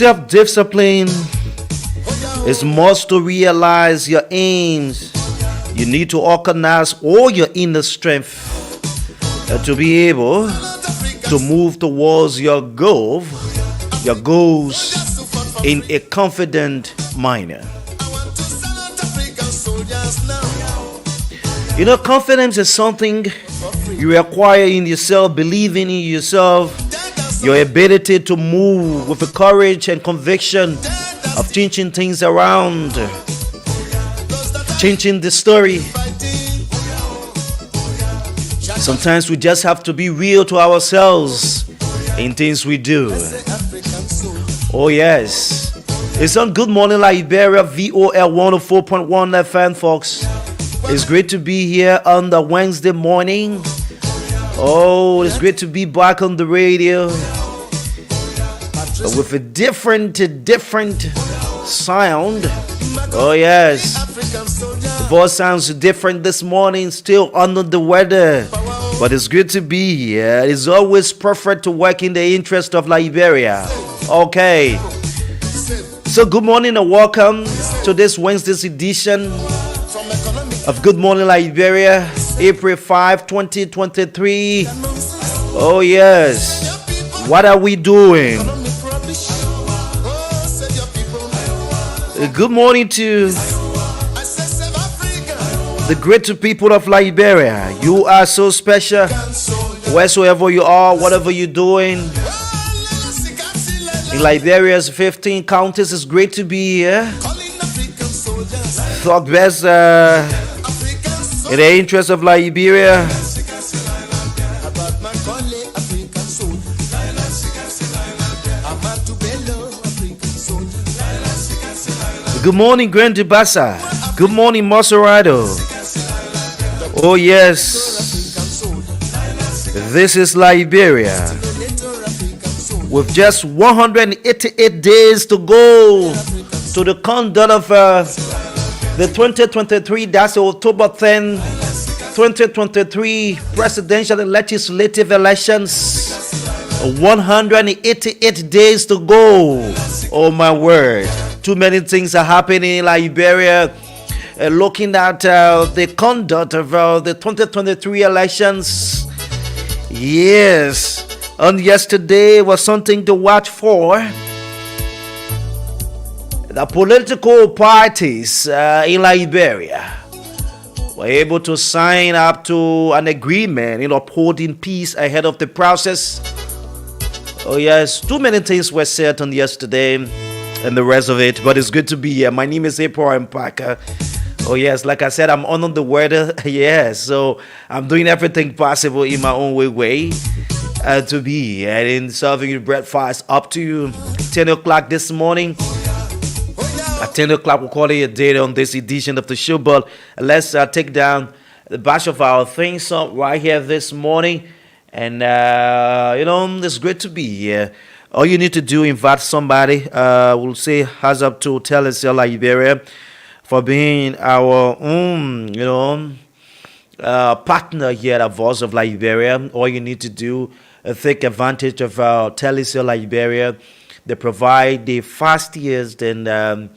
Self-discipline is must to realize your aims. You need to organize all your inner strength to be able to move towards your goals in a confident manner. You know, confidence is something you acquire in yourself, believing in yourself, your ability to move with the courage and conviction of changing things around, changing the story. Sometimes we just have to be real to ourselves in things we do. Oh yes, it's on Good Morning Liberia-VOL 104.1 FM, folks. It's great to be here on the Wednesday morning. Oh, it's great to be back on the radio with a different sound. Oh yes, the voice sounds different this morning, still under the weather, but it's good to be here. It's always perfect to work in the interest of Liberia. Okay, so good morning and welcome to this Wednesday's edition of Good Morning Liberia, April 5, 2023. Oh yes, what are we doing? Good morning to the great people of Liberia. You are so special. Wheresoever you are, whatever you're doing. In Liberia's 15 counties, it's great to be here. Thought best in the interest of Liberia. Good morning, Grand Dubasa. Good morning, Maserado. Oh yes, this is Liberia. With just 188 days to go to the conduct of the 2023, that's October 10, 2023 presidential and legislative elections. 188 days to go. Oh my word. Too many things are happening in Liberia. Looking at the conduct of the 2023 elections. Yes. On yesterday was something to watch for. The political parties in Liberia were able to sign up to an agreement in upholding peace ahead of the process. Oh yes, too many things were said on yesterday and the rest of it, but it's good to be here. My name is April Parker. Oh yes, like I said, I'm on the weather. Yes, so I'm doing everything possible in my own way to be here and serving you breakfast up to 10 o'clock this morning. At 10 o'clock, we'll call it a day on this edition of the show, but let's take down the batch of our thing song right here this morning. And, it's great to be here. All you need to do, invite somebody. We'll say hands up to Telesel Liberia for being our own, partner here at Voice of Liberia. All you need to do, take advantage of Telesel Liberia. They provide the fastest and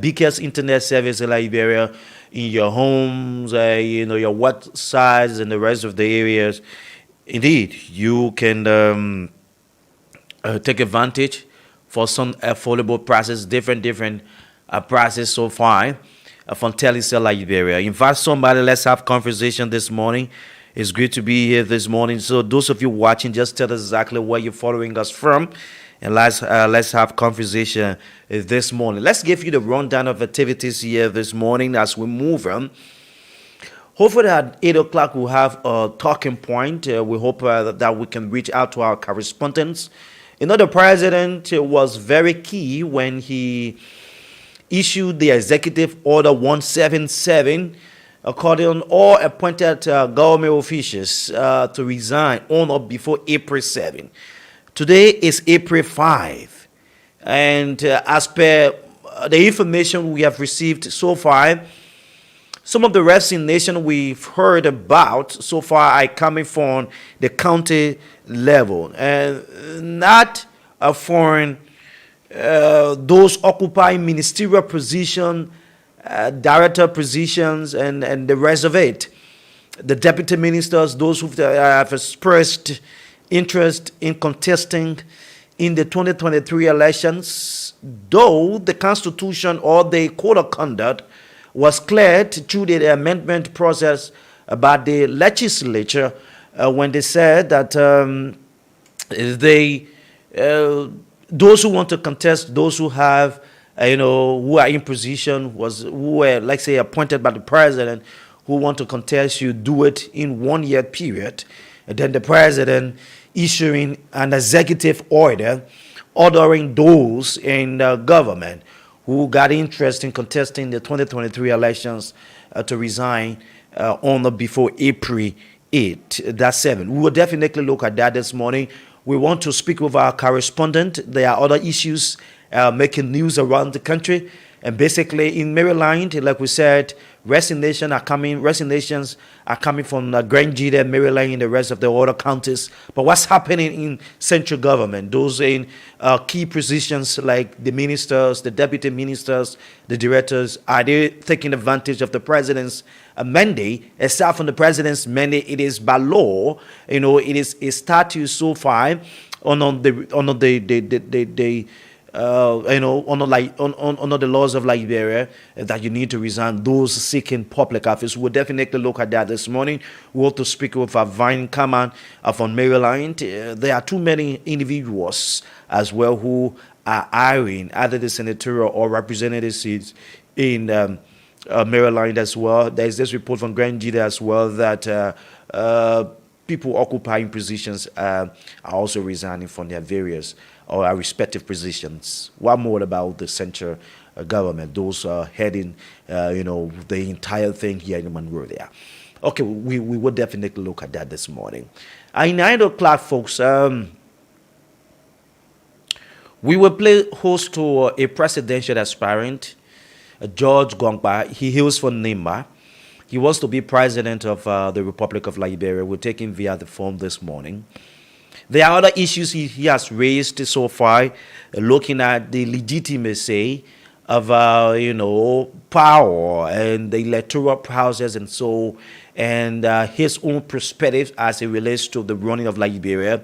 biggest internet service in Liberia in your homes, your websites and the rest of the areas. Indeed, you can take advantage for some affordable prices, different prices so far from Telecel Liberia. Invite somebody, let's have conversation this morning. It's great to be here this morning. So those of you watching, just tell us exactly where you're following us from, and let's have conversation this morning. Let's give you the rundown of activities here this morning as we move on. Hopefully at 8 o'clock we'll have a talking point. We hope that we can reach out to our correspondents. The president was very key when he issued the Executive Order 177, according all appointed government officials to resign on or before April 7. Today is April 5. And as per the information we have received so far, some of the resignation we've heard about so far are coming from the county level and not from those occupying ministerial position, director positions, and the rest of it. The deputy ministers, those who have expressed interest in contesting in the 2023 elections, though the Constitution or the Code of Conduct was cleared through the amendment process by the legislature when they said that they those who want to contest, those who have who are in position, who were, like say, appointed by the president, who want to contest, you do it in 1 year period, and then the president issuing an executive order ordering those in government who got interest in contesting the 2023 elections to resign on or before April 8, that's 7. We will definitely look at that this morning. We want to speak with our correspondent. There are other issues making news around the country. And basically in Maryland, like we said, resignations are coming from Grangeda, Maryland, and the rest of the other counties. But what's happening in central government? Those in key positions like the ministers, the deputy ministers, the directors, are they taking advantage of the president's mandate? Aside from the president's mandate, it is by law. It is a statute so far on the laws of Liberia that you need to resign those seeking public office. We'll definitely look at that this morning. We want to speak with Vine Kaman from Maryland. There are too many individuals as well who are eyeing either the senatorial or representative seats in Maryland as well. There's this report from Grangeda as well that people occupying positions are also resigning from their various or our respective positions. What more about the central government, those heading, the entire thing here in Monroe there. Okay, we will definitely look at that this morning. At 9 o'clock, folks, we will play host to a presidential aspirant, George Gongba. He hails from Nimba. He wants to be president of the Republic of Liberia. We'll take him via the phone this morning. There are other issues he has raised so far, looking at the legitimacy of, power and the electoral process and his own perspective as it relates to the running of Liberia,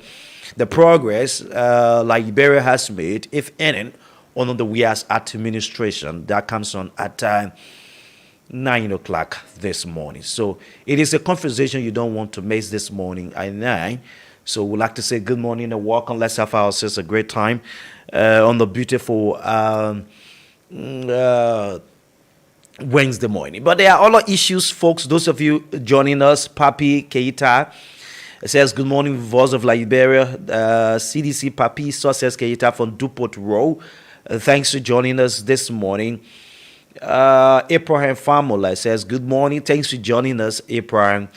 the progress Liberia has made, if any, under the WIAS administration. That comes on at 9 o'clock this morning. So it is a conversation you don't want to miss this morning at 9. So we'd like to say good morning and welcome. Let's have ourselves a great time on the beautiful Wednesday morning. But there are other issues, folks. Those of you joining us, Papi Keita says good morning, Voice of Liberia. CDC Papi Success Keita from Dupont Row. Thanks for joining us this morning. Abraham Famula says good morning. Thanks for joining us, Abraham.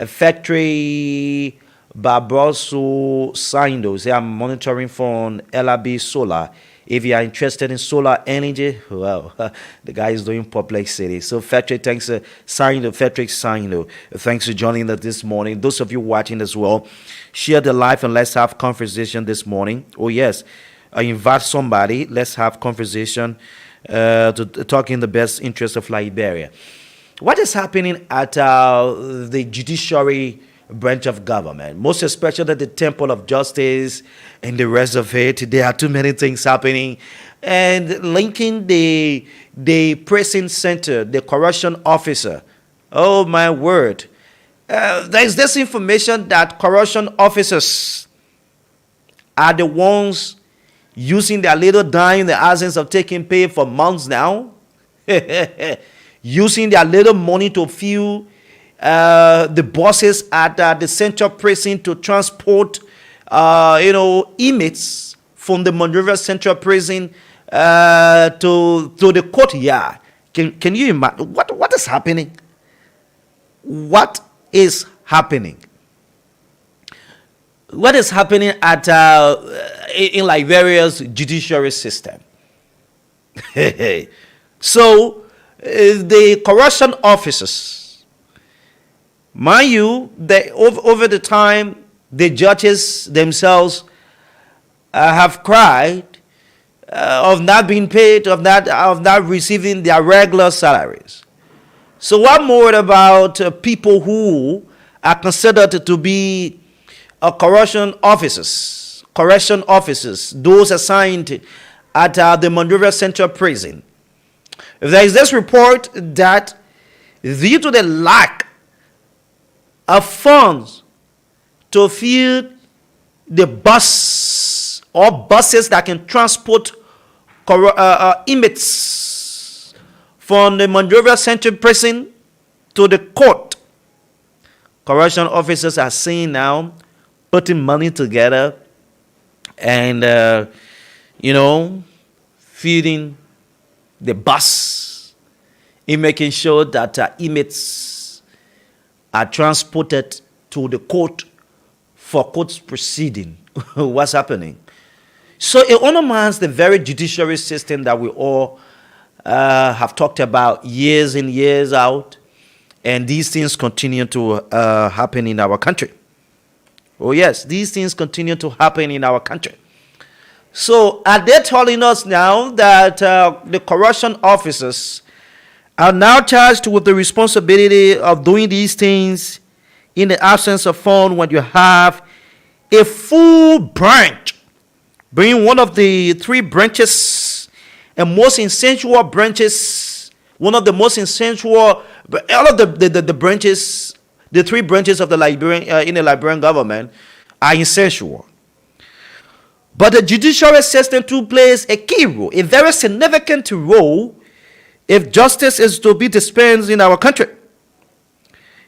Factory Barboso Saindo, they are monitoring from LRB Solar. If you are interested in solar energy, well, the guy is doing perplexity. So, Factory, thanks, Saindo, thanks for joining us this morning. Those of you watching as well, share the live and let's have conversation this morning. Oh, yes, I invite somebody. Let's have conversation to talk in the best interest of Liberia. What is happening at the judiciary branch of government, most especially the Temple of Justice and the rest of it? There are too many things happening, and linking the prison center, the correction officer. Oh my word! There's this information that correction officers are the ones using their little dime in the absence of taking pay for months now, using their little money to fuel the buses at the central prison to transport, inmates from the Monrovia Central Prison to the courtyard. Can you imagine what is happening? What is happening? What is happening at in Liberia's judiciary system? So the corruption officers. Mind you, over the time, the judges themselves have cried of not being paid, of not receiving their regular salaries. So what more about people who are considered to be correction officers, those assigned at the Monrovia Central Prison? There is this report that due to the lack of funds to fill the bus or buses that can transport inmates from the Monrovia Central Prison to the court, correction officers are saying now, putting money together and, feeding the bus in making sure that inmates are transported to the court for court proceeding. What's happening? So it undermines the very judiciary system that we all have talked about years in, years out, and these things continue to happen in our country. Oh yes, these things continue to happen in our country. So are they telling us now that the correction officers are now charged with the responsibility of doing these things in the absence of fund when you have a full branch, being one of the three branches and most essential branches, one of the most essential, all of the branches, the three branches of the Liberian in the Liberian government are essential. But the judiciary system too plays a key role, a very significant role, if justice is to be dispensed in our country.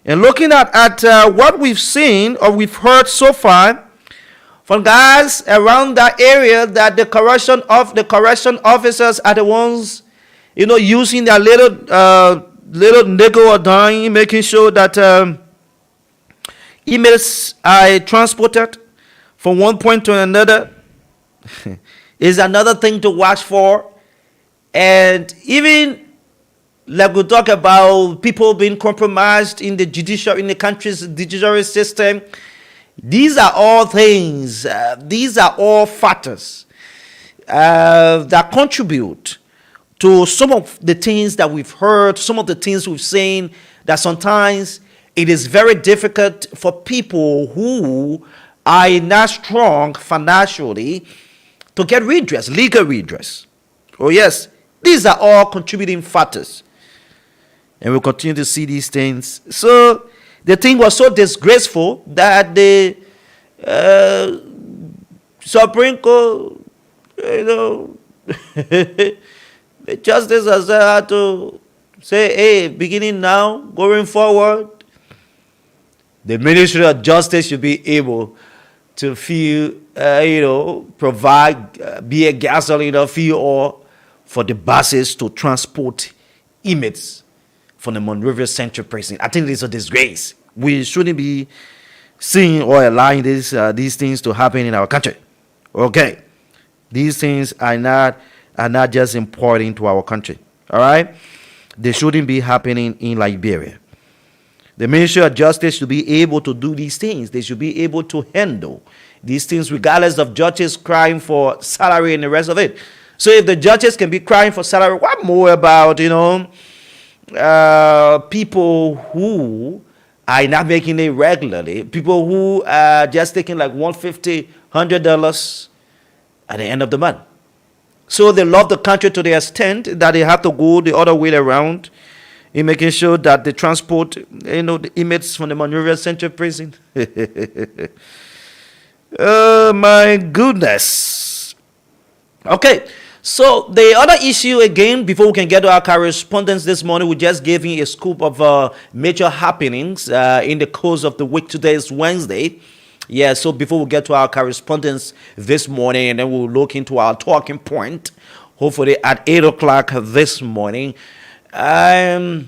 And looking at what we've seen or we've heard so far from guys around that area, that the correction officers are the ones, using their little nickel or dime, making sure that emails are transported from one point to another, is another thing to watch for. And even like we talk about people being compromised in the country's judiciary system, these are all things, these are all factors that contribute to some of the things that we've heard, some of the things we've seen, that sometimes it is very difficult for people who are not strong financially to get redress, legal redress. Oh yes, these are all contributing factors. And we'll continue to see these things. So the thing was so disgraceful that the Supreme Court, the justice has had to say, hey, beginning now, going forward, the Ministry of Justice should be able to provide be a gasoline or fuel oil for the buses to transport inmates from the Monrovia Central Prison. I think it's a disgrace. We shouldn't be seeing or allowing these things to happen in our country. Okay, these things are not just important to our country. All right, they shouldn't be happening in Liberia. The Ministry of Justice should be able to do these things. They should be able to handle these things regardless of judges crying for salary and the rest of it. So if the judges can be crying for salary, what more about, people who are not making it regularly, people who are just taking like $150, $100 at the end of the month. So they love the country to the extent that they have to go the other way around in making sure that they transport, the inmates from the Monrovia Central Prison. Oh my goodness. Okay, so the other issue again, before we can get to our correspondence this morning, we just gave you a scoop of major happenings in the course of the week. Today is Wednesday. Yeah, so before we get to our correspondence this morning, and then we'll look into our talking point, hopefully at 8 o'clock this morning. The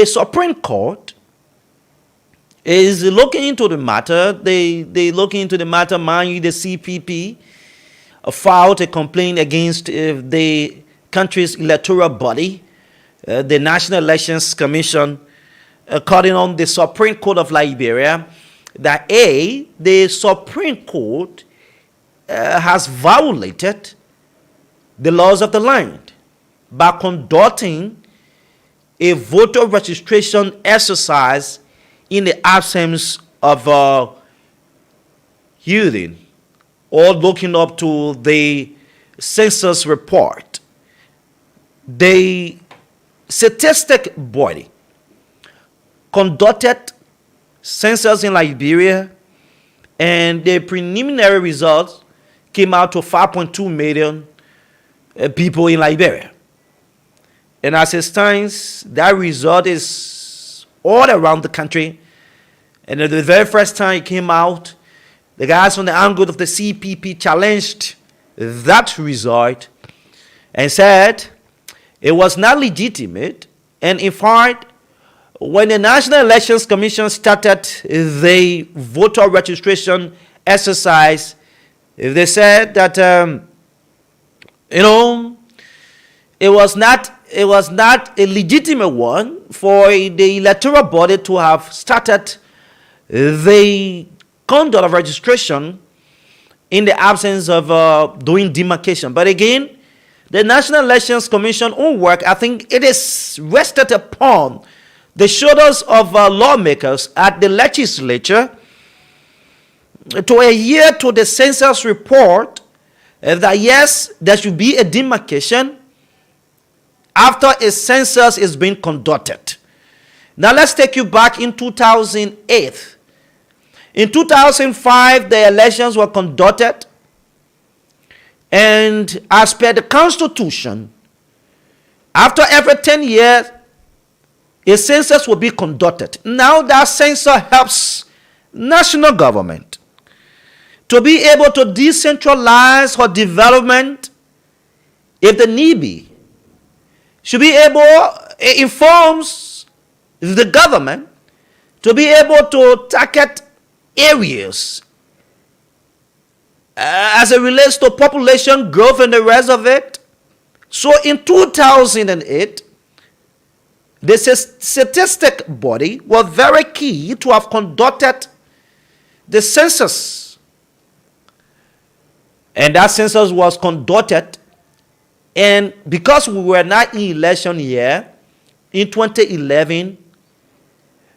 Supreme Court is looking into the matter. They looking into the matter. Mind you, the CPP filed a complaint against the country's electoral body, the National Elections Commission, calling on the Supreme Court of Liberia that the Supreme Court has violated the laws of the land by conducting a voter registration exercise in the absence of hearing or looking up to the census report. The statistic body conducted census in Liberia, and the preliminary results came out to 5.2 million people in Liberia. And as it stands, that result is all around the country. And the very first time it came out, the guys from the angle of the CPP challenged that result and said it was not legitimate. And in fact, when the National Elections Commission started the voter registration exercise, they said that it was not a legitimate one for the electoral body to have started the conduct of registration in the absence of doing demarcation. But again, the National Elections Commission own work, I think it is rested upon the shoulders of lawmakers at the legislature to adhere to the census report that yes, there should be a demarcation after a census is being conducted. Now let's take you back in 2008. In 2005, the elections were conducted, and as per the Constitution, after every 10 years, a census will be conducted. Now that census helps national government to be able to decentralize her development if the need be. Should be able, it informs the government to be able to target areas as it relates to population growth and the rest of it. So in 2008, the statistic body was very key to have conducted the census. And that census was conducted, and because we were not in election year, in 2011,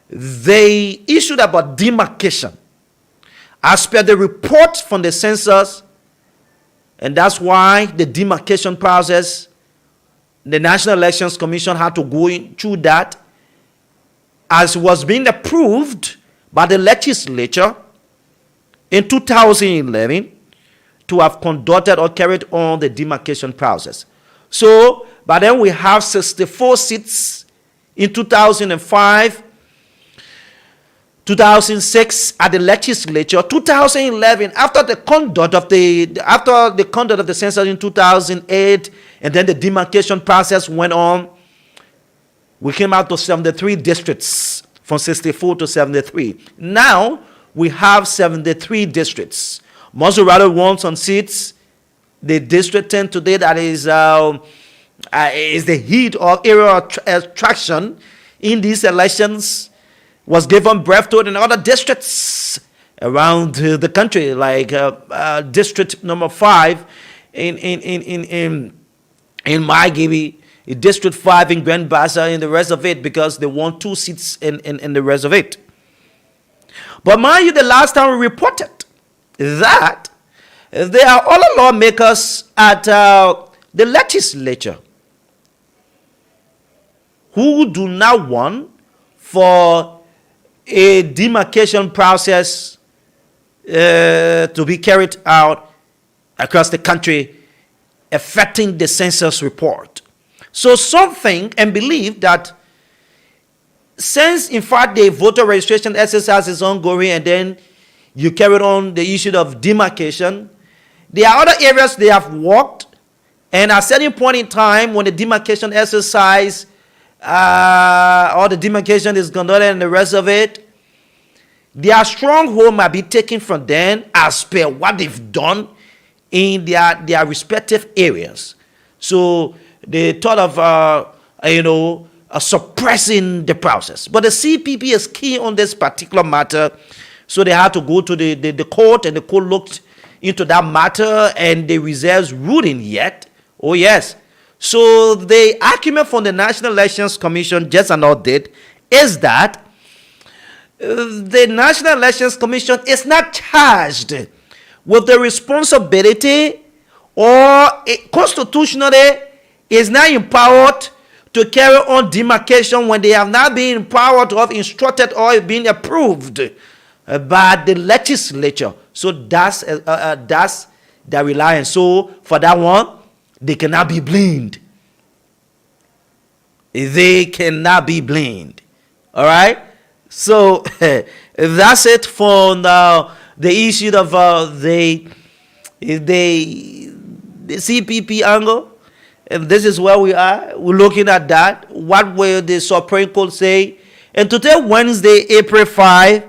they issued about demarcation as per the report from the census, and that's why the demarcation process, the National Elections Commission had to go through that as was being approved by the legislature in 2011 to have conducted or carried on the demarcation process. So, but then we have 64 seats in 2005, 2006 at the legislature, 2011 after the conduct of the census in 2008, and then the demarcation process went on. We came out to 73 districts from 64 to 73. Now we have 73 districts. Maserati won some seats. The district 10 today that is the heat or area of attraction in these elections was given birth to in other districts around the country, like district number 5 in Maigibi, district 5 in Grand Bassa, and the rest of it, because they won 2 seats in the rest of it. But mind you, the last time we reported that there are other lawmakers at the legislature who do not want for a demarcation process to be carried out across the country affecting the census report. So some think and believe that since in fact the voter registration exercise is ongoing and then you carried on the issue of demarcation, there are other areas they have worked, and at a certain point in time when the demarcation exercise or the demarcation is conducted and the rest of it, their stronghold might be taken from them as per what they've done in their respective areas. So they thought of suppressing the process. But the CPP is key on this particular matter, so they had to go to the court, and the court looked into that matter and the reserves ruling yet. Oh, yes. So the argument from the National Elections Commission, just an update, is that the National Elections Commission is not charged with the responsibility or constitutionally is not empowered to carry on demarcation when they have not been empowered or instructed or been approved by the legislature. So that's their reliance. So for that one, they cannot be blamed. They cannot be blamed. All right. So that's it for now. The issue of the CPP angle. And this is where we are. We're looking at that. What will the Supreme Court say? And today, Wednesday, April 5,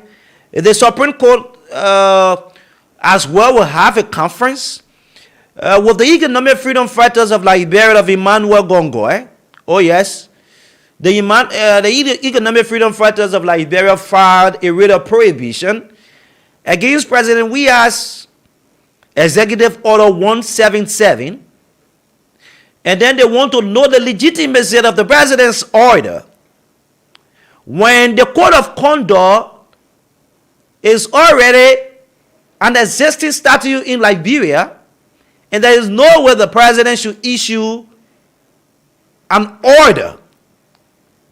the Supreme Court as well will have a conference with the economic freedom fighters of Liberia of Emmanuel Gongo. Oh, yes. The economic freedom fighters of Liberia filed a writ of prohibition against President Weah's Executive Order 177. And then they want to know the legitimacy of the president's order. When the code of conduct is already an existing statute in Liberia, and there is no way the president should issue an order.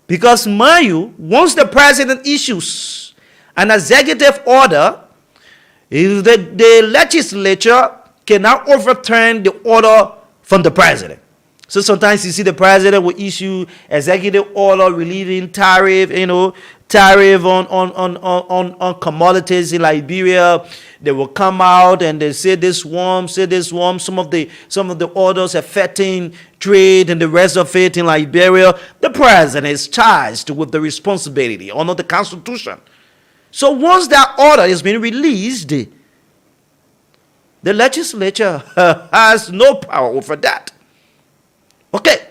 Because, mind you, once the president issues an executive order, the legislature cannot overturn the order from the president. So sometimes you see the president will issue executive order relieving tariff, tariff on commodities in Liberia. They will come out and they say this one. Some of the orders affecting trade and the rest of it in Liberia. The president is charged with the responsibility under the Constitution. So once that order is being released, the legislature has no power over that. Okay,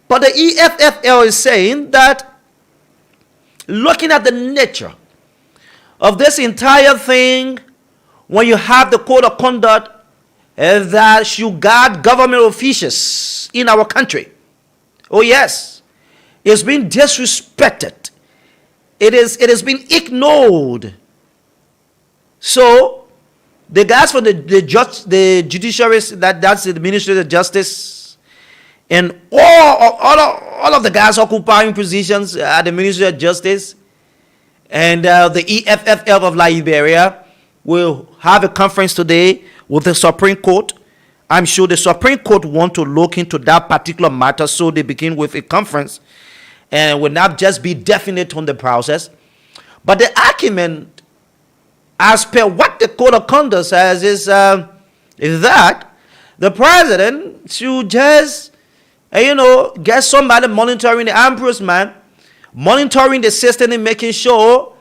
but the EFFL is saying that looking at the nature of this entire thing, when you have the code of conduct that should guard government officials in our country, oh yes, it's been disrespected. It has been ignored. So the guys from the judiciary, that's the Ministry of Justice, and all of the guys occupying positions at the Ministry of Justice and the EFFL of Liberia will have a conference today with the Supreme Court. I'm sure the Supreme Court want to look into that particular matter, so they begin with a conference and will not just be definite on the process. But the argument, as per what the Code of Conduct says, is that the president should just get somebody monitoring the ombudsman, monitoring the system and making sure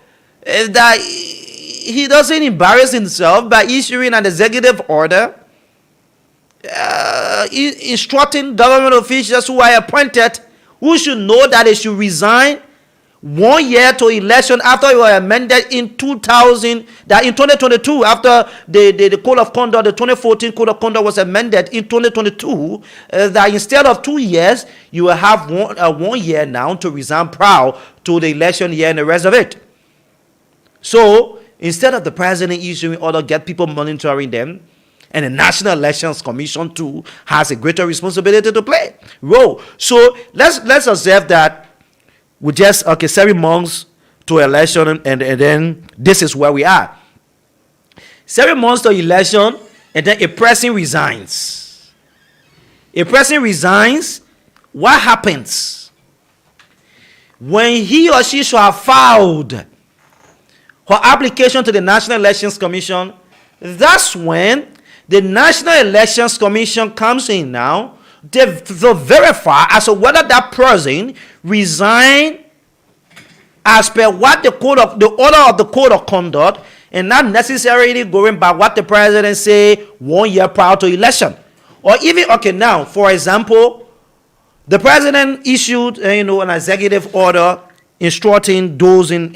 that he doesn't embarrass himself by issuing an executive order instructing government officials who are appointed, who should know that they should resign 1 year to election after it was amended in 2022, after the Code of Conduct, the 2014 Code of Conduct was amended in 2022, that instead of 2 years, you will have 1 year now to resign prior to the election year and the rest of it. So, instead of the president issuing order, get people monitoring them, and the National Elections Commission too has a greater responsibility to play role. So, let's observe that we just 7 months to election, and then this is where we are. 7 months to election, and then a president resigns. A president resigns. What happens? When he or she should have filed her application to the National Elections Commission, that's when the National Elections Commission comes in now to verify as to whether that person resigned as per what the order of the Code of Conduct, and not necessarily going by what the president say 1 year prior to election. Or even, now, for example, the president issued an executive order instructing those in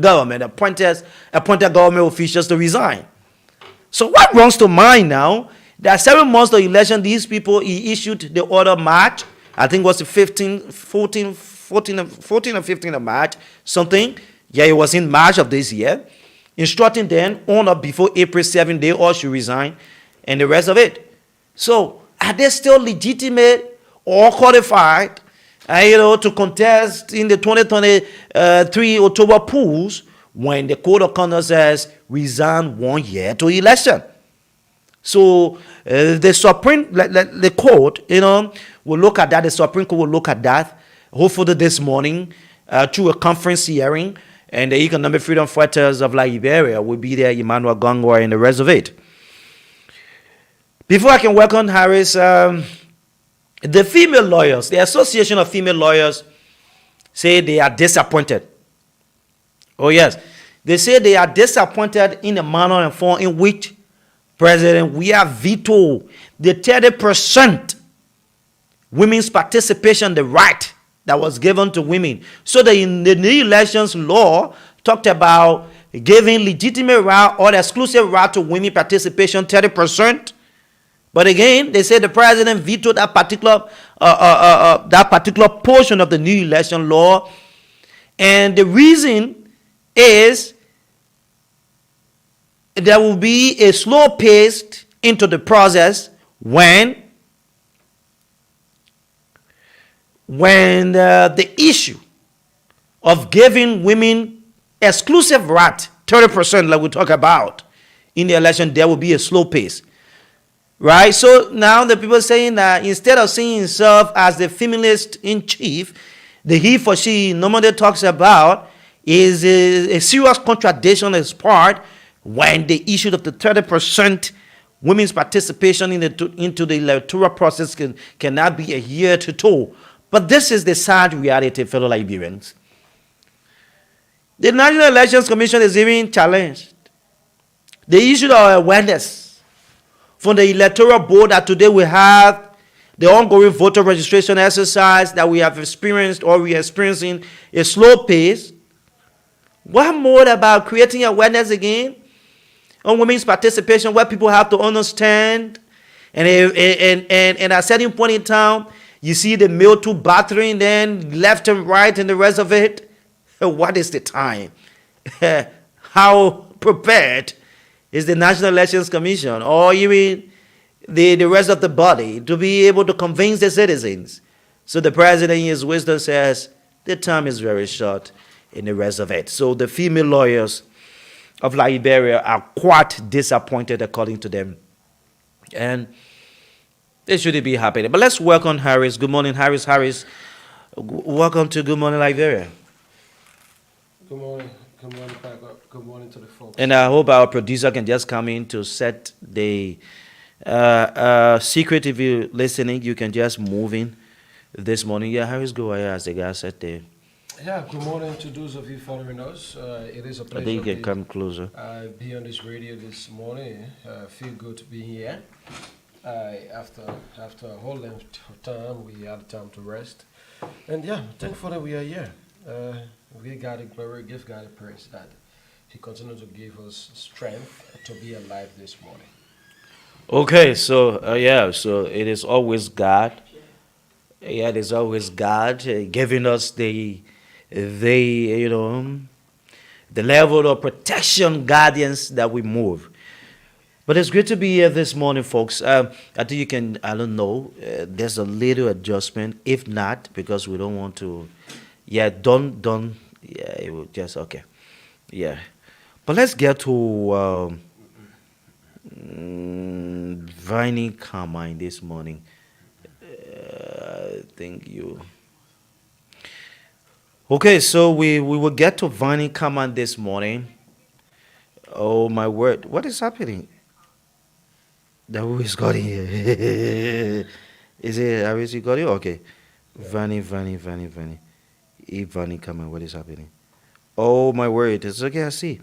government, appointed government officials to resign. So what runs to mind now? There are 7 months of election. These people, he issued the order March. I think it was the 14 or 15 of March, something. Yeah, it was in March of this year. Instructing them on or before April 7, they all should resign and the rest of it. So are they still legitimate or qualified, to contest in the 2023 October polls when the code of conduct says resign 1 year to election? So the Supreme, the court, will look at that. The Supreme Court will look at that. Hopefully this morning, through a conference hearing, and the economic freedom fighters of Liberia will be there, Emmanuel Gongwa and the rest of it. Before I can welcome Harris, the female lawyers, the Association of Female Lawyers, say they are disappointed. Oh yes, they say they are disappointed in the manner and form in which President we have vetoed the 30% women's participation, the right that was given to women. So the new elections law talked about giving legitimate right or exclusive right to women participation, 30%. But again, they say the president vetoed that particular portion of the new election law. And the reason is there will be a slow pace into the process when the issue of giving women exclusive right, 30% like we talk about in the election, there will be a slow pace. Right? So now the people saying that instead of seeing himself as the feminist in chief, the he for she normally talks about is a serious contradiction on his part when the issue of the 30% women's participation into the electoral process cannot be adhered to. But this is the sad reality, fellow Liberians. The National Elections Commission is even challenged. The issue of awareness from the electoral board that today we have the ongoing voter registration exercise that we have experienced or we are experiencing a slow pace. What more about creating awareness again on women's participation where people have to understand and at a certain point in time, you see the male too battering then left and right and the rest of it. What is the time? How prepared is the National Elections Commission or even the rest of the body to be able to convince the citizens? So the president in his wisdom says the time is very short and the rest of it. So the female lawyers of Liberia are quite disappointed according to them. And they shouldn't be happy. But let's welcome Harris. Good morning, Harris. Harris, welcome to Good Morning Liberia. Good morning. Good morning, Papa. Good morning to the folks. And I hope our producer can just come in to set the secret. If you're listening, you can just move in this morning. Yeah, Harris, go ahead as the guy said there. Yeah, good morning to those of you following us. It is a pleasure I think you can come closer. Be on this radio this morning. Feel good to be here. After a whole length of time, we had time to rest. And yeah, thankful that we are here. We got a glory, give God a praise that He continues to give us strength to be alive this morning. Okay, so so it is always God. Yeah, it is always God giving us the level of protection, guardians that we move. But it's great to be here this morning, folks. I think you can, I don't know, there's a little adjustment. If not, because we don't want to, it will just, okay. Yeah. But let's get to Viney Carmine this morning. Thank you. Okay, so we will get to Viney Carmine this morning. Oh, my word. What is happening? The who is got here? Is it Harris you got it? Okay. Yeah. Vanny. Vanny, come on, what is happening? Oh my word, it's okay, I see.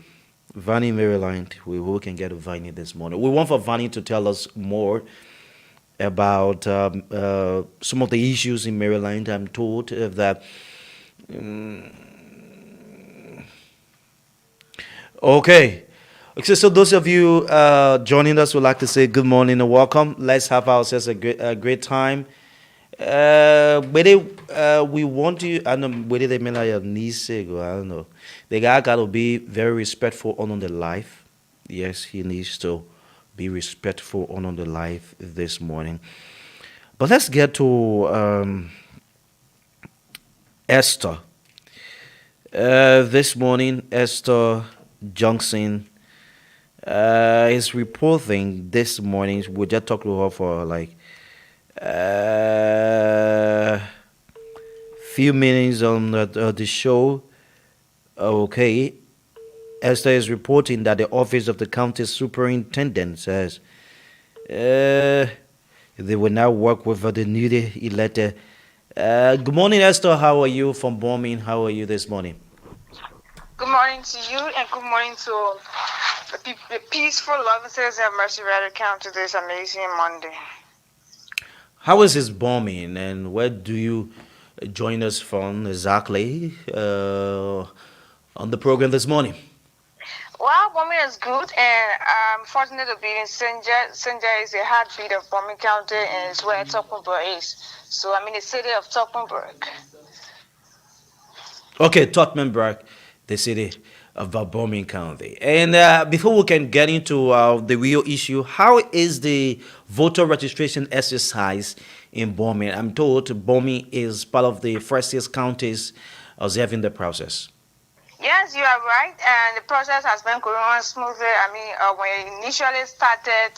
Vanny, Maryland. We can get to Vanny this morning. We want for Vanny to tell us more about some of the issues in Maryland. I'm told that okay. Okay, so those of you joining us would like to say good morning and welcome. Let's have ourselves a great time. Whether we want to, I don't know whether they mean like a niece or I don't know. The guy got to be very respectful on the life. Yes, he needs to be respectful on the life this morning. But let's get to Esther. This morning, Esther Johnson is reporting this morning. We just talked to her for like uh, few minutes on the show. Okay, Esther is reporting that the office of the county superintendent says they will now work with the newly elected. Good morning, Esther. How are you from Bombing? How are you this morning? Good morning to you and good morning to the peaceful loving citizens of Mercy Valley County this amazing Monday. How is this bombing and where do you join us from exactly on the program this morning? Well, Bombing is good and I'm fortunate to be in Senja. Senja is the heartbeat of Bombing County and it's where Tocumberg is. So I'm in the city of Tocumberg. Okay, Tottenberg, the city of Bombing County. And before we can get into the real issue, how is the voter registration exercise in Bombing? I'm told Bombing is part of the first six counties observing the process. Yes, you are right, and the process has been going on smoothly. I mean, when it initially started,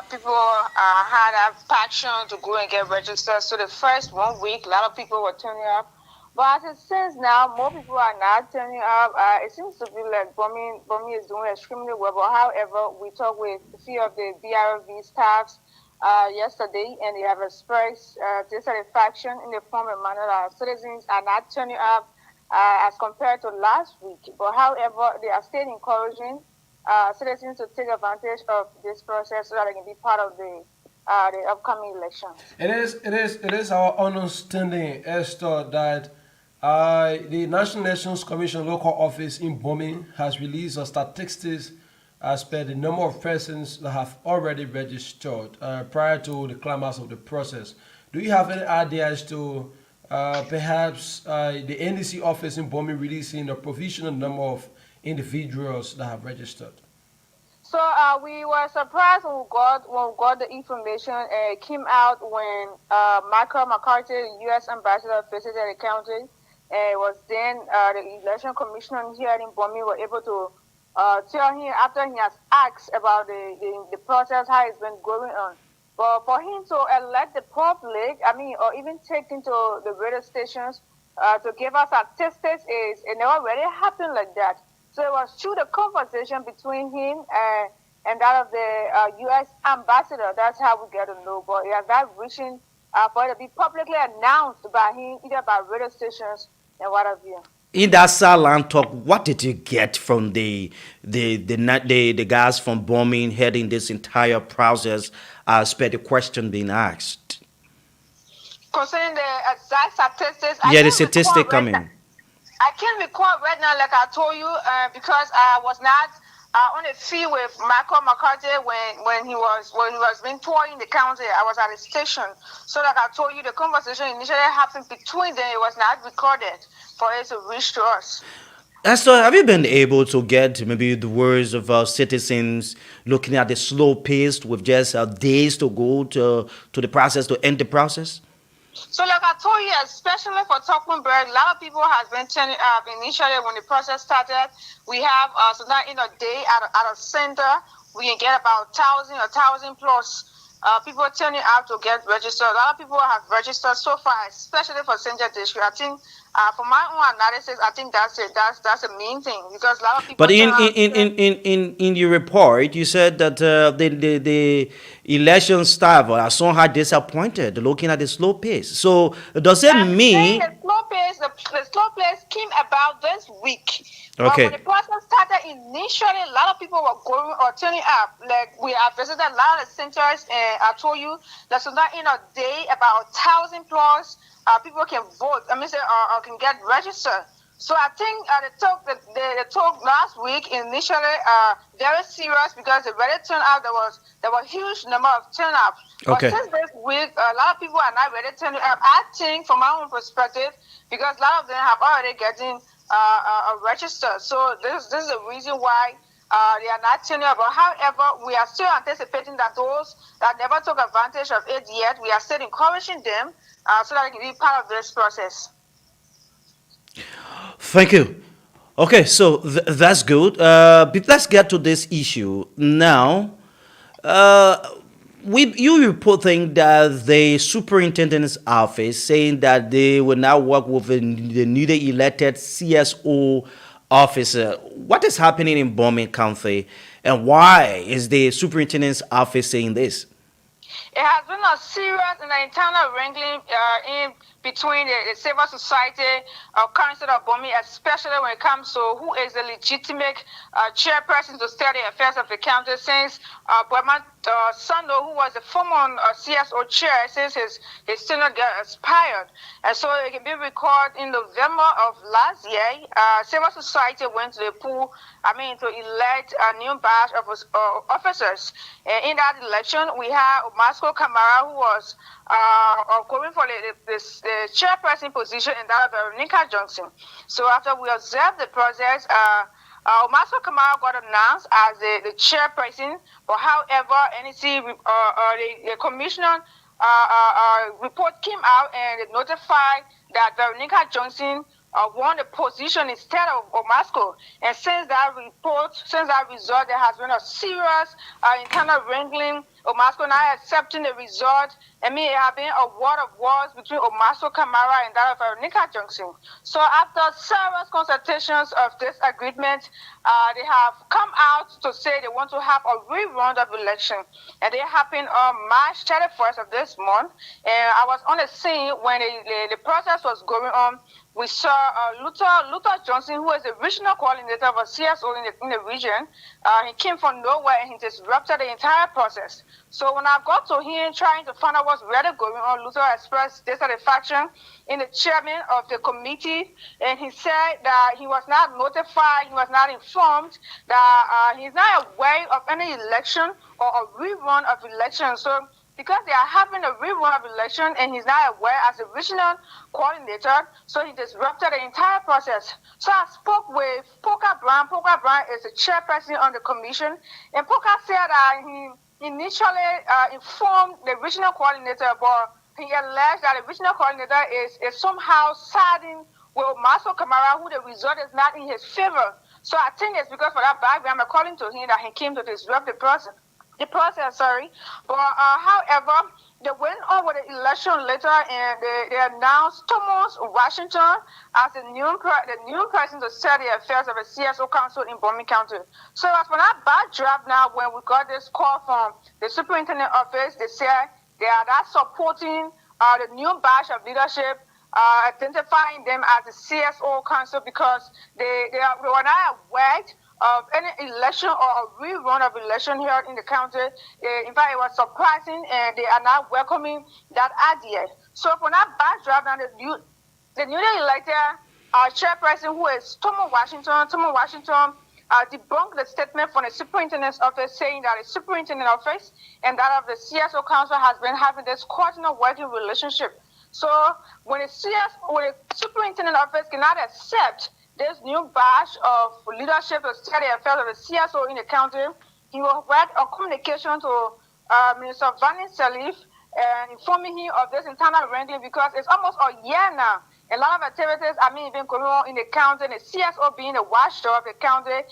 people had a passion to go and get registered. So the first 1 week, a lot of people were turning up. But as it says now, more people are not turning up. It seems to be like Bomi is doing extremely well. But however, we talked with a few of the BRV staffs yesterday, and they have expressed dissatisfaction in the form of manner that citizens are not turning up as compared to last week. But however, they are still encouraging citizens to take advantage of this process so that they can be part of the upcoming elections. It is our understanding, Esther, that the National Elections Commission local office in Bombing has released statistics as per the number of persons that have already registered prior to the climax of the process. Do you have any idea as to perhaps the NDC office in Bombing releasing the provisional number of individuals that have registered? So we were surprised when we got the information. It came out when Michael McCarthy, the U.S. ambassador, visited the county. It was then the election commissioner here in Bomi were able to tell him after he has asked about the process, how it's been going on. But for him to elect the public, I mean, or even take into the radio stations to give us statistics, it never really happened like that. So it was through the conversation between him and that of the U.S. ambassador. That's how we get to know. But it has not reaching for it to be publicly announced by him, either by radio stations and what have you. In that silent talk, what did you get from the guys from bombing heading this entire process as per the question being asked? Concerning the exact statistics, Yeah, the statistic coming. I can't recall right now, like I told you, because I was not on the field with Michael McCarthy when he was being toured in the county. I was at the station, so like I told you, the conversation initially happened between them. It was not recorded for it to reach to us. So, have you been able to get maybe the words of our citizens looking at the slow pace with just days to go to the process to end the process? So, like I told you, especially for Tocumberg, a lot of people has been turning up initially when the process started. We have so now in a day at a center, we can get about 1,000 plus people turning out to get registered. A lot of people have registered so far, especially for Senja District. I think for my own analysis, I think that's it. That's the main thing because a lot of people. But in your report, you said that the election staff are somehow disappointed looking at the slow pace. So does it mean the slow pace came about this week? But okay? when the process started initially, a lot of people were going or turning up. Like we have visited a lot of the centers, and I told you that so that in a day, about 1,000 plus people can vote. I mean, say, or can get registered. So I think they took last week initially very serious because the ready turnout there was huge number of turnouts. But Okay. since this week, a lot of people are not ready turning up. I think from my own perspective, because a lot of them have already getting registered. So this is the reason why they are not turning up. But however, we are still anticipating that those that never took advantage of it yet, we are still encouraging them so that they can be part of this process. Thank you. Okay, so that's good. But let's get to this issue now. Uh, you reporting that the superintendent's office saying that they will now work with the newly elected CSO officer. What is happening in Bombing County, and why is the superintendent's office saying this? It has been a serious and internal wrangling in between the civil society, council of Bomi, especially when it comes to who is the legitimate chairperson to steer the affairs of the county. Since Breman Sando, who was the former CSO chair, since his tenure got expired, and so it can be recalled in November of last year, civil society went to the pool. To elect a new batch of officers. In that election, we had Masco Camara, who was going for the chairperson position, and that of Veronica Johnson. So after we observed the process, Masco Camara got announced as the chairperson, but however, NEC, the commissioner report came out and it notified that Veronica Johnson won the position instead of Omasco. And since that result, there has been a serious internal wrangling. Omasco now accepting the result. It has been a war of wars between Omasco Camara and that of Veronica Johnson. So after serious consultations of this agreement, they have come out to say they want to have a rerun of election. And they happened on March 31st of this month. And I was on the scene when the process was going on. We saw Luther Johnson, who is the regional coordinator of a CSO in the region. He came from nowhere and he disrupted the entire process. So when I got to him trying to find out what's really going on, Luther expressed dissatisfaction in the chairman of the committee, and he said that he was not notified, he was not informed, that he's not aware of any election or a rerun of election. So because they are having a rerun of election and he's not aware as a regional coordinator, so he disrupted the entire process. So I spoke with Poka Brown. Poka Brown is the chairperson on the commission, and Poka said that he initially informed the regional coordinator, but he alleged that the regional coordinator is somehow siding with Maso Kamara, who the result is not in his favor. So I think it's because for that background, according to him, that he came to disrupt the process. But however, they went on with the election later, and they announced Thomas Washington as the new person to set the affairs of the CSO Council in Bomi County. So as for that backdrop now, when we got this call from the superintendent office, they said they are not supporting the new batch of leadership, identifying them as the CSO Council because they were not aware of any election or a rerun of election here in the county. In fact, it was surprising, and they are not welcoming that idea. So for that backdrop, now the newly elected chairperson, who is Thomas Washington, debunked the statement from the superintendent's office saying that the superintendent office and that of the CSO council has been having this coordinated working relationship. So when the superintendent office cannot accept this new batch of leadership to steer the affairs of the CSO in the county, he will write a communication to Minister Vanny Salif and informing him of this internal wrangling because it's almost a year now. A lot of activities, been going on in the county, and the CSO being the watchdog of the county,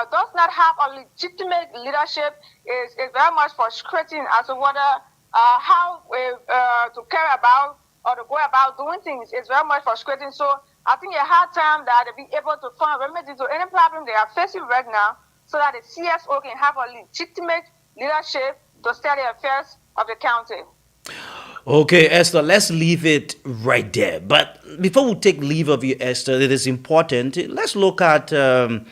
does not have a legitimate leadership is very much frustrating as to whether how to care about or to go about doing things is very much frustrating. So I think a hard time that they be able to find a remedy to any problem they are facing right now so that the CSO can have a legitimate leadership to steer the affairs of the county. Okay, Esther, let's leave it right there. But before we take leave of you, Esther, it is important. Let's look at the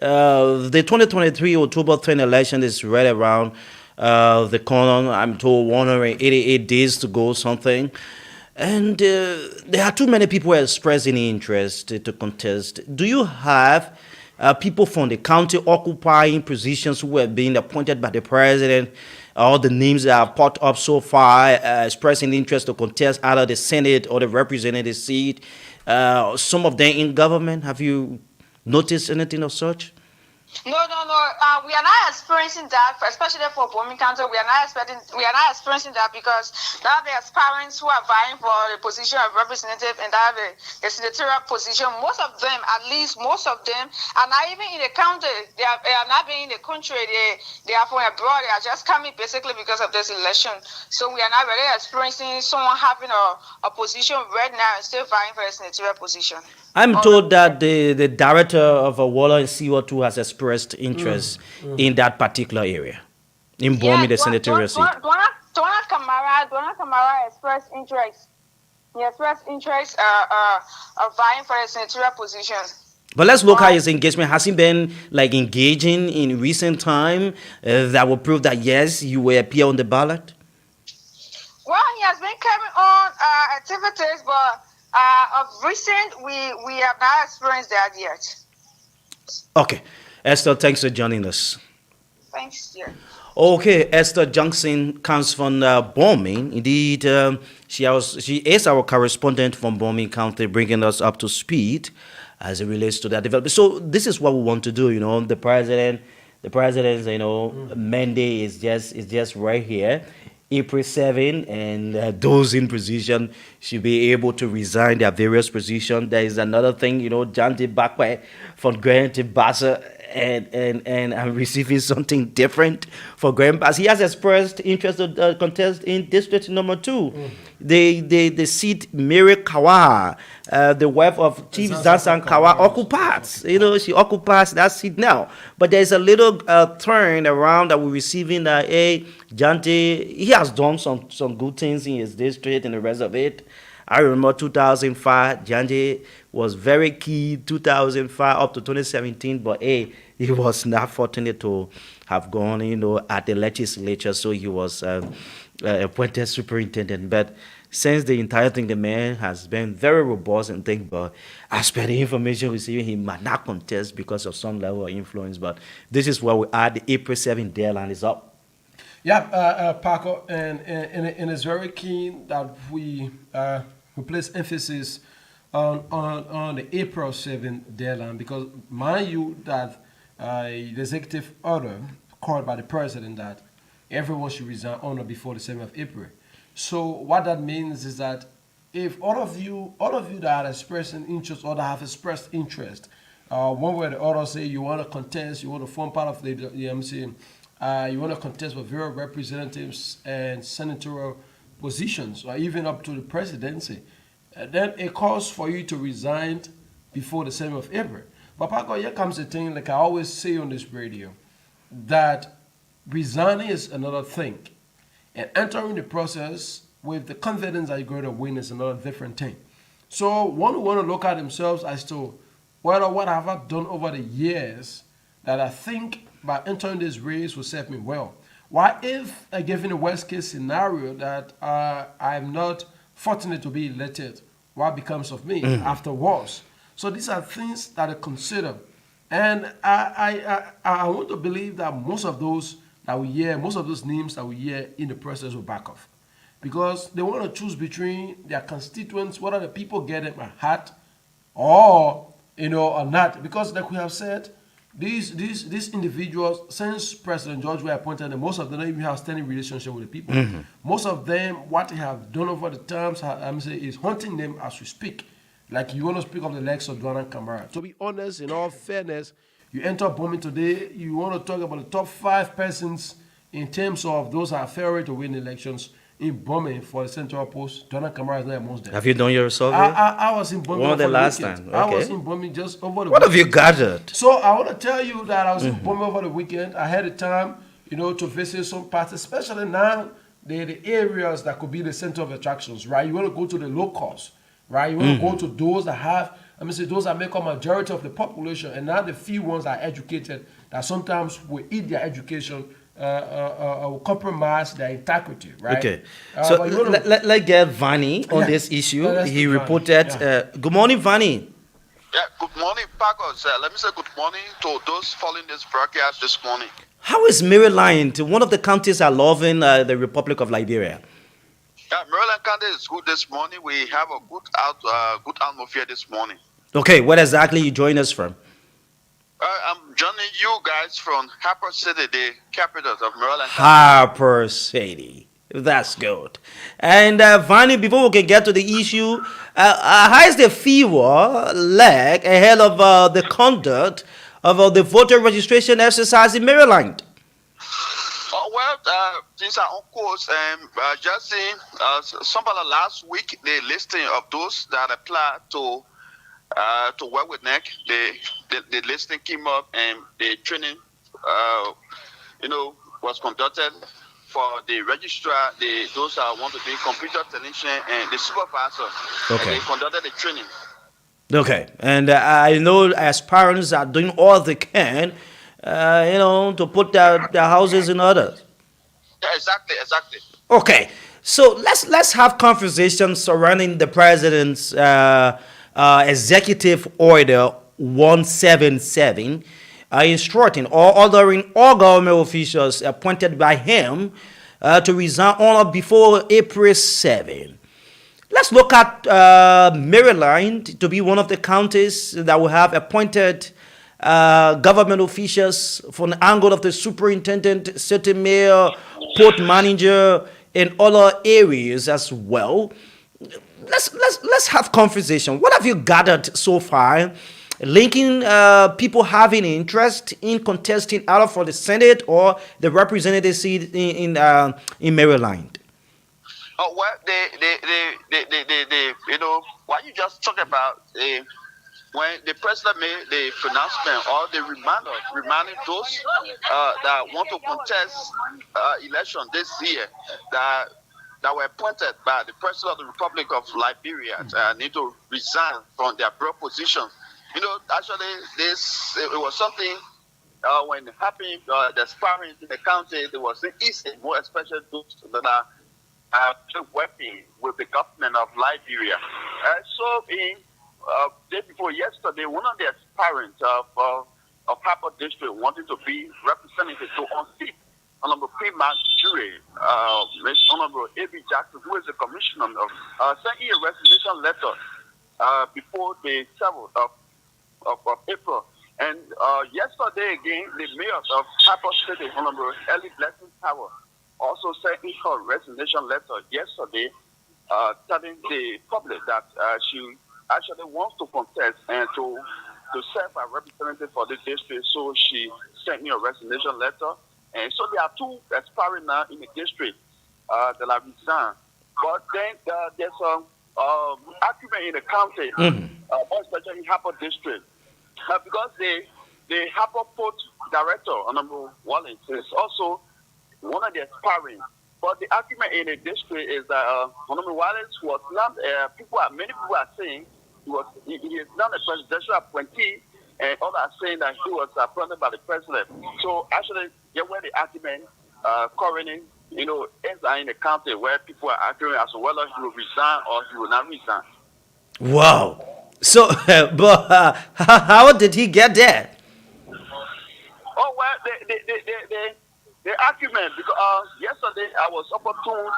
2023 October 10 election is right around the corner. I'm told 188 days to go, something. And there are too many people expressing interest to contest. Do you have people from the county occupying positions who have been appointed by the president? All the names that have popped up so far expressing interest to contest either the Senate or the representative seat. Some of them in government. Have you noticed anything of such? No, no, no. We are not experiencing that, especially for Bomi County. We are not experiencing that because now the aspirants who are vying for the position of representative and that the senatorial position, most of them, at least most of them, are not even in the county. They are not being in the country. They are from abroad. They are just coming basically because of this election. So we are not really experiencing someone having a position right now and still vying for the senatorial position. I'm told that the director of Water and CO2 has expressed interest in that particular area, in Bomi, the senatorial seat. Donald Kamara expressed interest. He expressed interest of vying for the senatorial position. But let's look at his engagement. Has he been like engaging in recent time that will prove that yes, you will appear on the ballot? Well, he has been carrying on activities, but of recent, we have not experienced that yet. Okay. Esther, thanks for joining us. Thanks, dear. Okay, Esther Johnson comes from Bomi. Indeed, she is our correspondent from Bomi County, bringing us up to speed as it relates to that development. So this is what we want to do. You know, the president's mandate is just right here. April 7, and those in position should be able to resign their various positions. There is another thing, John D. Bakwe from Grand Bassa, and I'm receiving something different for Grand Bassa. He has expressed interest to contest in district number 2. The seat Mary Kawa, the wife of Chief Zansan Kawa, occupies. She occupies that seat now. But there's a little turn around that we're receiving that, Jante, he has done some good things in his district and the rest of it. I remember 2005, Jante was very key 2005 up to 2017, but he was not fortunate to have gone, at the legislature, so he was appointed superintendent. But since the entire thing, the man has been very robust and think, but as per the information receiving, he might not contest because of some level of influence. But this is where we are. The April 7th deadline is up. Yeah, Paco, and it's very keen that we place emphasis on the April 7th deadline because mind you that the executive order called by the president that everyone should resign on or before the 7th of April. So what that means is that if all of you that are expressing interest or that have expressed interest, one way or the other say you want to contest, you want to form part of the EMC, you want to contest for various representatives and senatorial positions, or even up to the presidency, then it calls for you to resign before the 7th of April. But Paco, here comes the thing, like I always say on this radio, that resigning is another thing. And entering the process with the confidence that you're going to win is another different thing. So one who want to look at themselves as to, well, what have I done over the years that I think by entering this race will serve me well? Why if, given the worst case scenario that I'm not fortunate to be elected, what becomes of me afterwards? So these are things that I consider. And I want to believe that most of those that we hear, most of those names that we hear in the process will back off. Because they want to choose between their constituents, whether the people get them a hat or, or not. Because like we have said, these individuals, since President George were appointed, and most of them don't even have standing relationship with the people. Most of them, what they have done over the times, is hunting them as we speak. Like you want to speak of the likes of Donald Kamara. To be honest, in all fairness, you enter Bomi today, you want to talk about the top 5 persons in terms of those that are favored to win elections in Bomi for the central post. Donald Kamara is not amongst them. Have you done your survey? I was in Bomi one of the last time. Okay. I was in Bomi just over the What weekend. have you gathered? So I want to tell you that I was in Bomi over the weekend. I had a time, to visit some parts, especially now the areas that could be the center of attractions, right? You want to go to the locals, right? You want to go to those that have, those that make up majority of the population, and not the few ones that are educated that sometimes will eat their education compromise their integrity, right? Okay. So But you wanna, let's get Vani on yeah, this issue. let's He do Vani. reported. Yeah. Good morning, Vani. Yeah, good morning, Pagos. Let me say good morning to those following this broadcast this morning. How is Maryland, one of the counties I love in the Republic of Liberia? Yeah, Maryland County is good this morning. We have a good atmosphere this morning. Okay, where exactly you join us from? I'm joining you guys from Harper City, the capital of Maryland County. Harper City. That's good. And Vani, before we can get to the issue, how is the fever leg ahead of the conduct of the voter registration exercise in Maryland? Since I'm on course, just seeing sometime last week, the listing of those that applied to work with NEC, the listing came up and the training, was conducted for the registrar, those that want to be computer technician and the supervisor. Okay. And they conducted the training. Okay, and I know aspirants are doing all they can, to put their houses in order. Yeah, exactly. Okay, so let's have conversations surrounding the president's executive order 177, instructing or ordering all government officials appointed by him to resign on or before April 7. Let's look at Maryland to be one of the counties that will have appointed government officials from the angle of the superintendent, city mayor, port manager, and other areas as well. Let's have conversation. What have you gathered so far, linking people having interest in contesting either for the Senate or the representative seat in Maryland? Oh well, what you just talked about, when the president made the pronouncement or the reminding those that want to contest election this year that were appointed by the president of the Republic of Liberia need to resign from their broad position. Actually, it was something when it happened. The sparring in the county, there was an easy, more especially those that are working with the government of Liberia. So in day before yesterday, one of the aspirants of Harper District wanted to be representative to unseat Honorable Prima Jury, Honorable A.B. Jackson, who is the commissioner of sent a resignation letter before the 7th of April. And yesterday again, the mayor of Harper City, Honorable Ellie Blessing Tower, also sent in her resignation letter yesterday, telling the public that she actually wants to contest and to serve as representative for the district. So she sent me a resignation letter. And so there are two aspiring now in the district that have resigned. But then there's some argument in the county, more especially in Harper District, because the Harper Port Director, Honorable Wallace, is also one of the aspiring. But the argument in the district is that Honorable Wallace was not, many people are saying he is not a presidential appointee, and others are saying that he was appointed by the president. So actually, where the argument currently, is in the county where people are arguing as to whether he will resign or he will not resign. Wow. So, but how did he get there? Oh well, the argument, because yesterday I was opportune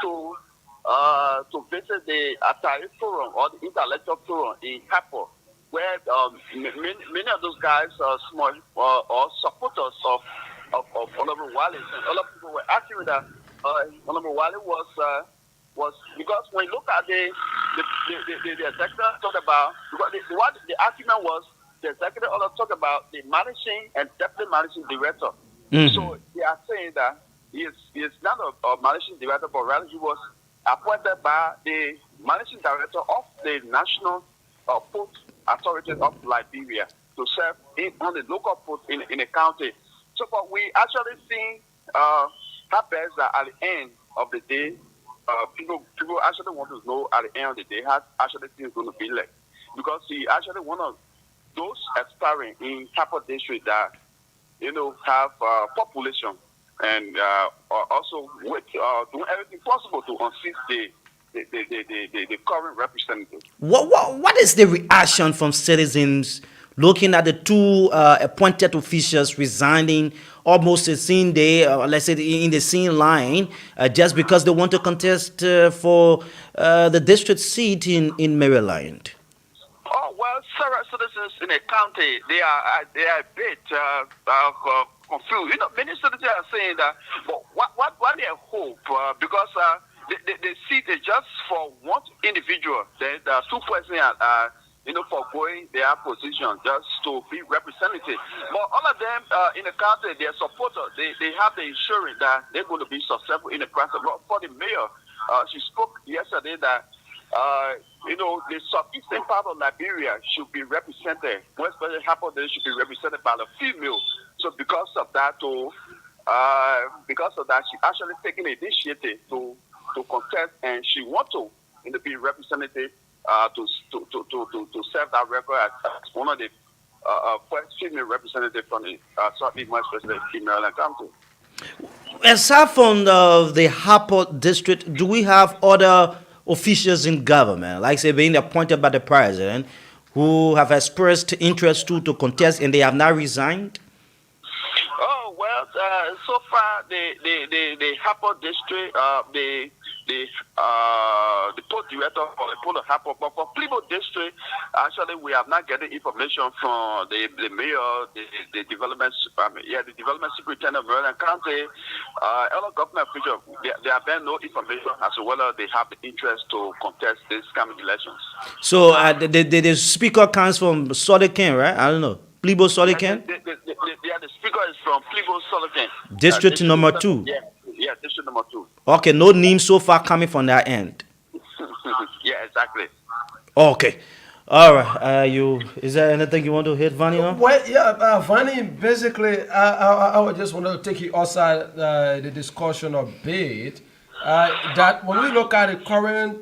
to visit the Atari Forum or the Intellectual Forum in Harper, where many of those guys are small or supporters of Honorable Wallace, and other people were arguing that Honorable Wallace was because when you look at the executive talk about, because the argument was the executive order talk about the managing and deputy managing director. So they are saying that he is not a managing director, but rather he was appointed by the managing director of the National Port Authority of Liberia to serve on the local port in the county. So, but we actually see happens that at the end of the day, people actually want to know at the end of the day how actually things going to be like, because he actually one of those aspiring in Harper District that have population and are also doing everything possible to unseat the current representative. What is the reaction from citizens looking at the two appointed officials resigning almost the same day, let's say in the same line, just because they want to contest for the district seat in Maryland? Oh well, several citizens in the county they are a bit confused. Many citizens are saying that, but what they hope because the seat is just for one individual. There are two persons for going their position just to be representative. But all of them in the county, their supporters, they have the assurance that they're going to be successful in the process. But for the mayor, she spoke yesterday that the southeastern part of Liberia should be represented. West Virginia should be represented by the female. So because of that, she actually taken the initiative to contest, and she wants to be representative to serve that record as one of the first female representatives from the Southeast West President in Maryland County. Aside from the Harper district, do we have other officials in government, like say being appointed by the president, who have expressed interest to contest and they have not resigned? Oh well, so far the Harper district, the post director for the Port of Harper, but for Plymouth district, actually we have not getting information from the mayor, the development superintendent of Maryland County, other government officials. There have been no information as to whether they have the interest to contest these coming elections. So the speaker comes from Solican, right? I don't know. Plymouth Solican? The speaker is from Plymouth Solican. District number 2. Yeah, district number 2. Okay, no name so far coming from that end. Yeah, exactly. Okay. All right. Is there anything you want to hit, Vanny? Well, yeah, Vanny, basically, I would just want to take you outside the discussion a bit. That when we look at the current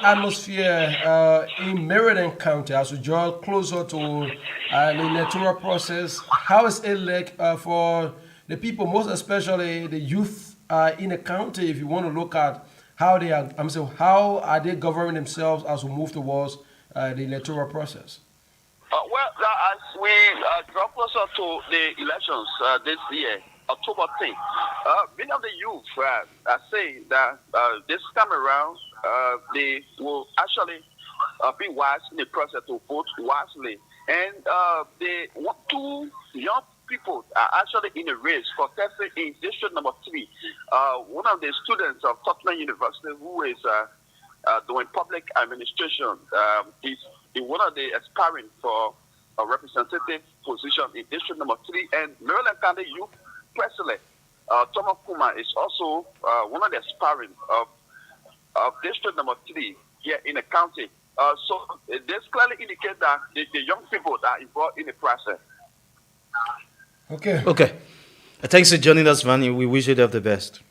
atmosphere in Maryland County, as we draw closer to the electoral process, how is it like for the people, most especially the youth in the county? If you want to look at how they are, how are they governing themselves as we move towards the electoral process? As we draw closer to the elections this year, October 10th, many of the youth are saying that this time around they will actually be wise in the process to vote wisely. And they want two young people are actually in a race for testing in district number 3. One of the students of Tottenham University who is doing public administration is one of the aspiring for a representative position in district number 3. And Maryland County Youth President Thomas Kuma is also one of the aspiring of district number 3 here in the county. So this clearly indicates that the young people that are involved in the process. Okay. Thanks for joining us, Vanny. We wish you the best.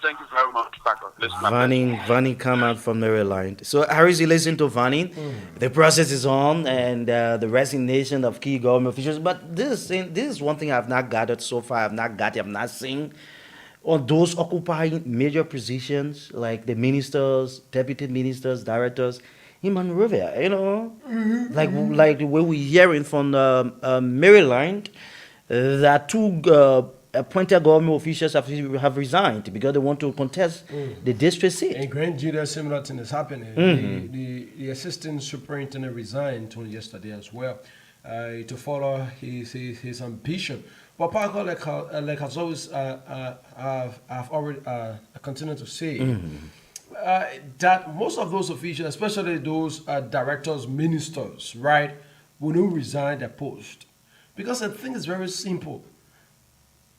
Thank you very much, Paco. Vanny come out from Maryland. So, Harris, you listen to Vanny. The process is on, and the resignation of key government officials. But this is one thing I've not gathered so far. I've not seen on those occupying major positions like the ministers, deputy ministers, directors in Monrovia. Like the way we're hearing from Maryland, that two appointed government officials have resigned because they want to contest the district seat. In Grand Judah, similar thing is happening. The assistant superintendent resigned yesterday as well to follow his ambition. But Paco, like as always, I've already continued to say that most of those officials, especially those directors, ministers, right, will not resign their post. Because the thing is very simple.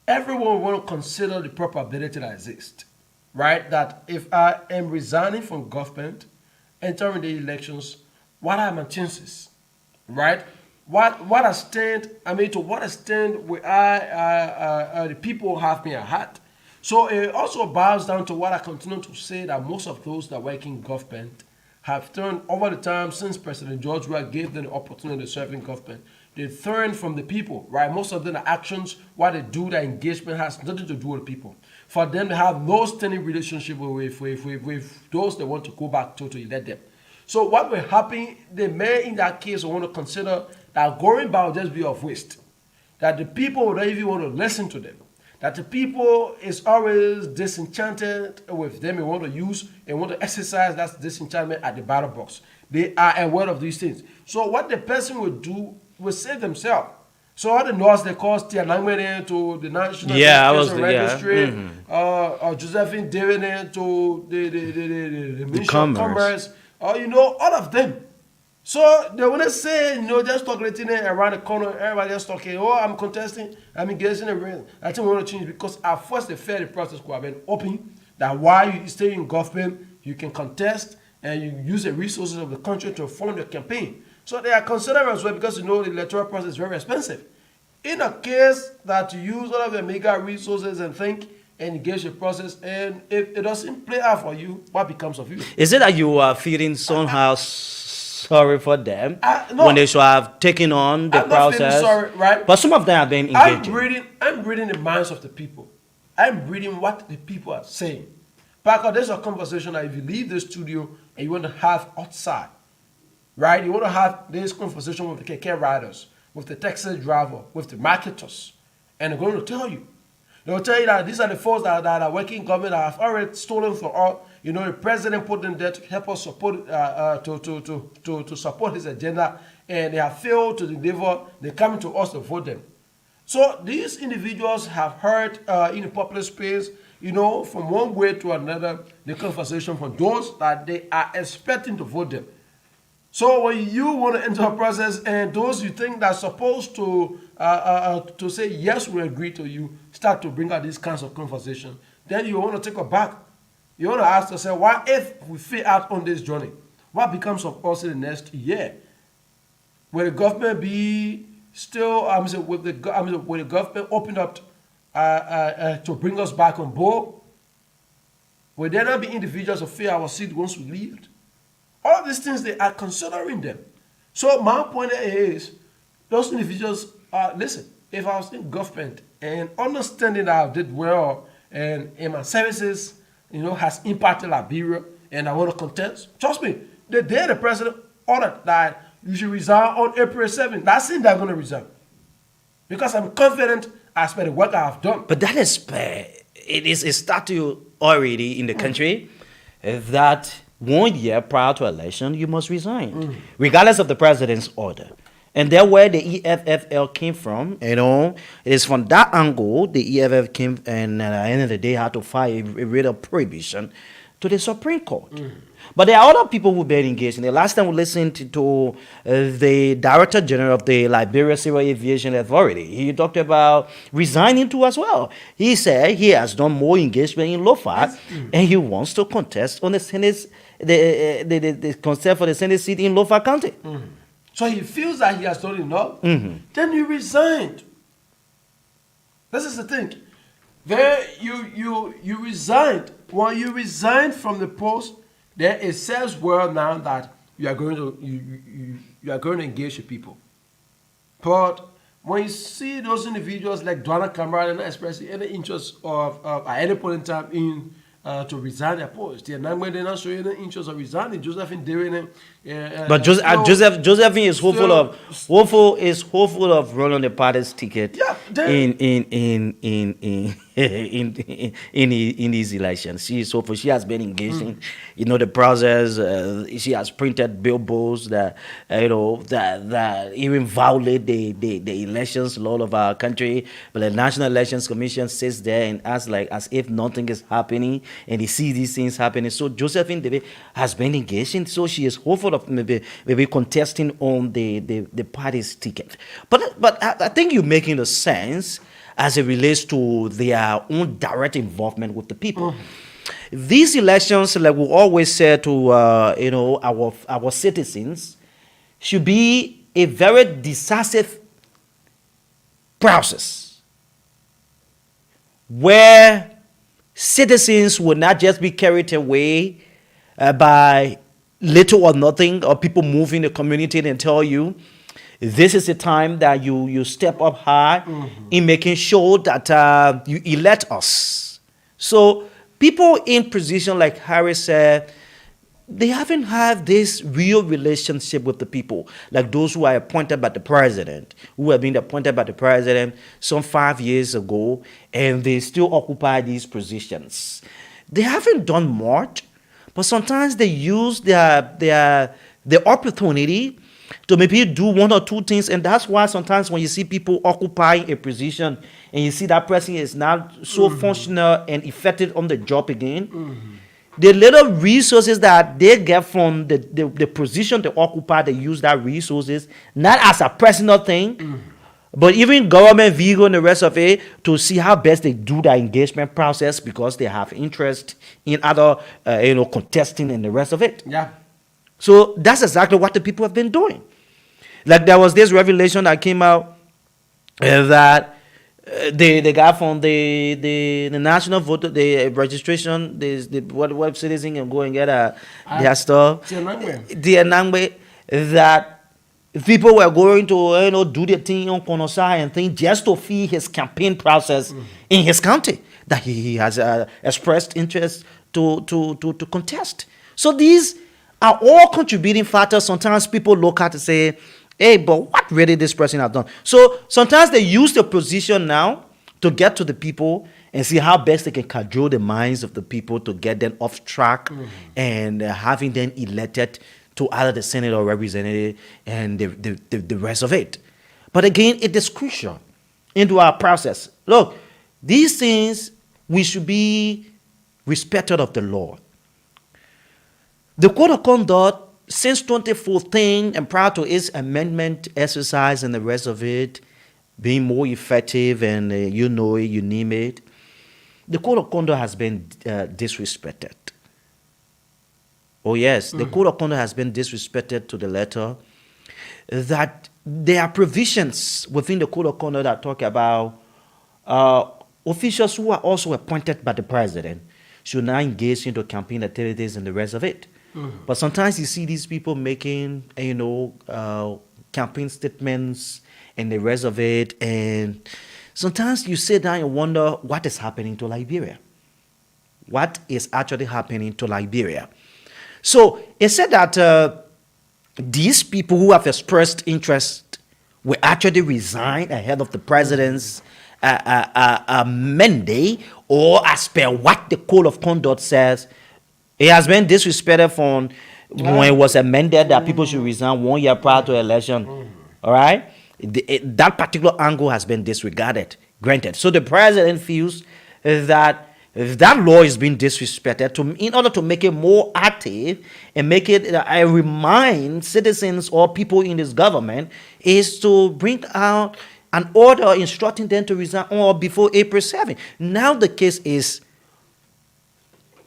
Everyone will consider the probability that exists, right? That if I am resigning from government, entering the elections, what are my chances, right? What extent? To what extent will the people have me at heart? So it also boils down to what I continue to say, that most of those that work in government have turned over the time since President George Weah gave them the opportunity to serve in government. they learn from the people, right? Most of them are actions, what they do, their engagement has nothing to do with people. For them to have no standing relationship with those they want to go back to elect them. So what will happen, the mayor in that case will want to consider that going back will just be of waste. That the people will not even want to listen to them. That the people is always disenchanted with them and want to use and want to exercise that disenchantment at the ballot box. They are aware of these things. So what the person will do will save themselves. So all the laws they cause the alignment to the National Registry, Josephine David to the Ministry of Commerce, all of them. So they want to say, just talking around the corner, everybody just talking, I'm contesting, I'm engaging in a I think we want to change because at first the fair process could have been open, that while you stay in government, you can contest and you use the resources of the country to fund your campaign. So they are considered as well because the electoral process is very expensive. In a case that you use all of your mega resources and think and engage the process, and if it doesn't play out for you, what becomes of you? Is it that you are feeling somehow sorry for them no, when they should have taken on the I'm process? Not sorry, right? But some of them have been engaging. I'm reading the minds of the people. I'm reading what the people are saying. Because there's a conversation that if you leave the studio and you want to have outside, right? You want to have this conversation with the KK riders, with the taxi driver, with the marketers, and they're going to tell you. They'll tell you that these are the folks that are working in government that have already stolen from all. The president put them there to help us support, to support his agenda, and they have failed to deliver. They come to us to vote them. So these individuals have heard in the popular space, from one way to another, the conversation from those that they are expecting to vote them. So when you want to enter a process and those you think that are supposed to say, yes, we agree to you, start to bring out these kinds of conversation, then you want to take a back. You want to ask yourself, what if we fail out on this journey? What becomes of us in the next year? Will the government be still, will the government open up to bring us back on board? Will there not be individuals who fear our seat once we leave it? All of these things, they are considering them. So my point is, those individuals, listen, if I was in government and understanding that I did well and in my services, has impacted Liberia and I want to contest, trust me, the day the president ordered that you should resign on April 7th, that's it, they're going to resign. Because I'm confident as per the work I have done. But that is, it is a statute already in the country that 1 year prior to election, you must resign, regardless of the president's order. And there where the EFFL came from, it is from that angle the EFF came and at the end of the day had to file a writ of prohibition to the Supreme Court. But there are other people who've been engaged. The last time we listened to the Director General of the Liberia Civil Aviation Authority, he talked about resigning too as well. He said he has done more engagement in Lofat and he wants to contest on the Senate, the contest for the Senate seat in Lofat County. So he feels that he has done enough. Then you resigned. This is the thing. Then you resigned. When you resigned from the post, then it says well now that you are going to you are going to engage with people. But when you see those individuals like Donna Cameron and expressing any interest of at any point in time in to resign their post, they're not showing any interest of resigning. Josephine doing it. But Josephine is hopeful of running the party's ticket in these elections. She is hopeful. She has been engaging, the process. She has printed billboards that that even violate the elections law of our country. But the National Elections Commission sits there and acts like as if nothing is happening, and they see these things happening. So Josephine David has been engaging. So she is hopeful of maybe contesting on the party's ticket. But I think you're making a sense as it relates to their own direct involvement with the people. These elections, like we always say to our citizens, should be a very decisive process where citizens will not just be carried away by little or nothing, or people moving the community and tell you This is the time that you step up high in making sure that you elect us. So people in position like Harris said, they haven't had this real relationship with the people, like those who are appointed by the president, who have been appointed by the president some 5 years ago, and they still occupy these positions. They haven't done much, but sometimes they use their opportunity to maybe do one or two things, and that's why sometimes when you see people occupying a position and you see that person is not so functional and effective on the job again, the little resources that they get from the position they occupy, they use that resources not as a personal thing, but even government vehicle and the rest of it to see how best they do the engagement process because they have interest in other, contesting and the rest of it. Yeah. So that's exactly what the people have been doing. Like there was this revelation that came out that the guy from the national voter, the registration, the web citizen can go and get their stuff. The Anangwe that people were going to do the thing on Konosa and thing just to feed his campaign process in his county that he has expressed interest to contest. So these are all contributing factors. Sometimes people look at and say, hey, but what really this person has done? So sometimes they use the position now to get to the people and see how best they can cajole the minds of the people to get them off track and having them elected to either the Senate or representative and the rest of it. But again, it is crucial into our process. Look, these things, we should be respected of the law. The Code of Conduct, since 2014 and prior to its amendment exercise and the rest of it, being more effective and you name it, the Code of Conduct has been disrespected. Oh yes, the Code of Conduct has been disrespected to the letter. That there are provisions within the Code of Conduct that talk about officials who are also appointed by the president should not engage into campaign activities and the rest of it. But sometimes you see these people making, campaign statements and the rest of it, and sometimes you sit down and wonder what is happening to Liberia. What is actually happening to Liberia? So it said that these people who have expressed interest will actually resign ahead of the president's mandate, or as per what the Code of Conduct says. It has been disrespected from when it was amended that people should resign 1 year prior to election. All right? That particular angle has been disregarded, granted. So the president feels that that law is being disrespected in order to make it more active and make it remind citizens or people in this government is to bring out an order instructing them to resign on or before April 7. Now the case is,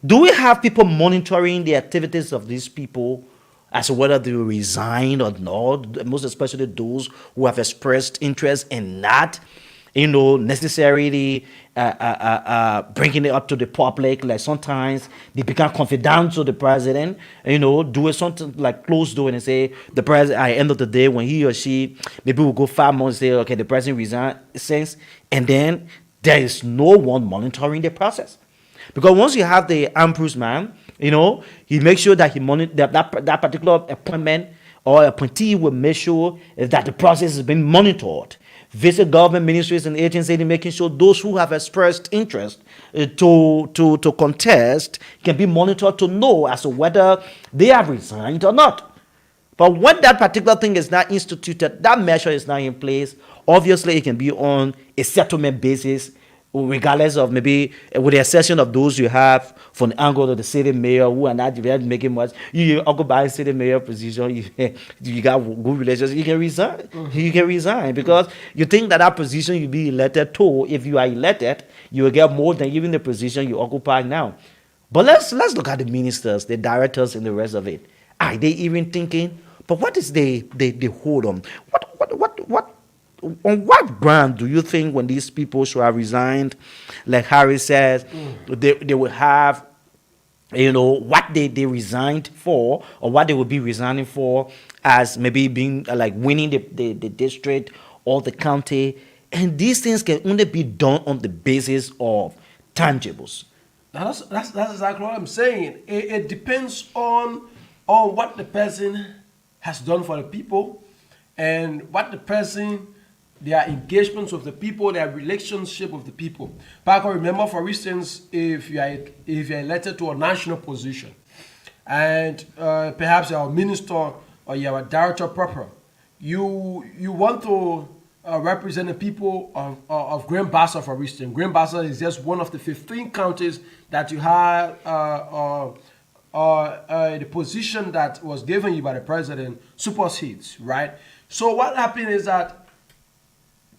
do we have people monitoring the activities of these people as to whether they will resign or not, most especially those who have expressed interest in not, necessarily bringing it up to the public? Like sometimes they become confidential to the president, doing something like close door and say, the president, at the end of the day, when he or she, maybe will go 5 months, say, okay, the president resigns, and then there is no one monitoring the process. Because once you have the ombudsman, he makes sure that he that particular appointment or appointee will make sure that the process is being monitored. Visit government ministries and agencies in making sure those who have expressed interest to contest can be monitored to know as to whether they have resigned or not. But when that particular thing is not instituted, that measure is not in place, obviously it can be on a settlement basis, regardless of maybe with the exception of those you have from the angle of the city mayor who are not making much. You occupy city mayor position, you got good relations, you can resign. You can resign because you think that position you'll be elected to. If you are elected, you will get more than even the position you occupy now. But let's look at the ministers, the directors, and the rest of it. Are they even thinking? But what is they hold on? What? On what ground do you think when these people should have resigned, like Harry says, they will have what they resigned for, or what they will be resigning for, as maybe being like winning the district or the county. And these things can only be done on the basis of tangibles. That's exactly what I'm saying. It depends on what the person has done for the people, and what the person, their engagements with the people, their relationship with the people. But I can remember, for instance, if you're elected to a national position, and perhaps you're a minister or you're a director proper, you want to represent the people of Grand Bassa, for instance. Grand Bassa is just one of the 15 counties that you have the position that was given you by the president supersedes, right? So what happened is that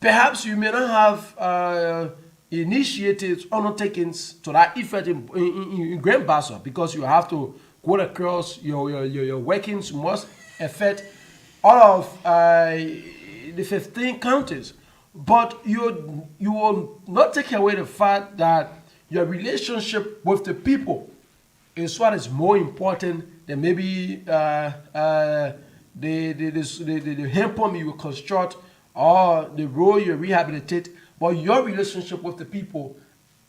perhaps you may not have initiated undertakings to that effect in Grand Bassa, because you have to go across your workings must affect all of the 15 counties. But you will not take away the fact that your relationship with the people is what is more important than maybe the hand pump you will construct or the road you rehabilitate. But your relationship with the people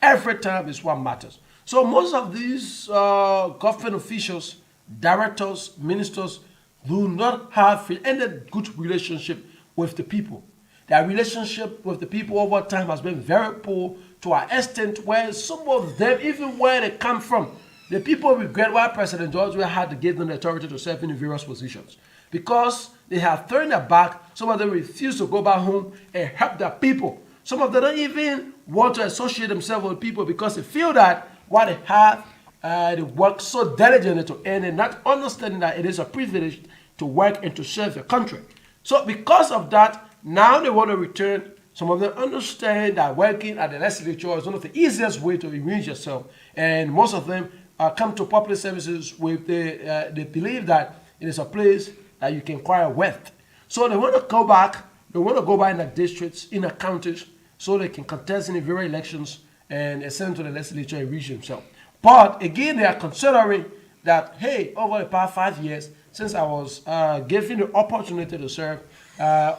every time is what matters. So most of these government officials, directors, ministers do not have any good relationship with the people. Their relationship with the people over time has been very poor, to an extent where some of them, even where they come from, the people regret why President George had to give them the authority to serve in various positions. Because they have turned their back, some of them refuse to go back home and help their people. Some of them don't even want to associate themselves with people because they feel that what they have, they work so diligently to earn, and not understanding that it is a privilege to work and to serve your country. So because of that, now they want to return. Some of them understand that working at the legislature is one of the easiest way to immerse yourself. And most of them come to public services with they believe that it is a place that you can acquire wealth. So they want to go back. They want to go back in the districts, in the counties, so they can contest in the various elections and ascend to the legislature and reach themselves. But again, they are considering that, hey, over the past 5 years, since I was given the opportunity to serve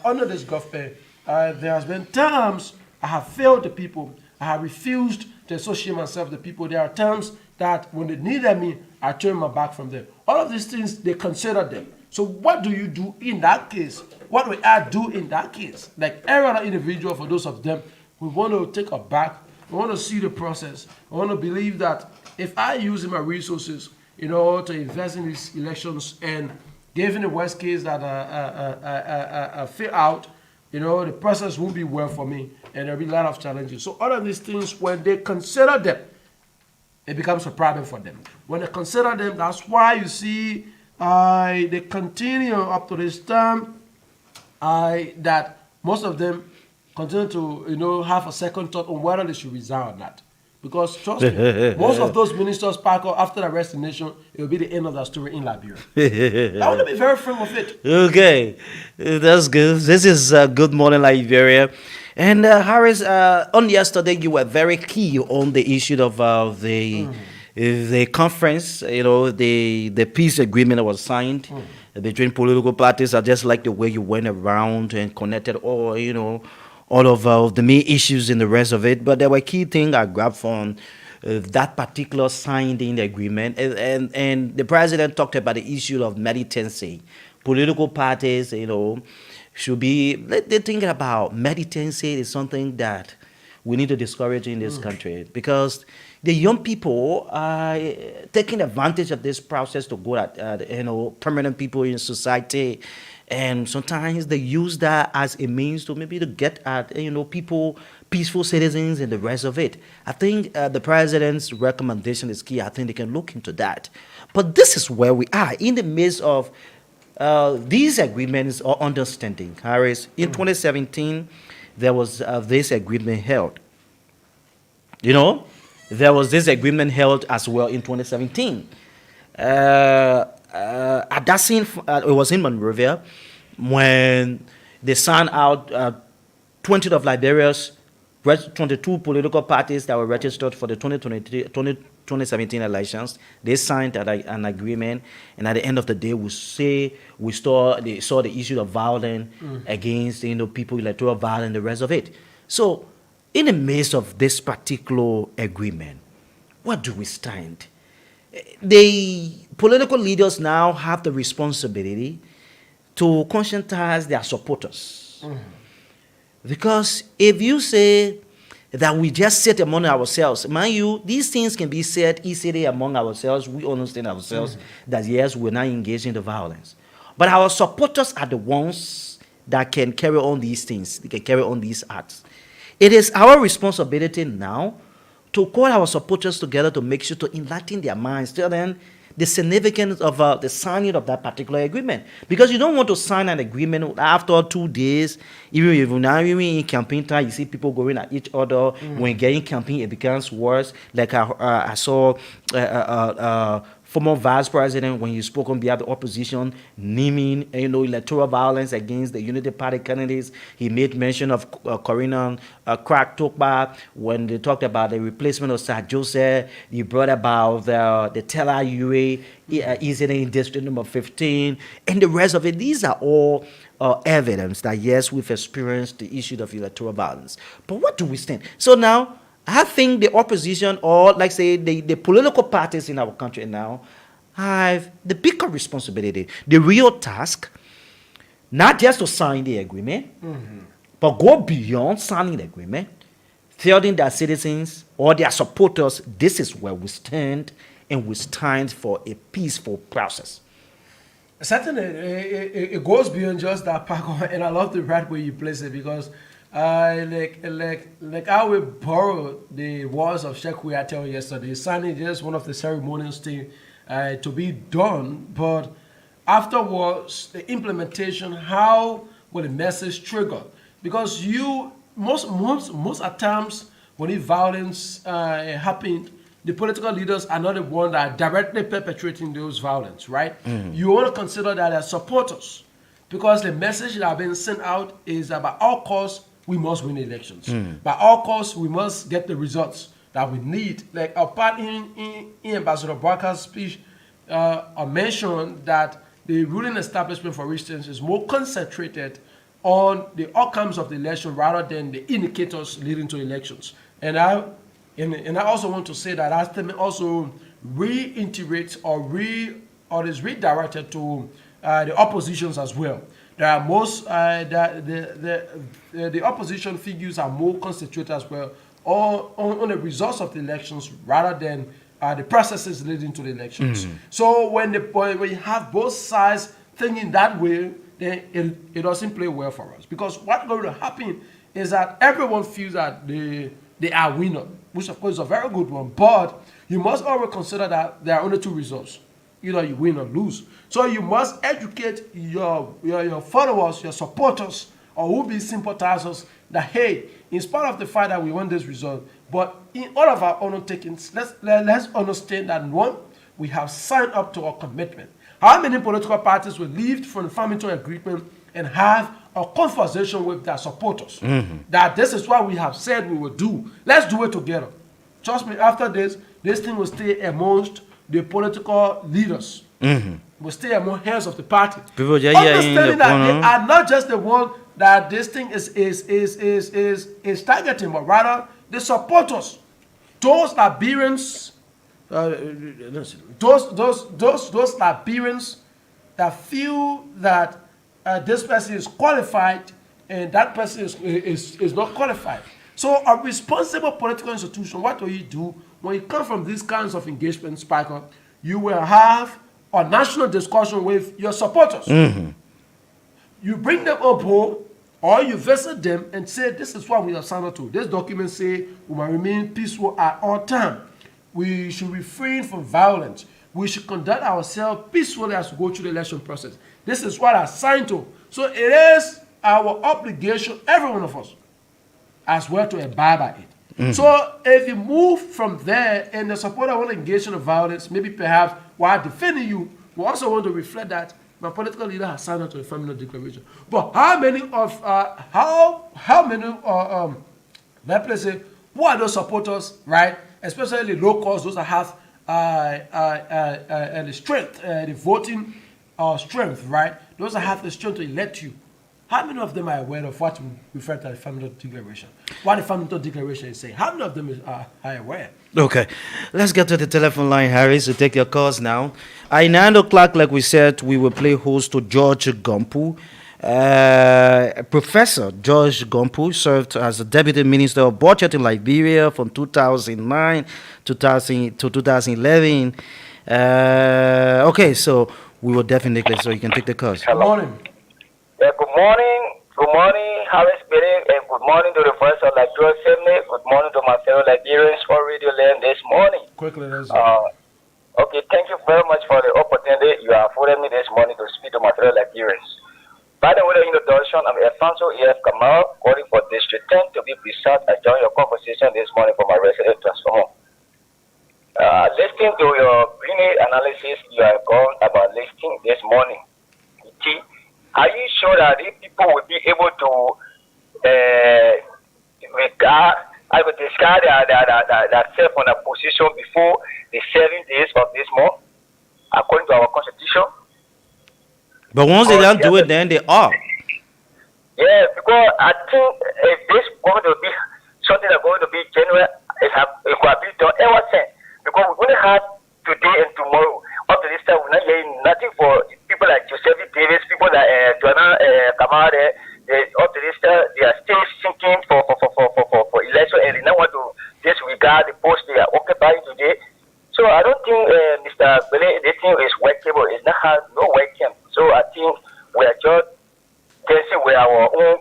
under this government, there has been times I have failed the people. I have refused to associate myself with the people. There are times that when they needed me, I turn my back from them. All of these things, they consider them. So what do you do in that case? What will I do in that case? Like every other individual, for those of them, we want to take a back. We want to see the process. We want to believe that if I use my resources in order to invest in these elections, and given the worst case that I fail out, the process won't be well for me, and there'll be a lot of challenges. So all of these things, when they consider them, it becomes a problem for them. When they consider them, that's why you see they continue up to this time that most of them continue to have a second thought on whether they should resign or not. Because trust me, most of those ministers pack up after the resignation, it will be the end of that story in Liberia. I want to be very firm with it. Okay, that's good. This is Good Morning Liberia. And Harris, on yesterday you were very key on the issue of the conference. The peace agreement that was signed between political parties. I just like the way you went around and connected all of the main issues and the rest of it. But there were key things I grabbed from that particular signing agreement. And the president talked about the issue of militancy. Political parties, should be, they're thinking about militancy is something that we need to discourage in this country, because the young people are taking advantage of this process to go at, permanent people in society. And sometimes they use that as a means to maybe to get at, people, peaceful citizens and the rest of it. I think the president's recommendation is key. I think they can look into that. But this is where we are in the midst of these agreements or understanding. Harris, in 2017, there was this agreement held. There was this agreement held as well in 2017. At that scene, it was in Monrovia, when they signed out 20 of Liberia's 22 political parties that were registered for the 2017 elections. They signed an agreement, and at the end of the day, we saw the issue of violence against people, electoral violence, the rest of it. So, in the midst of this particular agreement, what do we stand? The political leaders now have the responsibility to conscientize their supporters. Because if you say that we just sit among ourselves, mind you, these things can be said easily among ourselves. We understand ourselves that yes, we're not engaged in the violence. But our supporters are the ones that can carry on these things, they can carry on these acts. It is our responsibility now to call our supporters together to make sure to enlighten their minds, tell them the significance of the signing of that particular agreement. Because you don't want to sign an agreement after 2 days, even in campaign time, you see people going at each other. When getting campaign, it becomes worse. Like I saw former vice president, when he spoke on behalf of the opposition, naming electoral violence against the Unity Party candidates. He made mention of Corina Crack Tokba when they talked about the replacement of Sir Joseph. He brought about the Teller UA incident in district number 15, and the rest of it. These are all evidence that yes, we've experienced the issue of electoral violence. But what do we stand? So now, I think the opposition, or like say the political parties in our country now, have the bigger responsibility, the real task, not just to sign the agreement, but go beyond signing the agreement, telling their citizens or their supporters, this is where we stand, and we stand for a peaceful process. Certainly, it goes beyond just that, Paco, and I love the right way you place it, because like I will borrow the words of Sheikh Kouyaté yesterday. Signing just one of the ceremonies to be done, but afterwards the implementation, how will the message trigger? Because most at times when violence happened, the political leaders are not the ones that are directly perpetrating those violence, right? You want to consider that as supporters, because the message that has been sent out is that by all costs we must win elections. By all costs, we must get the results that we need. Like our part in Ambassador Barker's speech, I mentioned that the ruling establishment, for instance, is more concentrated on the outcomes of the election rather than the indicators leading to elections. And I also want to say that that statement also reiterates or is redirected to the oppositions as well. There are the opposition figures are more concentrated as well on the results of the elections rather than the processes leading to the elections. So when you have both sides thinking that way, then it doesn't play well for us. Because what's going to happen is that everyone feels that they are winner, which of course is a very good one. But you must always consider that there are only two results. Either you win or lose. So you must educate your followers, your supporters, or who be sympathizers that, hey, in spite of the fact that we want this result, but in all of our undertakings, let's understand that one, we have signed up to our commitment. How many political parties will leave from the Farmington Agreement and have a conversation with their supporters that this is what we have said we will do. Let's do it together. Trust me, after this thing will stay amongst the political leaders. Will stay among heads of the party. People just understanding that they are not just the one that this thing is targeting, but rather the supporters, those Liberians, those Liberians that feel that this person is qualified and that person is not qualified. So a responsible political institution, what do you do when you come from these kinds of engagements, Spiker? You will have a national discussion with your supporters. You bring them up home, or you visit them and say, this is what we have signed up to. This document say we must remain peaceful at all time. We should refrain from violence. We should conduct ourselves peacefully as we go through the election process. This is what I signed to. So it is our obligation, every one of us, as well, to abide by it. So if you move from there and the supporter want to engage in violence, maybe perhaps while defending you, we also want to reflect that my political leader has signed up to the Family Declaration. But how many let's say, who are those supporters, right, especially the locals, those that have the strength, the voting strength, right? Those that have the strength to elect you. How many of them are aware of what we refer to as fundamental declaration? What the fundamental declaration is saying? How many of them are aware? Okay, let's get to the telephone line, Harris, to take your calls now. At 9 o'clock, like we said, we will play host to George Gompu. Professor George Gompu served as the Deputy Minister of Budget in Liberia from 2009 to 2011. Okay, so we will definitely, so you can take the calls. Good morning. Yeah, good morning, Harris Bidding, and good morning to the first of Nigeria Assembly. Good morning to my fellow Nigerians for Radio Land this morning. Quickly, let's okay, thank you very much for the opportunity you have afforded me this morning to speak to my fellow Nigerians. By the way, the introduction, I'm Alfonso E.F. Kamal, calling for District 10 to be precise. I join your conversation this morning for my resident transformer. Listening to your brilliant analysis you have gone about listing this morning. Are you sure that if people will be able to discard themselves on a position before the 7 days of this month, according to our constitution? But once they don't do it, then they are. Yeah, because I think if this is going to be something that's going to be genuine, it could have been done ever since. Because we only have today and tomorrow. Up to this time, we're not hearing nothing for people like Joseph Davis, people like Joanna Kamade. Up to this time, they are still seeking for election, and they don't want to disregard the post they are occupying today. So I don't think Mr. Bele, this thing is workable. It's not no working. So I think we are just dancing with our own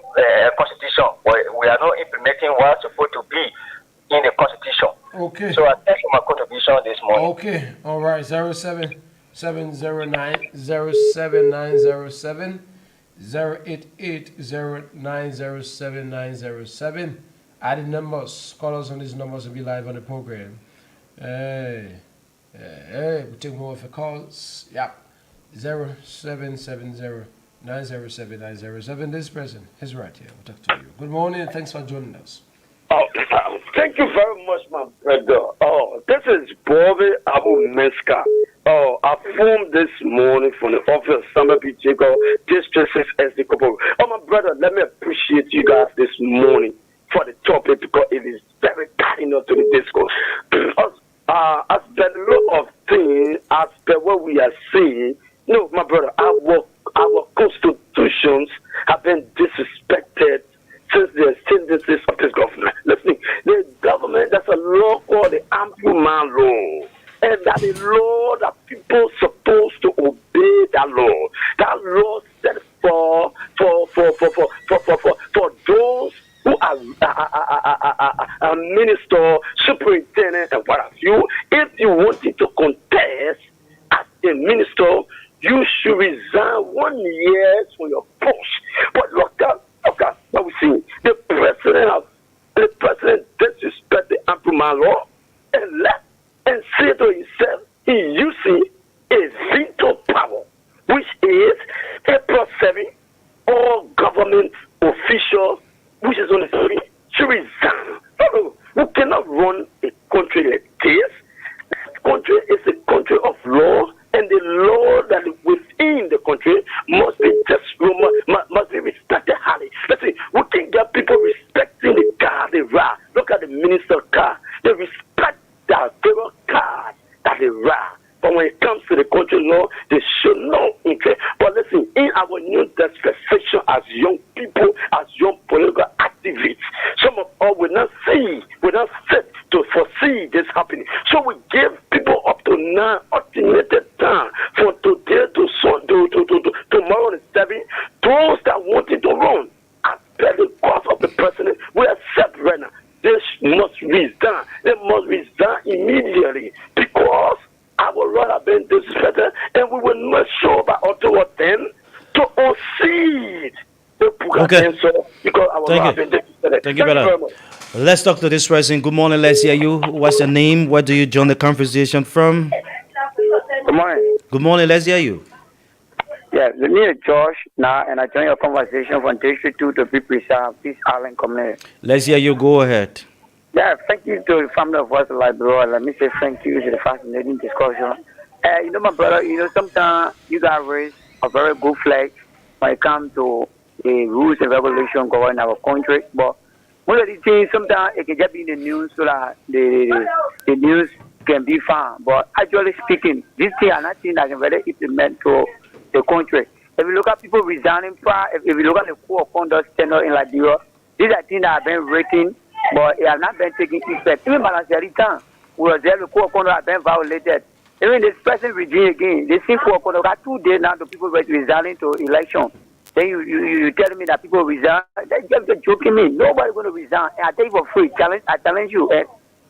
constitution. We are not implementing what's supposed to be in the constitution. Okay. So I thank you for my contribution this morning. Okay. All right. 0770907 0880907 Add the numbers. Call us on these numbers and be live on the program. Hey, we take more of the calls. Yeah. 0770907907. This person is right here. We'll talk to you. Good morning and thanks for joining us. Oh, thank you very much, my brother. Oh, this is Bobby Abu Meska. Oh, I phoned this morning from the office of Samuel P. Jacob, District 6 SD Kobo. Oh, my brother, let me appreciate you guys this morning for the topic because it is very pertinent to the discourse. As per the law of things, as per what we are seeing, no, my brother, our constitutions have been disrespected since the ascendancy of this government. Listen, the government, there's a law called the Ample Man Law. And that is law that people supposed to obey that law. That law set for those who are minister, superintendent, and what have you. If you wanted to contest as a minister, you should resign 1 year from your post. But look at what we see. The president disrespect the Ample Man Law and say to himself, he using a veto power, which is April 7, all government officials, which is on the street, should resign. No, we cannot run a country like this. This country is a country of law, and the law that is within the country must be respected highly. Let's see, we can get people respecting the car they ride. Look at the minister's car. They respect the federal car that they ride. But when it comes to the country law, they show no interest. But listen, in our new dispensation as young people, as young political activists, some of us will not sit to foresee this happening. So we give people up to now estimated time for today to tomorrow and 7. Those that wanted to run at the cost of the president, we accept right now. They must resign. They must resign immediately because our Lord have been disrespected, and we will not show by October 10 to concede. Okay. Thank you, brother. Let's talk to this person. Good morning, let's hear you. What's your name? Where do you join the conversation from? Good morning. Good morning, let's hear you. Yeah, the name is Josh now, and I join your conversation from District 2 to be precise, Peace Island Community. Let's hear you. Go ahead. Yeah, thank you to the family of us like bro. Let me say thank you to the fascinating discussion. My brother, sometimes you got raised a very good flag when it comes to the rules and regulations governing our country. But one of the things sometimes it can just be in the news so that the news can be found. But actually speaking, this thing are not things that can really implement to the country. If you look at people resigning, if you look at the code of conduct standard in Liberia, these are things that have been written, but it has not been taken effect. Even Balanceari time, we was there, the code of conduct have been violated. Even this present regime again, they see code of conduct got 2 days now to people resigning to election. Then you tell me that people resign. You're joking me. Nobody going to resign. And I tell you for free, I challenge you.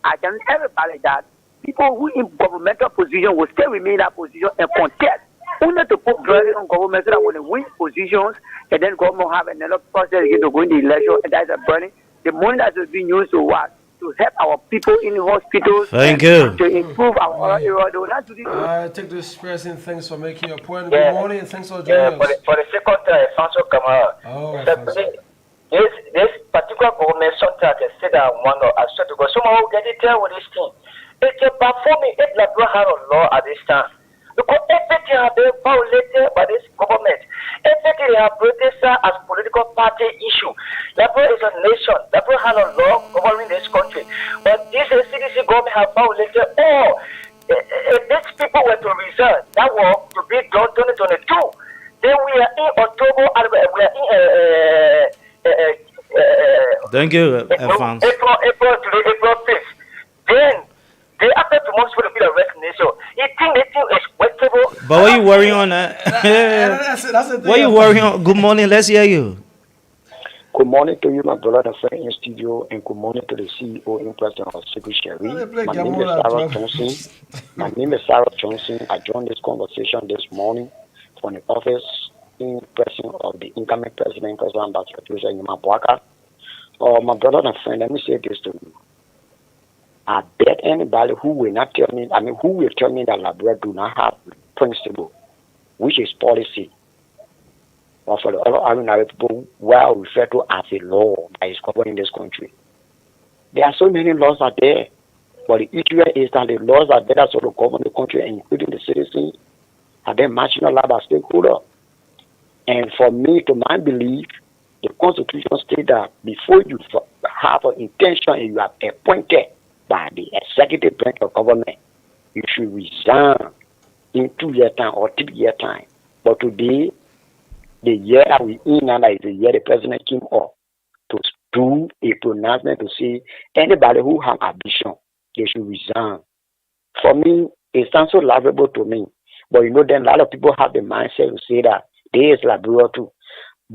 I challenge everybody that people who in governmental position will still remain in that position and contest. Only to put pressure on government so that when they win positions, and then government have another process again to go in the election, and that's a burning. The money that is being used to what? To help our people in the hospitals, Thank you. to improve our other area. They will not do this. I take this pressing. Thanks for making your point. Good Yeah. morning and thanks for Yeah, joining us. for the second time, Alfonso Kamara. Oh, So, Alfonso. this particular government sometimes can say that one or I swear to God, someone will get it there with this thing. It's about for me, it's like we have a law at this time. Because everything has been violated by this government. Everything they have protested as political party issue. Liberia is a nation. Liberia has a law governing this country. But this CDC government have violated all. If these people were to resign, that was to be done 2022. Then we are in October and we are in Thank you, Alphonse. April to April 5th. Then they after tomorrow's going to be the resignation. You think the thing is workable? But what you worrying on? That's the thing. What you worrying on? Good morning. Let's hear you. Good morning to you, my brother, the friend in studio, and good morning to the CEO in person of Secretary. My name is Sarah Johnson. My name is Sarah Johnson. I joined this conversation this morning from the office in person of the incoming president, President Ambassador Joseph Nyamabwaka. My brother and friend, let me say this to you. I bet anybody who will not tell me, who will tell me that Liberia do not have principle, which is policy, or for the other people well referred to as a law that is governing this country. There are so many laws out there, but the issue is that the laws are there that sort of govern the country, including the citizens, are then marginalized by stakeholders. And for me, to my belief, the Constitution states that before you have an intention and you are appointed by the executive branch of government, you should resign in 2 years' time or 3 years' time. But today, the year that we in now is the year the president came up to do a pronouncement to say anybody who have ambition, they should resign. For me, it sounds so laughable to me. But then a lot of people have the mindset to say that there is Liberia too.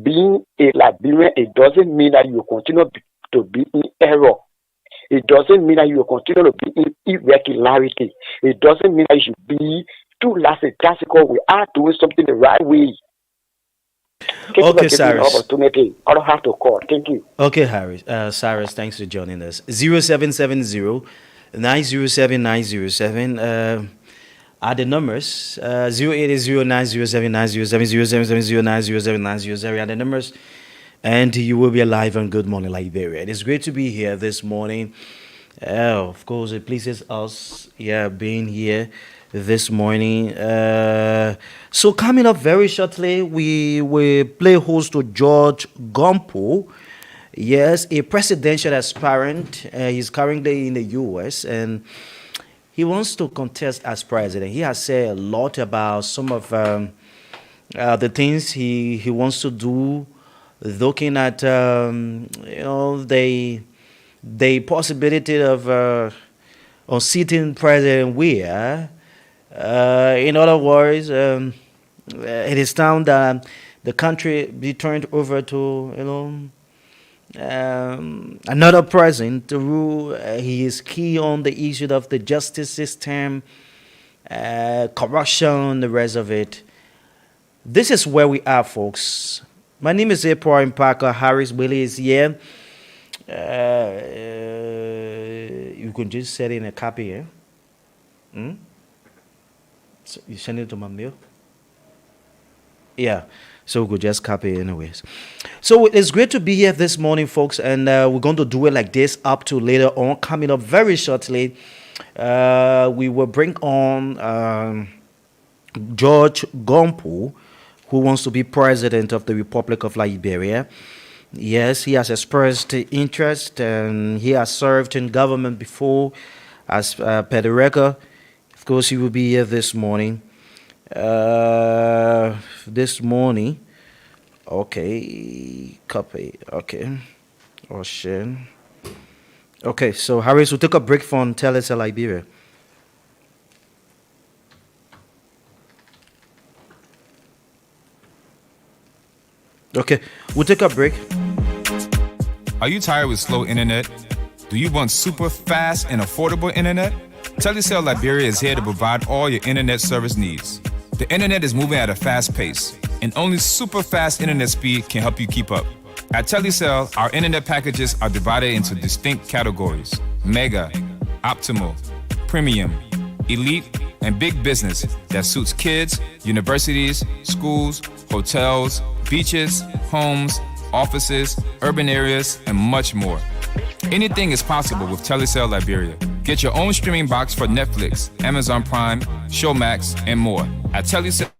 Being a Liberian, it doesn't mean that you continue to be in error. It doesn't mean that you continue to be in irregularity. It doesn't mean that you should be too lackadaisical. We are doing something the right way. Okay, Cyrus. Opportunity. I don't have to call. Thank you. Okay, Harris. Cyrus, thanks for joining us. 0770 907 907. Are the numbers 080907 907 0770 907 907 are the numbers, and you will be alive on Good Morning Liberia. It is great to be here this morning. Of course, it pleases us, being here this morning. So coming up very shortly, we will play host to George Gompo. Yes, a presidential aspirant. He's currently in the U.S. and he wants to contest as president. He has said a lot about some of the things he wants to do, looking at the possibility of sitting president where, in other words, it is time that the country be turned over to another president to rule. He is key on the issue of the justice system, corruption, the rest of it. This is where we are, folks. My name is April Parker. Harris Willie is here. You can just set in a copy here. So you send it to my mail. Yeah. So we could just copy anyways. So it's great to be here this morning, folks, and we're going to do it like this up to later on. Coming up very shortly, we will bring on George Gompo, who wants to be president of the Republic of Liberia. Yes, he has expressed interest and he has served in government before as per the record. Of course, he will be here this morning. Okay, copy. Okay, oh shit. Okay, so Harris, we'll take a break from Telecel Liberia. Okay, we'll take a break. Are you tired with slow internet? Do you want super fast and affordable internet? Telecel Liberia is here to provide all your internet service needs. The internet is moving at a fast pace, and only super fast internet speed can help you keep up. At Telecel, our internet packages are divided into distinct categories: Mega, Optimal, Premium, Elite, and Big Business that suits kids, universities, schools, hotels, beaches, homes, offices, urban areas, and much more. Anything is possible with Telecel Liberia. Get your own streaming box for Netflix, Amazon Prime, Showmax, and more. At Telecel.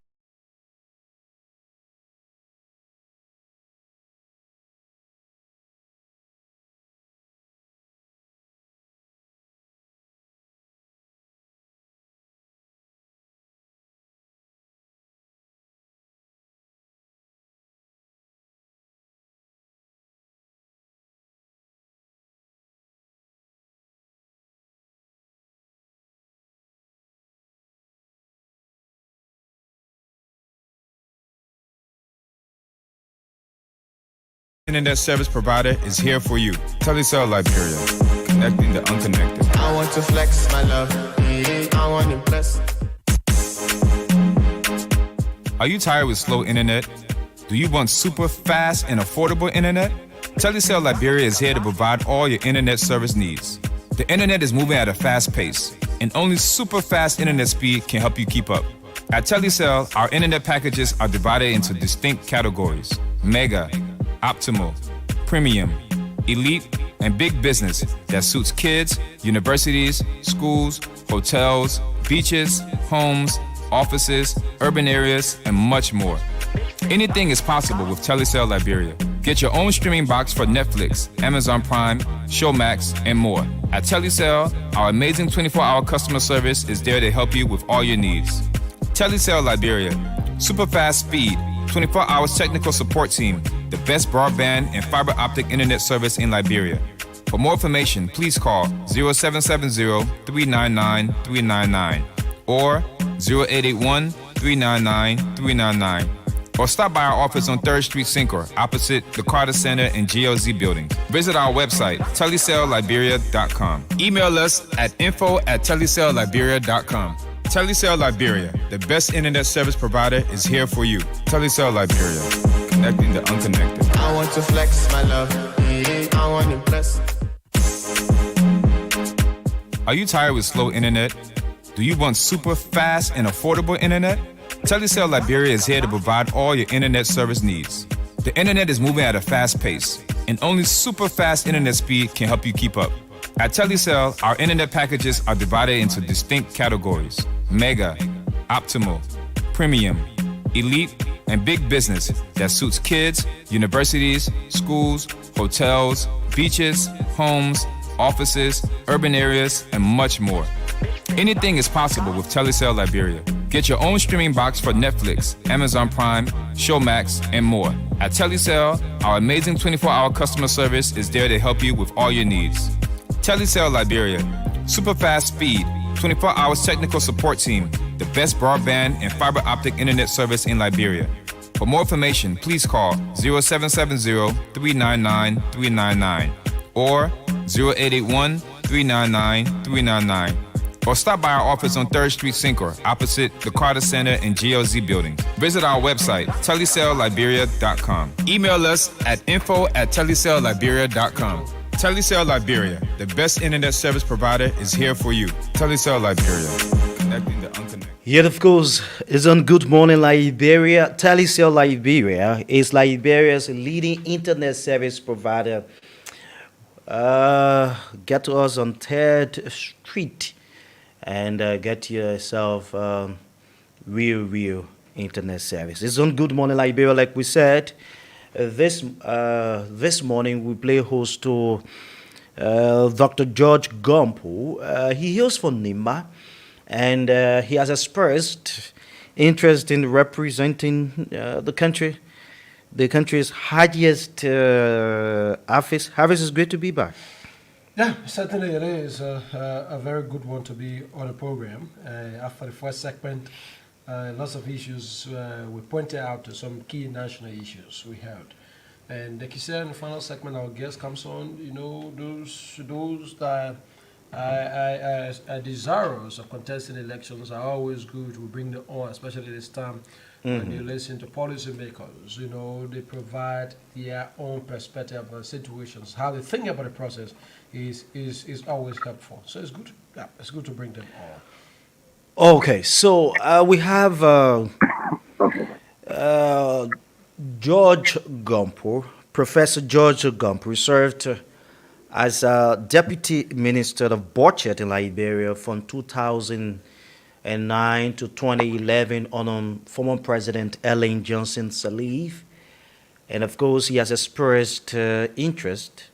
Internet service provider is here for you. Telecel Liberia, connecting the unconnected. I want to flex my love. I want to impress. Are you tired with slow internet? Do you want super fast and affordable internet? Telecel Liberia is here to provide all your internet service needs. The internet is moving at a fast pace, and only super fast internet speed can help you keep up. At Telecel, our internet packages are divided into distinct categories: Mega, Optimal, Premium, Elite, and Big Business that suits kids, universities, schools, hotels, beaches, homes, offices, urban areas, and much more. Anything is possible with Telecel Liberia. Get your own streaming box for Netflix, Amazon Prime, Showmax, and more. At Telecel, our amazing 24-hour customer service is there to help you with all your needs. Telecel Liberia, super fast speed, 24 hours technical support team, the best broadband and fiber optic internet service in Liberia. For more information, please call 0770-399-399 or 0881-399-399 or stop by our office on 3rd Street, Syncor, opposite the Carter Center and GLZ building. Visit our website, telecellliberia.com. Email us at info@telecellliberia.com. Telecel Liberia, the best internet service provider, is here for you. Telecel Liberia, connecting the unconnected. I want to flex my love. I want to impress. Are you tired with slow internet? Do you want super fast and affordable internet? Telecel Liberia is here to provide all your internet service needs. The internet is moving at a fast pace, and only super fast internet speed can help you keep up. At Telecel, our internet packages are divided into distinct categories: Mega, Optimal, Premium, Elite, and Big Business that suits kids, universities, schools, hotels, beaches, homes, offices, urban areas, and much more. Anything is possible with Telecel Liberia. Get your own streaming box for Netflix, Amazon Prime, Showmax, and more. At Telecel, our amazing 24-hour customer service is there to help you with all your needs. Telecel Liberia, super fast speed, 24 hours technical support team, the best broadband and fiber optic internet service in Liberia. For more information, please call 0770-399-399 or 0881-399-399 or stop by our office on 3rd Street, Syncor, opposite the Carter Center and GLZ building. Visit our website, telecellliberia.com. Email us at info@telecellliberia.com. Telecel Liberia, the best internet service provider, is here for you. Telecel Liberia, connecting the unconnected. Yet, of course, it's on Good Morning Liberia. Telecel Liberia is Liberia's leading internet service provider. Get to us on 3rd Street and get yourself real internet service. It's on Good Morning Liberia, like we said. This morning we play host to Dr. George Gumpo. He hails from Nimba, and he has expressed interest in representing the country. The country's highest office. Harris, is great to be back. Yeah, certainly it is a very good one to be on the program. After the first segment, lots of issues we pointed out to some key national issues we had. And like you said in the final segment, our guest comes on, those that are desirous of contesting elections are always good. We bring them on, especially this time when you listen to policymakers. They provide their own perspective on situations. How they think about the process is always helpful. So it's good. Yeah, it's good to bring them on. Okay, so we have George Gumpo, Professor George Gumpo, served as Deputy Minister of Budget in Liberia from 2009 to 2011 on former President Ellen Johnson Sirleaf. And of course, he has expressed interest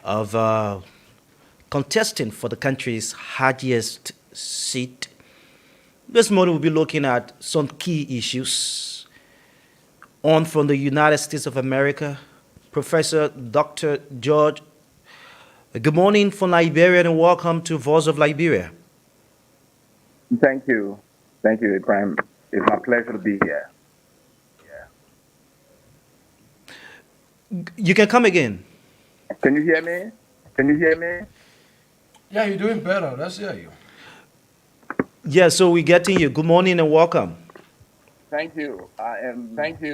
of contesting for the country's highest seat. This morning we'll be looking at some key issues. On from the United States of America, Professor Dr. George. Good morning from Liberia and welcome to Voice of Liberia. Thank you. Thank you, Ibrahim. It's my pleasure to be here. You can come again. Can you hear me? Yeah, you're doing better. Let's hear you. Yeah, so we're getting you. Good morning and welcome. Thank you. I am happy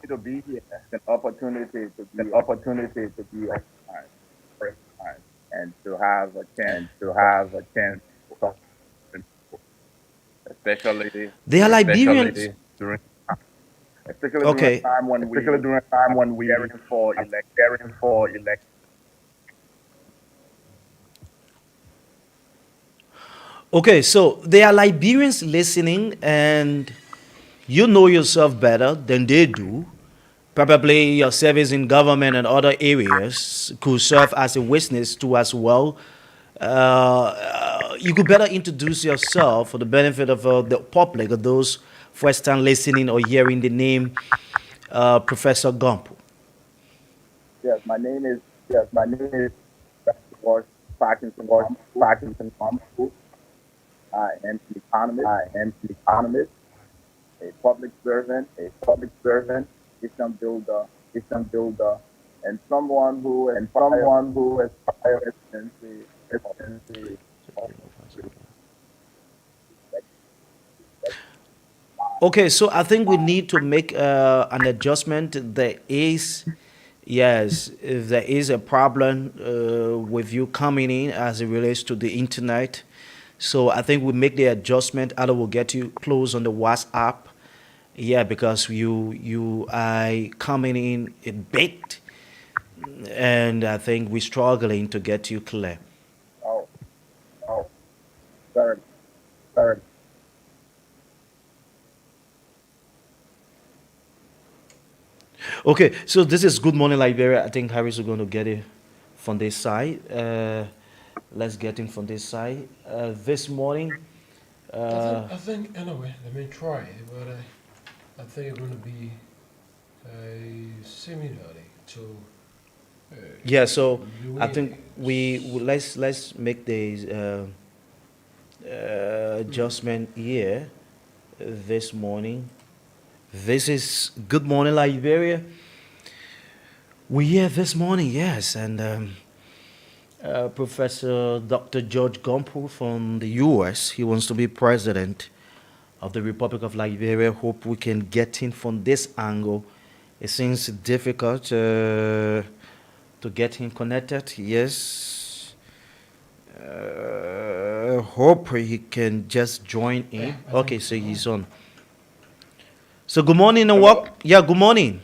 to be here. An opportunity to be on and to have a chance to talk, especially They are Liberians. during Okay. during a time when we are caring for election. Okay, so there are Liberians listening, and you know yourself better than they do. Probably your service in government and other areas could serve as a witness to as well. You could better introduce yourself for the benefit of the public, or those first time listening or hearing the name Professor Gumpo. Yes, my name is George Parkinson Gumpo. I am an economist, a public servant, system builder, and someone who aspires to Okay, so I think we need to make an adjustment. There is, yes, if there is a problem with you coming in as it relates to the internet. So I think we make the adjustment. Other will get you close on the WhatsApp. Yeah, because you are coming in a bit, and I think we're struggling to get you clear. Oh, sorry. Okay, so this is Good Morning Liberia. I think Harris is going to get it from this side. Let's get him from this side. This morning. I think, anyway, let me try, but I think it's going to be similarly to. Yeah, so I think let's make the adjustment here this morning. This is Good Morning Liberia. We're here this morning, yes, and Professor Dr. George Gumpo from the U.S. He wants to be president of the Republic of Liberia. Hope we can get in from this angle. It seems difficult to get him connected. Yes. hope he can just join in. Okay, so he's on. So good morning and what? Yeah, good morning.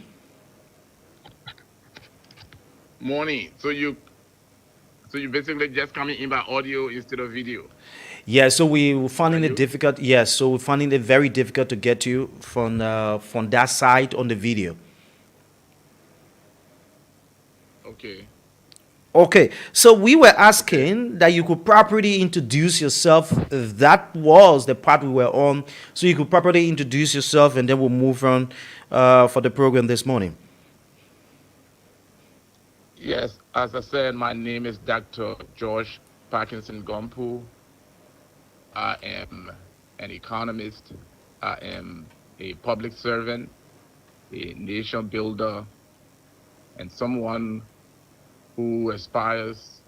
Morning. So you basically just coming in by audio instead of video. Yeah, so we were finding it difficult. Yes, so we're finding it very difficult to get you from that side on the video. Okay. Okay, so we were asking that you could properly introduce yourself. That was the part we were on. So you could properly introduce yourself, and then we'll move on for the program this morning. Yes, as I said, my name is Dr. George Parkinson Gompu. I am an economist. I am a public servant, a nation builder, and someone who aspires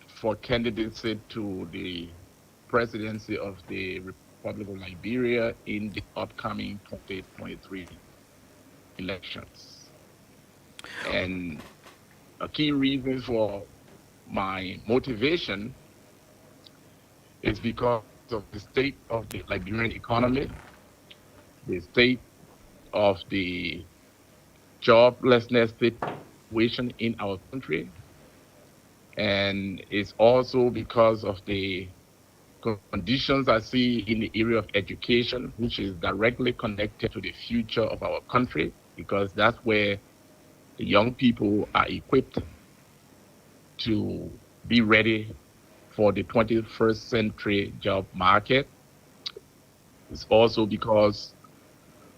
for candidacy to the presidency of the Republic of Liberia in the upcoming 2023 elections. And a key reason for my motivation is because of the state of the Liberian economy, the state of the joblessness situation in our country, and it's also because of the conditions I see in the area of education, which is directly connected to the future of our country, because that's where the young people are equipped to be ready for the 21st century job market. It's also because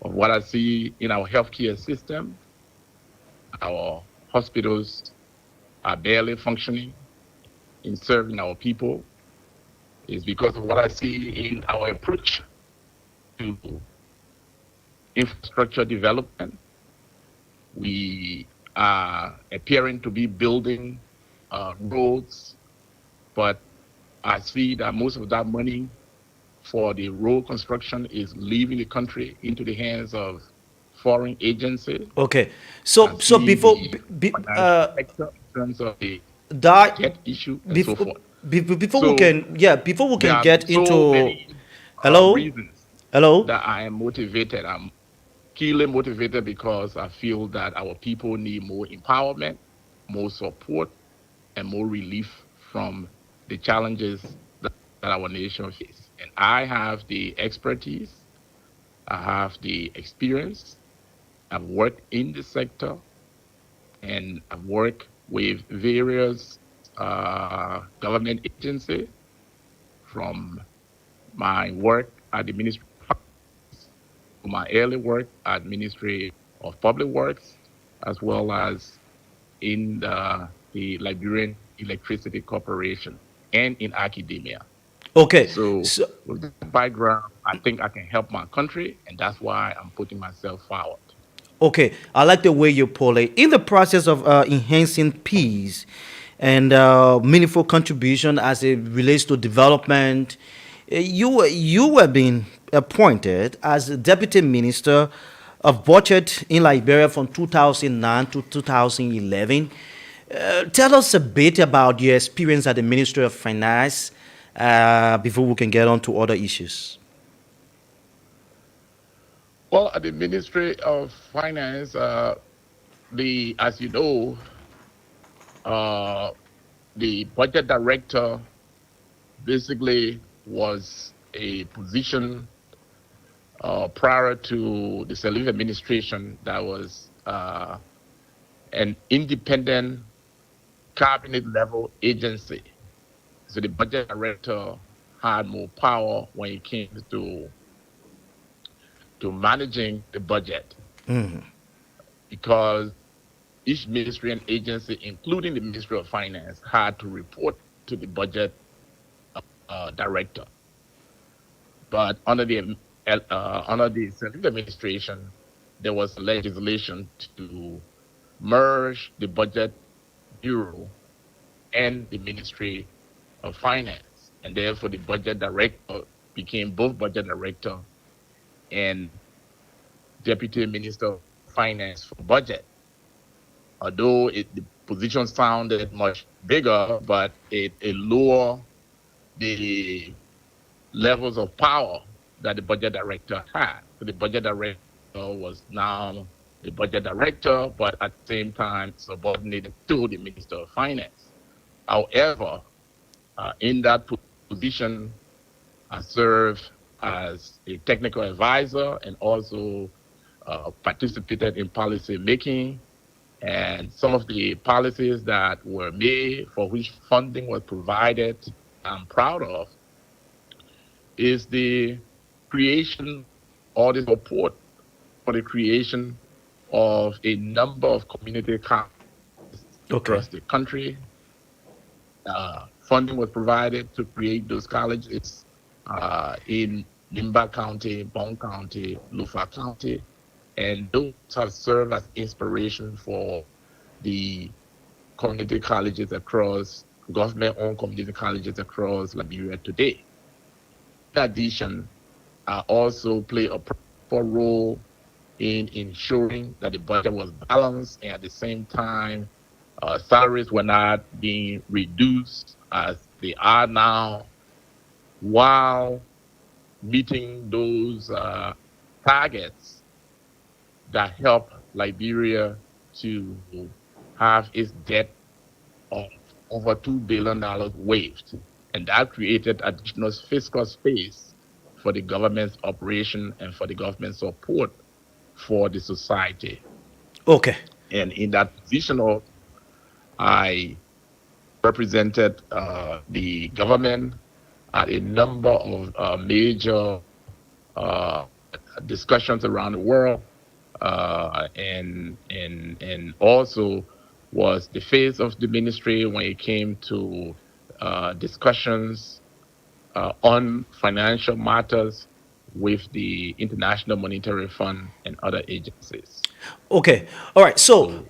of what I see in our healthcare system. Our hospitals are barely functioning in serving our people. It's because of what I see in our approach to infrastructure development. We are appearing to be building roads, but I see that most of that money for the road construction is leaving the country into the hands of foreign agencies. Okay, so before sector in terms of the that debt issue and so forth. before So we there can are get so into many hello reasons hello that I am motivated. I'm keenly motivated because I feel that our people need more empowerment, more support, and more relief from the challenges that our nation faces. And I have the expertise, I have the experience, I've worked in the sector, and I've worked with various government agencies, from my work at the Ministry of Finance to my early work at Ministry of Public Works, as well as in the Liberian Electricity Corporation and in academia. Okay, So so with that background, I think I can help my country, and that's why I'm putting myself forward. okay, I like the way you pull it. In the process of enhancing peace and meaningful contribution as it relates to development, you were being appointed as a deputy minister of budget in Liberia from 2009 to 2011. Tell us a bit about your experience at the Ministry of Finance before we can get on to other issues. Well, at the Ministry of Finance, as you know, uh, the budget director basically was a position prior to the Salif administration that was an independent cabinet level agency. So the budget director had more power when it came to managing the budget, because each ministry and agency, including the Ministry of Finance, had to report to the budget director. But under the Salif administration, there was legislation to merge the budget bureau and the Ministry of Finance, and therefore the budget director became both budget director and deputy minister of finance for budget. Although the position sounded much bigger, but a lower the levels of power that the budget director had. So the budget director was now the budget director, but at the same time subordinated to the Minister of Finance. However, in that position, I served as a technical advisor and also participated in policy making. And some of the policies that were made for which funding was provided, I'm proud of, is the creation or the support for the creation of a number of community colleges across the country. Funding was provided to create those colleges in Limba County, Bong County, Lufa County, and those have served as inspiration for the community colleges across, government-owned community colleges across Liberia today. In addition, I also play a powerful role in ensuring that the budget was balanced and at the same time salaries were not being reduced as they are now, while meeting those targets that help Liberia to have its debt of over $2 billion waived. And that created additional fiscal space for the government's operation and for the government support for the society. Okay. And in that position, I represented the government at a number of major discussions around the world, and also was the face of the ministry when it came to discussions on financial matters with the International Monetary Fund and other agencies. Okay. All right. So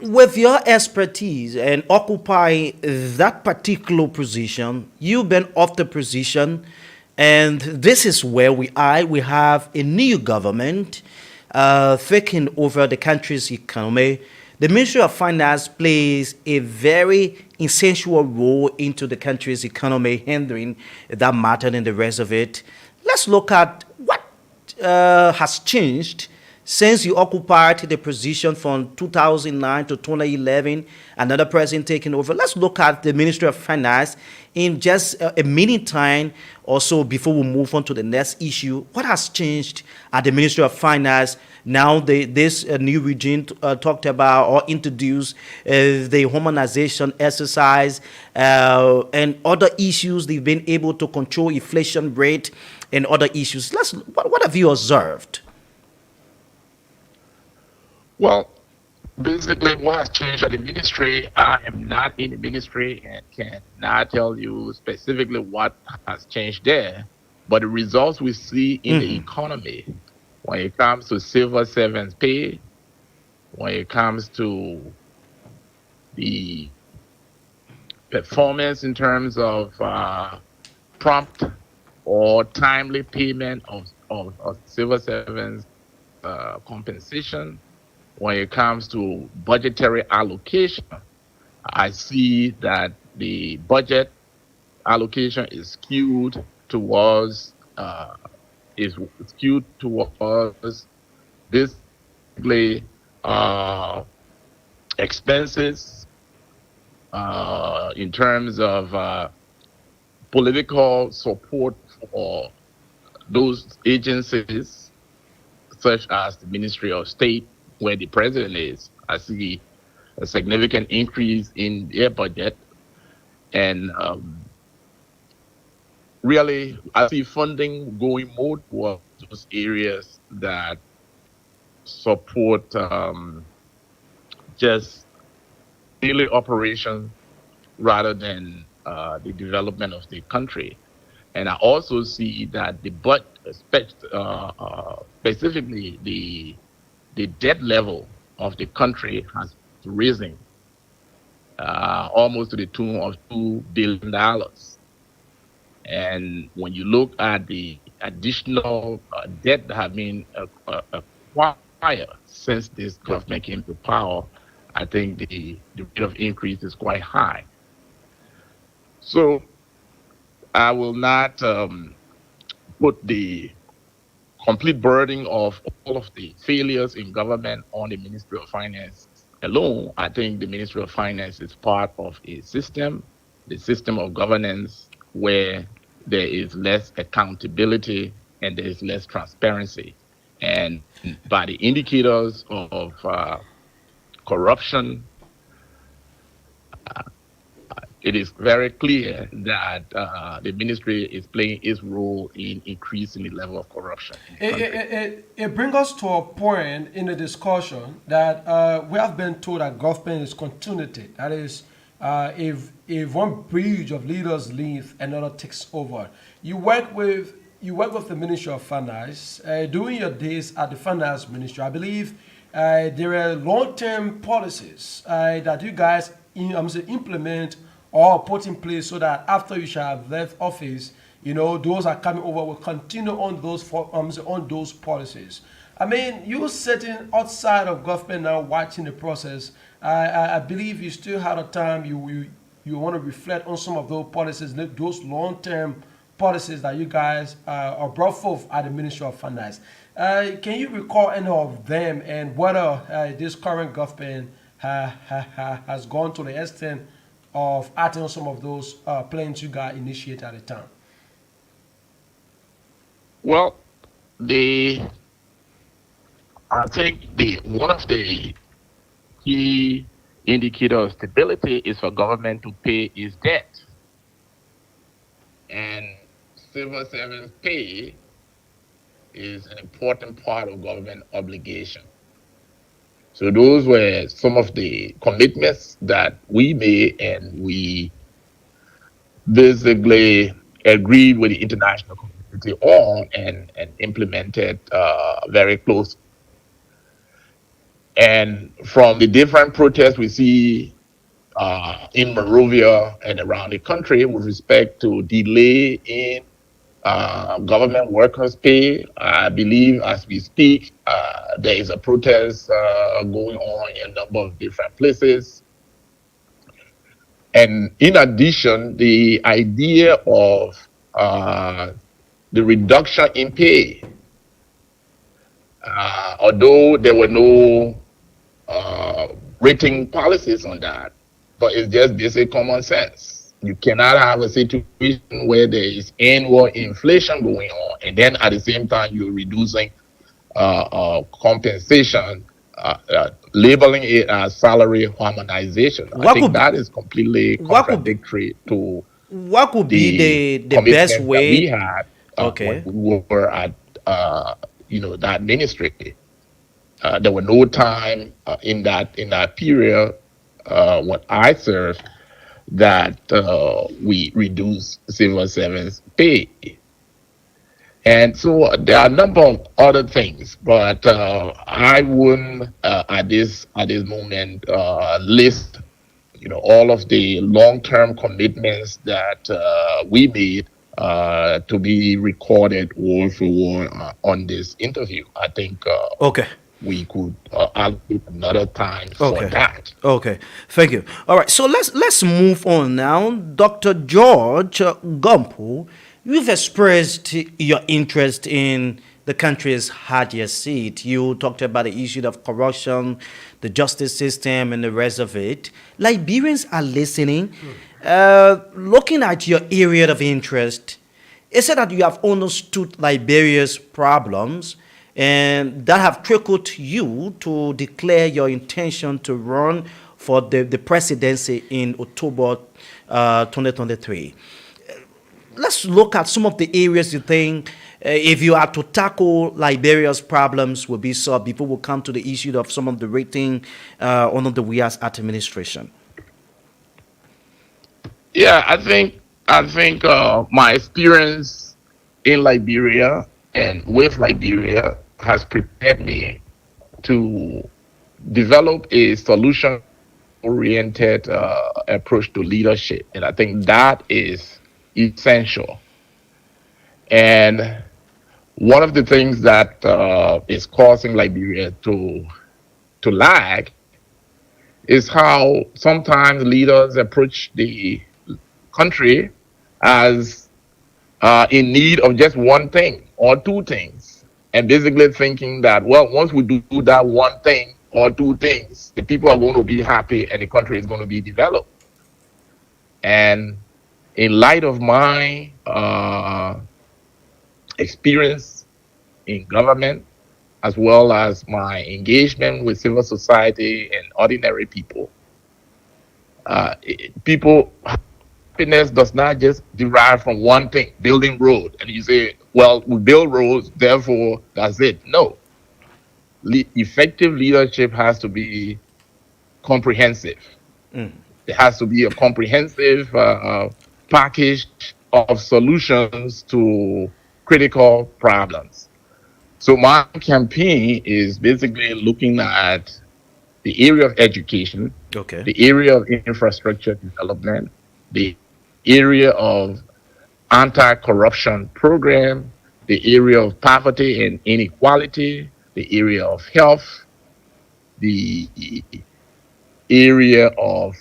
with your expertise and occupying that particular position, you've been off the position, and this is where we are. We have a new government taking over the country's economy. The Ministry of Finance plays a very essential role into the country's economy, handling that matter and the rest of it. Let's look at what has changed since you occupied the position from 2009 to 2011, another president taking over. Let's look at the Ministry of Finance in just a minute time or so before we move on to the next issue. What has changed at the Ministry of Finance now? This new regime talked about or introduced the humanization exercise and other issues. They've been able to control inflation rate and other issues. What have you observed? Well, basically what has changed at the ministry, I am not in the ministry and cannot tell you specifically what has changed there, but the results we see in the economy when it comes to civil servants pay, when it comes to the performance in terms of prompt or timely payment of civil servants compensation, when it comes to budgetary allocation, I see that the budget allocation is skewed towards basically expenses in terms of political support for those agencies, such as the Ministry of State, where the president is. I see a significant increase in their budget, and really I see funding going more towards those areas that support just daily operation rather than the development of the country. And I also see that the specifically the debt level of the country has risen almost to the tune of $2 billion. And when you look at the additional debt that have been acquired since this government came to power, I think the rate of increase is quite high. So I will not put the complete burden of all of the failures in government on the Ministry of Finance alone. I think the Ministry of Finance is part of a system, the system of governance, where there is less accountability and there is less transparency. And by the indicators of corruption, it is very clear that the ministry is playing its role in increasing the level of corruption in the country. It brings us to a point in the discussion that we have been told that government is continuity. That is, if one bridge of leaders leave, another takes over. You work with the Ministry of Finance. During your days at the Finance Ministry, I believe there are long-term policies that you guys implement or put in place so that after you shall have left office, those are coming over will continue on those policies. I mean, you sitting outside of government now watching the process. I believe you still have a time you want to reflect on some of those policies, those long-term policies that you guys are brought forth at the Ministry of Finance. Can you recall any of them and whether this current government has gone to the extent of acting on some of those plans you got initiated at the time? Well, I think the one of the key indicator of stability is for government to pay its debt. And civil servants pay is an important part of government obligation. So those were some of the commitments that we made, and we basically agreed with the international community on and implemented very close. And from the different protests we see in Monrovia and around the country with respect to delay in government workers' pay, I believe as we speak, there is a protest going on in a number of different places. And in addition, the idea of the reduction in pay, although there were no written policies on that, but it's just basic common sense. You cannot have a situation where there is annual inflation going on, and then at the same time you're reducing compensation, labeling it as salary harmonization. I think that is completely contradictory to what could be the best way that we had when we were at that ministry. There were no time in that period when I served that we reduced civil servants' pay. And so there are a number of other things, but I wouldn't at this moment list all of the long-term commitments that we made to be recorded word for word on this interview. I think we could allocate another time for that. Okay, thank you. All right, so let's move on now. Dr. George Gumpo, you've expressed your interest in the country's hardest seat. You talked about the issue of corruption, the justice system, and the rest of it. Liberians are listening. Looking at your area of interest, is it that you have understood Liberia's problems and that have trickled you to declare your intention to run for the presidency in October 2023? Let's look at some of the areas you think, if you are to tackle Liberia's problems, will be solved before we come to the issue of some of the rating under the WIAS administration. Yeah, I think my experience in Liberia and with Liberia has prepared me to develop a solution-oriented approach to leadership, and I think that is essential. And one of the things that is causing Liberia to lag is how sometimes leaders approach the country as in need of just one thing or two things, and basically thinking that, well, once we do that one thing or two things, the people are going to be happy and the country is going to be developed. And in light of my experience in government, as well as my engagement with civil society and ordinary people, people happiness does not just derive from one thing, building road, and you say, well, we build roads, therefore that's it. No, effective leadership has to be comprehensive. There has to be a comprehensive package of solutions to critical problems. So my campaign is basically looking at the area of education, Okay. the area of infrastructure development, the area of anti-corruption program, the area of poverty and inequality, the area of health, the area of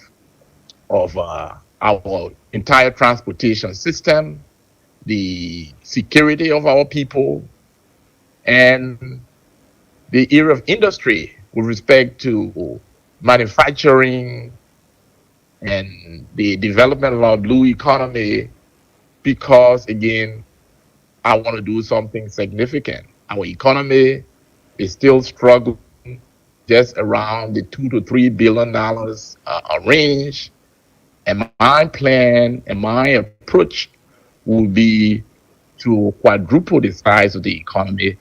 our entire transportation system, the security of our people, and the area of industry with respect to manufacturing and the development of our blue economy, because again, I want to do something significant. Our economy is still struggling just around the $2 to $3 billion range. And my plan and my approach will be to quadruple the size of the economy,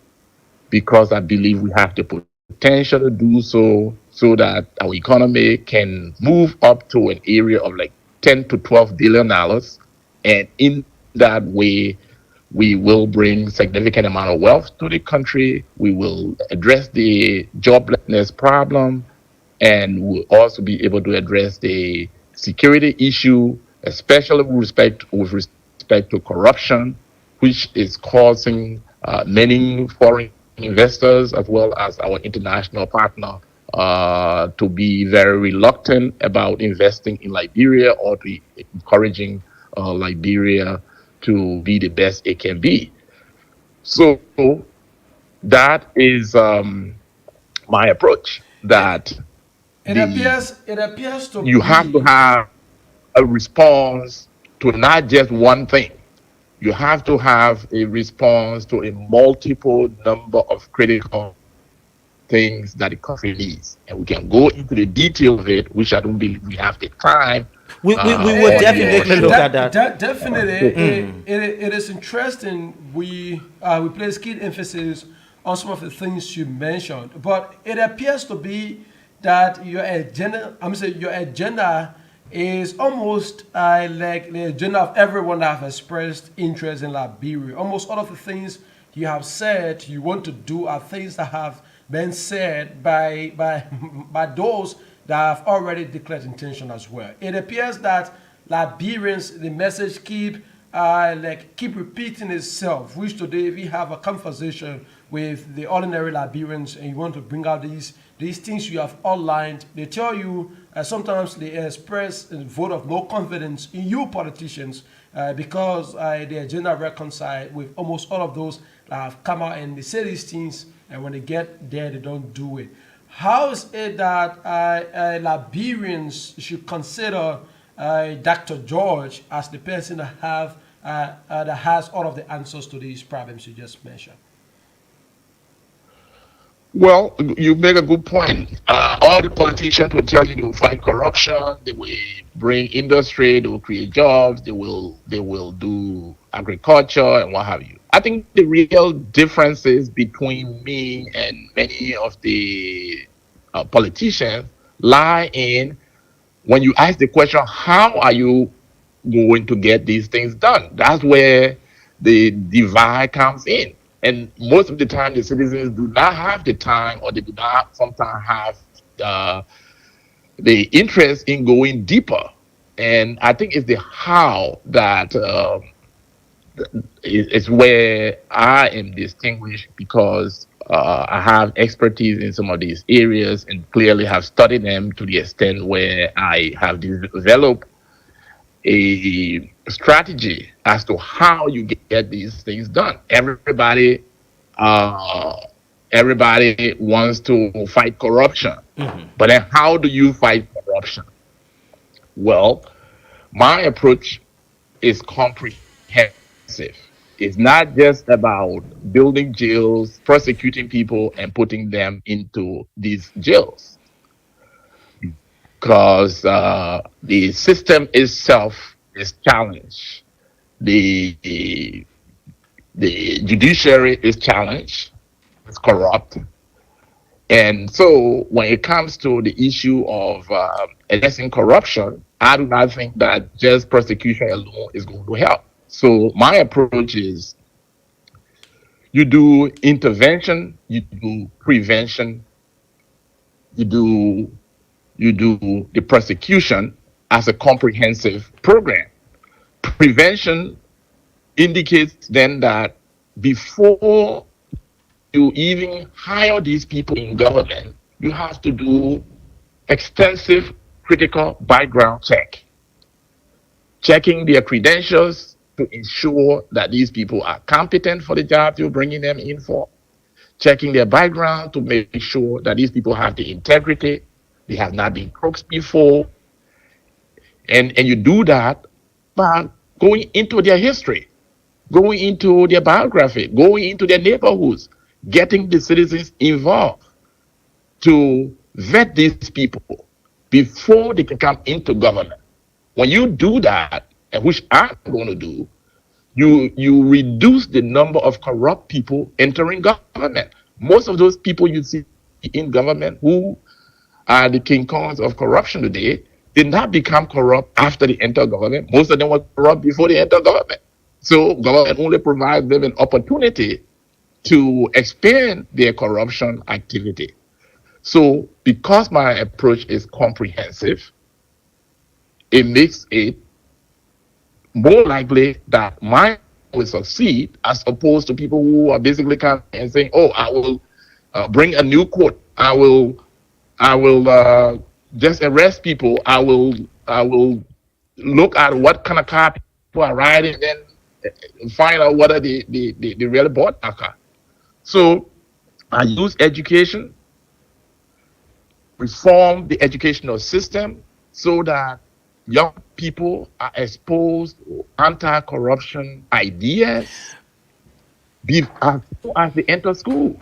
because I believe we have the potential to do so that our economy can move up to an area of like $10 to $12 billion. And in that way, we will bring significant amount of wealth to the country. We will address the joblessness problem, and we'll also be able to address the security issue, especially with respect to corruption, which is causing many foreign investors as well as our international partner to be very reluctant about investing in Liberia, or to encouraging Liberia to be the best it can be. So that is my approach. That it appears to you have to be. have a response to not just one thing. You have to have a response to a multiple number of critical things that the country needs. And we can go into the detail of it, which I don't believe we have the time. We will definitely look at that. Definitely, it is interesting. We place key emphasis on some of the things you mentioned, but it appears to be that your agenda is almost like the agenda of everyone that have expressed interest in Liberia. Almost all of the things you have said you want to do are things that have been said by those that have already declared intention as well. It appears that Liberians, the message keep repeating itself. Which today, if you have a conversation with the ordinary Liberians and you want to bring out these things you have outlined, they tell you sometimes they express a vote of no confidence in you politicians because the agenda reconcile with almost all of those that have come out and they say these things, and when they get there, they don't do it. How is it that Liberians should consider Dr. George as the person that has all of the answers to these problems you just mentioned? Well, you make a good point. All the politicians will tell you they will fight corruption, they will bring industry, they will create jobs, they will do agriculture and what have you. I think the real differences between me and many of the politicians lie in when you ask the question, how are you going to get these things done? That's where the divide comes in. And most of the time, the citizens do not have the time, or they do not sometimes have the interest in going deeper. And I think it's the how that is where I am distinguished, because I have expertise in some of these areas and clearly have studied them to the extent where I have developed a strategy as to how you get these things done. Uh, everybody wants to fight corruption, but then how do you fight corruption? Well, my approach is comprehensive. It's not just about building jails, prosecuting people, and putting them into these jails, because the system itself is challenged. The the judiciary is challenged. It's corrupt. And so when it comes to the issue of addressing corruption, I do not think that just prosecution alone is going to help. So my approach is you do intervention, you do prevention, you do the prosecution as a comprehensive program. Prevention indicates then that before you even hire these people in government, you have to do extensive critical background check, checking their credentials to ensure that these people are competent for the job you're bringing them in for, checking their background to make sure that these people have the integrity, they have not been crooks before, and you do that by going into their history, going into their biography, going into their neighborhoods, getting the citizens involved to vet these people before they can come into government. When you do that, and which I'm going to do, you reduce the number of corrupt people entering government. Most of those people you see in government who are the king kongs of corruption today did not become corrupt after they enter government. Most of them were corrupt before they enter government. So government only provides them an opportunity to expand their corruption activity. So because my approach is comprehensive, it makes it more likely that mine will succeed as opposed to people who are basically coming and saying, "Oh, I will bring a new court. I will just arrest people. I will look at what kind of car people are riding, and then find out whether they really bought a car." So I use education, reform the educational system so that young people are exposed to anti-corruption ideas as they enter school.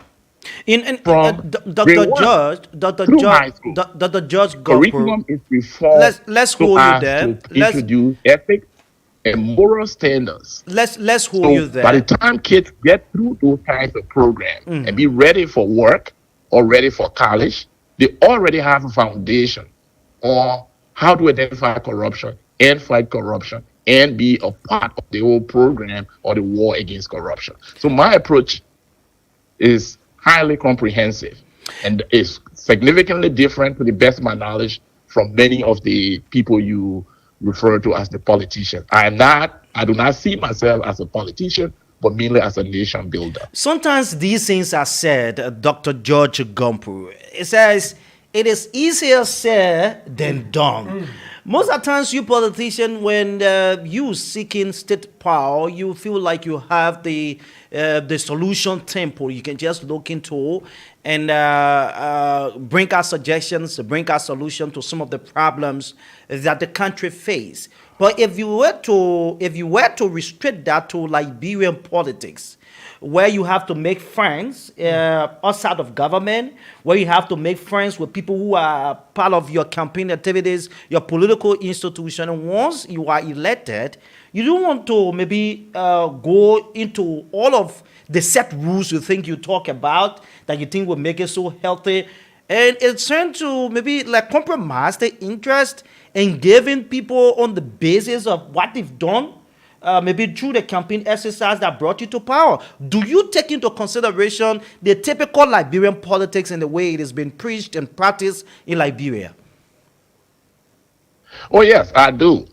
From Dr. George, Dr. George, Dr. George Gopro, curriculum is reformed let's so hold you as there. to introduce ethics and moral standards. Let's hold you there. By the time kids get through those kinds of programs and be ready for work or ready for college, they already have a foundation on how to identify corruption and fight corruption and be a part of the whole program or the war against corruption. So my approach is highly comprehensive and is significantly different, to the best of my knowledge, from many of the people you refer to as the politicians. I do not see myself as a politician, but merely as a nation builder. Sometimes these things are said, Dr. George Gompu. It says, it is easier said than done. Most of the times, you politician, when you seeking state power, you feel like you have the solution temple. You can just look into and bring out suggestions, bring out solution to some of the problems that the country face. But if you were to restrict that to Liberian politics, where you have to make friends outside of government, where you have to make friends with people who are part of your campaign activities, your political institution. And once you are elected, you don't want to maybe go into all of the set rules you think you talk about that you think will make it so healthy. And it's trying to maybe like compromise the interest in giving people on the basis of what they've done, maybe through the campaign exercise that brought you to power. Do you take into consideration the typical Liberian politics and the way it has been preached and practiced in Liberia? Oh yes, I do.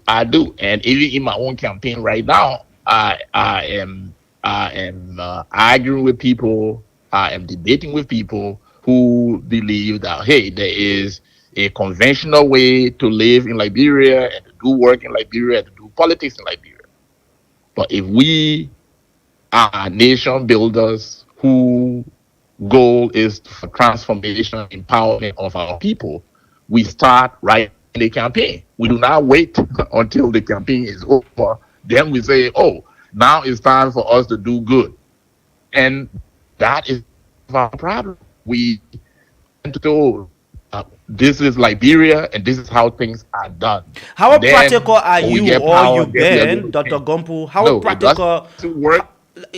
And even in my own campaign right now, I am arguing with people. I am debating with people who believe that, hey, there is a conventional way to live in Liberia and to do work in Liberia, to do politics in Liberia. But if we are nation builders who goal is for transformation, empowerment of our people, we start right in the campaign. We do not wait until the campaign is over. Then we say, oh, now it's time for us to do good. And that is our problem. We tend to do, this is Liberia and this is how things are done. How And then practical are when we you get or power, you then we are going been, to Dr. change. Gompo? How No, it practical? doesn't work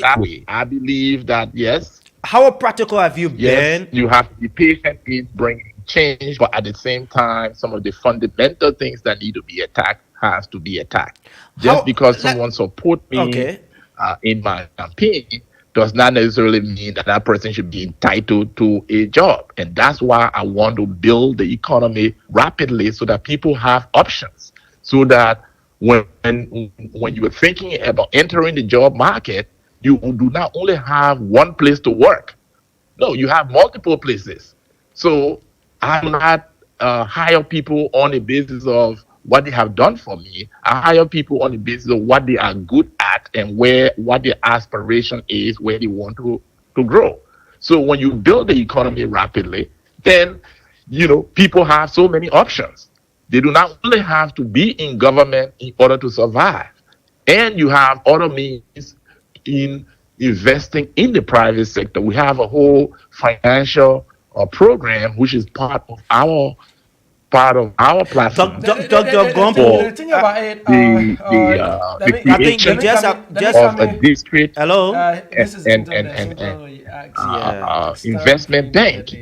that way. I believe that yes, How practical have you yes, been? you have to be patient in bringing change, but at the same time, some of the fundamental things that need to be attacked has to be attacked. Just because someone support me Okay. in my campaign does not necessarily mean that that person should be entitled to a job. And that's why I want to build the economy rapidly so that people have options. So that when you are thinking about entering the job market, you do not only have one place to work. No, you have multiple places. So I do not hire people on the basis of what they have done for me. I hire people on the basis of what they are good at and what their aspiration is, where they want to grow. So when you build the economy rapidly, then people have so many options. They do not only have to be in government in order to survive, and you have other means in investing in the private sector. We have a whole financial program which is part of our platform Dr. Gompo, The thing about it, the I think you creation just of a district hello. this is internet. investment bank,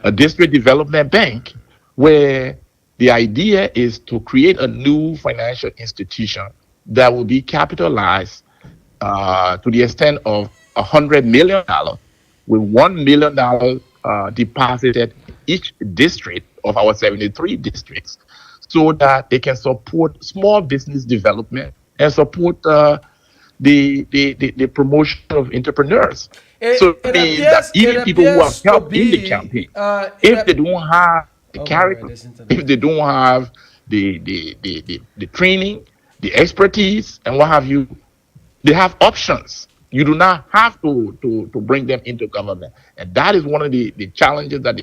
a district development bank, where the idea is to create a new financial institution that will be capitalized to the extent of $100 million, with $1 million deposited each district of our 73 districts, so that they can support small business development and support the promotion of entrepreneurs. So it means that even people who have helped in the campaign, if they don't have the character, if they don't have the training, the expertise, and what have you, they have options. You do not have to bring them into government, and that is one of the challenges that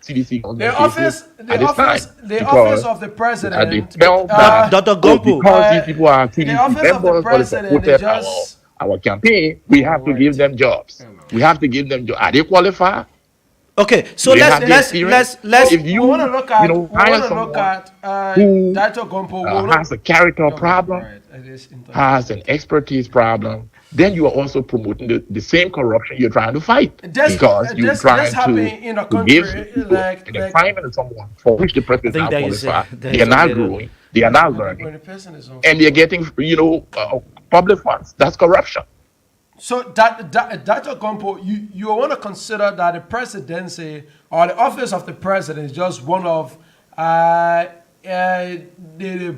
CDC government faces at this time. The office of the president, they felt that Dr. Gompo, because these people are CDC office of the members, but they president supported just- our campaign, we have to give them jobs. We have to give them jobs. Are they qualified? Okay, so Do they let's have the let's experience? let's If you we want to look at, hire someone who Dr. Gompo has a character problem, has an expertise problem, then you are also promoting the same corruption you're trying to fight, because you're trying to give people an assignment to someone for which the person is not qualified. They are not growing, they are not learning, and they're getting public funds. That's corruption. So Dr. Gompo, you want to consider that the presidency or the office of the president is just one of the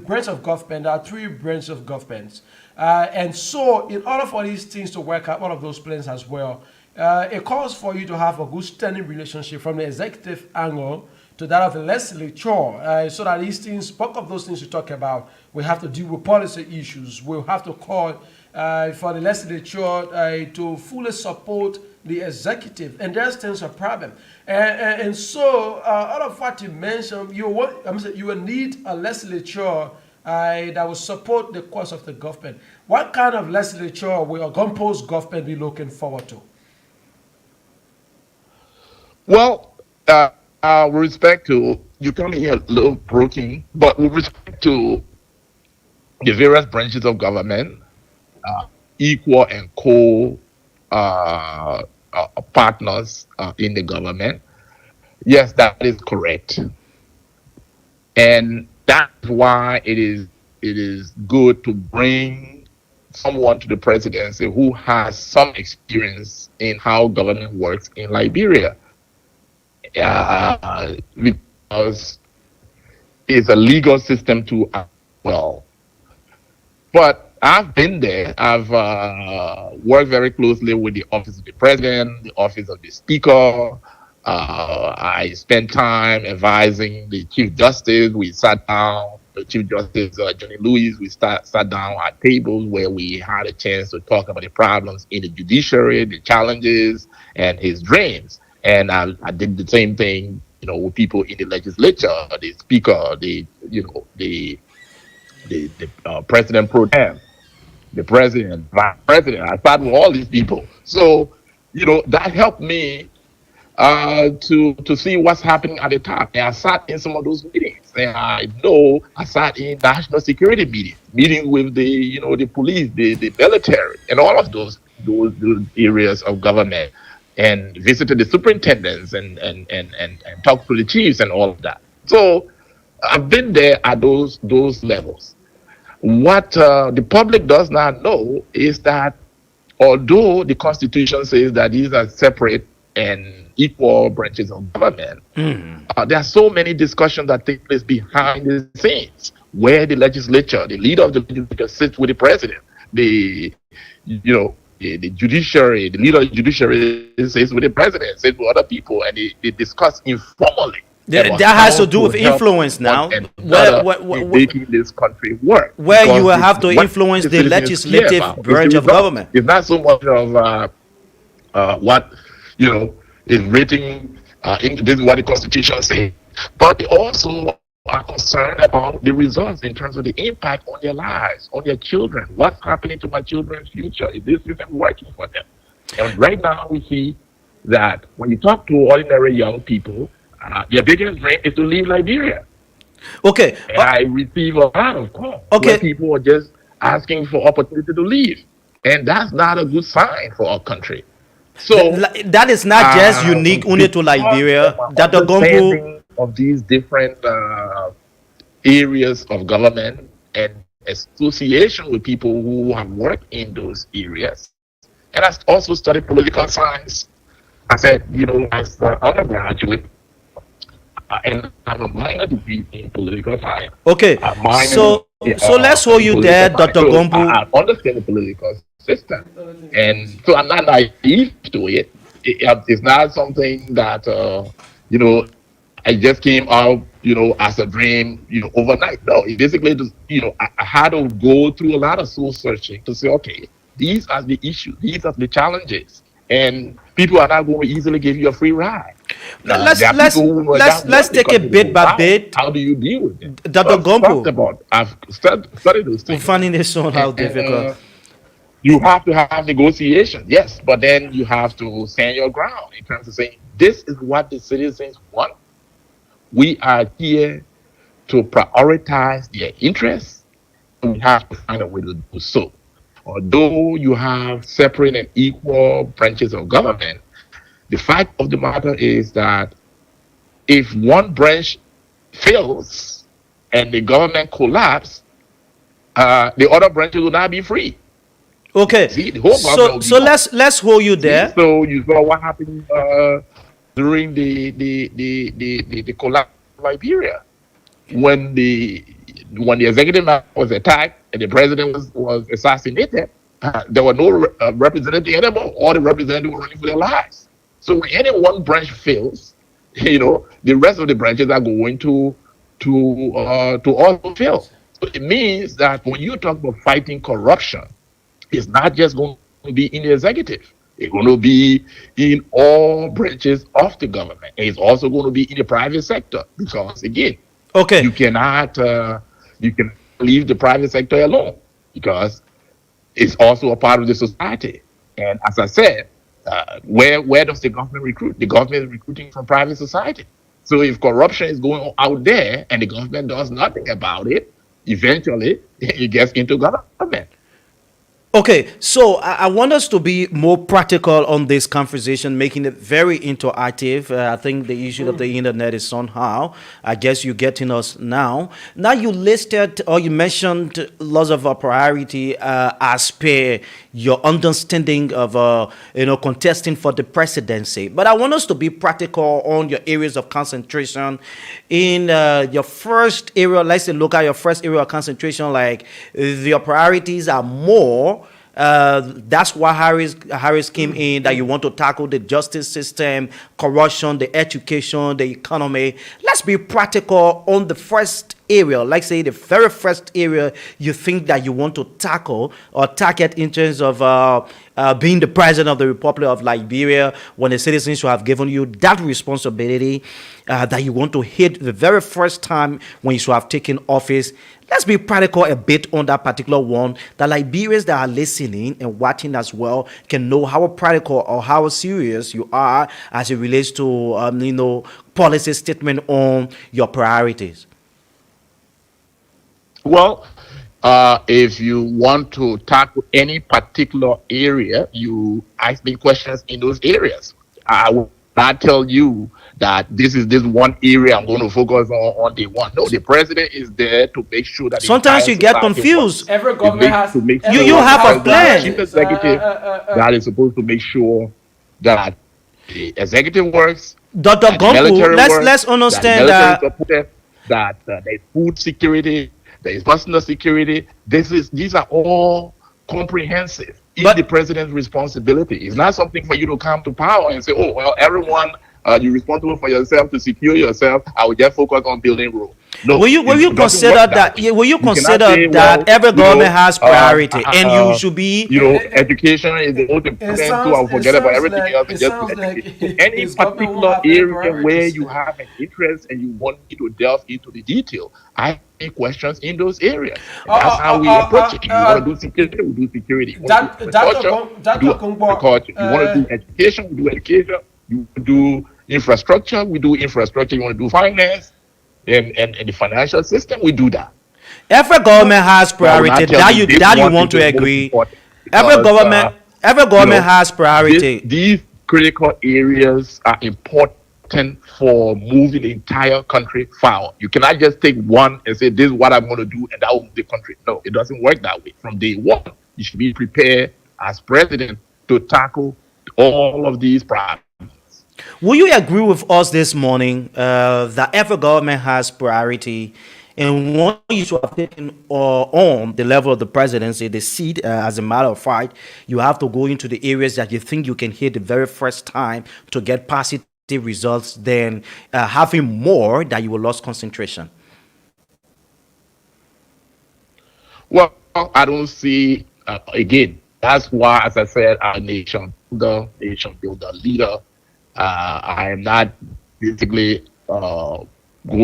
branch of government. There are three branches of government. And so in order for these things to work out, one of those plans as well, it calls for you to have a good standing relationship from the executive angle to that of the legislature, so that these things, both of those things you talk about, we have to deal with policy issues. We'll have to call for the legislature to fully support the executive, and there's still a problem. And so, out of what you mentioned, you will need a legislature that will support the course of the government. What kind of legislature will Gompo's government be looking forward to? Well, with respect to, you come here a little broken, but with respect to the various branches of government, equal and co partners in the government, yes, that is correct. And that's why it is good to bring someone to the presidency who has some experience in how government works in Liberia. Because it's a legal system too as well. But I've been there. I've worked very closely with the office of the president, the office of the speaker. I spent time advising the chief justice. We sat down Chief Justice Johnny Lewis, we sat down at tables where we had a chance to talk about the problems in the judiciary, the challenges, and his dreams. And I did the same thing, with people in the legislature, the speaker, the president pro tem, the president, vice president. I sat with all these people. So, that helped me to see what's happening at the top. And I sat in some of those meetings, and I sat in national security meetings with the police, the military, and all of those areas of government, and visited the superintendents and talked to the chiefs and all of that. So I've been there at those levels. What the public does not know is that although the Constitution says that these are separate and equal branches of government, there are so many discussions that take place behind the scenes, where the legislature, the leader of the legislature, sits with the president. The judiciary, the leader of the judiciary sits with the president, sits with other people, and they discuss informally. That has to do with influence now. Making this country work. Where you will have to influence the legislative branch of government. It's not so much of what is written. This is what the Constitution says, but they also are concerned about the results in terms of the impact on their lives, on their children. What's happening to my children's future? Is this system working for them? And right now we see that when you talk to ordinary young people, their biggest dream is to leave Liberia. Okay. And I receive a lot of calls where people are just asking for opportunity to leave. And that's not a good sign for our country. So that is not just unique only to Liberia. That the Gombo of these different areas of government and association with people who have worked in those areas. And I also studied political science. I said, as an undergraduate, and I have a minor degree in political science. Okay, so let's hold you there, Dr. Gombo. I understand the political system, and so I'm not naive to it. It's not something that I just came out as a dream overnight. No, it basically just I had to go through a lot of soul searching to say, okay, these are the issues, these are the challenges, and people are not going to easily give you a free ride. Let's take it bit by bit. How do you deal with it? Dr. Gombo, I've studied those things. Finding this so how difficult. You have to have negotiations, yes, but then you have to stand your ground in terms of saying, this is what the citizens want. We are here to prioritize their interests, and we have to find a way to do so. Although you have separate and equal branches of government, the fact of the matter is that if one branch fails and the government collapses, the other branches will not be free. Okay, see, the whole so let's hold you there. See, so you saw what happened during the collapse of Liberia, when the executive was attacked and the president was assassinated. There were no representatives anymore. All the representatives were running for their lives. So when any one branch fails, the rest of the branches are going to also fail. So it means that when you talk about fighting corruption, it's not just going to be in the executive. It's going to be in all branches of the government. And it's also going to be in the private sector because, again, you cannot leave the private sector alone because it's also a part of the society. And as I said, where does the government recruit? The government is recruiting from private society. So if corruption is going on out there and the government does nothing about it, eventually it gets into government. Okay, so I want us to be more practical on this conversation, making it very interactive. I think the issue of the internet is somehow, I guess you're getting us now. Now you listed or you mentioned lots of priority as per your understanding of, contesting for the presidency. But I want us to be practical on your areas of concentration. In your first area, let's say look at your first area of concentration, like your priorities are more That's why Harris came in, that you want to tackle the justice system, corruption, the education, the economy. Let's be practical on the first area, like say the very first area you think that you want to tackle or target in terms of being the president of the Republic of Liberia, when the citizens should have given you that responsibility that you want to hit the very first time when you should have taken office. Let's be practical a bit on that particular one, that Liberians that are listening and watching as well can know how practical or how serious you are as it relates to, policy statement on your priorities. Well, if you want to tackle any particular area, you ask me questions in those areas. I will not tell you that this one area I'm going to focus on day one. No, the president is there to make sure that sometimes you get confused. Every government has you have a plan. Chief executive that is supposed to make sure that the executive works. Dr. Gompu, let's understand that there's food security, there is personal security. These are all comprehensive. It's the president's responsibility. It's not something for you to come to power and say, oh, well, everyone, you're responsible for yourself to secure yourself. I will just focus on building roads. No, will you consider that? Will you consider that every government has priority, and you should be? Education is the most important. So I'll forget about everything else and just any particular area where you have an interest and you want me to delve into the detail. I ask questions in those areas. That's how we approach it. You want to do security, we do security. You want to do agriculture, you want to do education, we do education. You do infrastructure, we do infrastructure. You want to do finance and the financial system, we do that. Every government has priority. That you want to agree. Every government has priority. These critical areas are important for moving the entire country forward. You cannot just take one and say, this is what I'm going to do, and that will move the country. No, it doesn't work that way. From day one, you should be prepared as president to tackle all of these problems. Will you agree with us this morning that every government has priority, and one you should have taken on the level of the presidency, the seat, as a matter of fact, you have to go into the areas that you think you can hit the very first time to get positive results than having more that you will lose concentration? Well, I don't see, again, that's why, as I said, our nation builder, leader. I am not basically going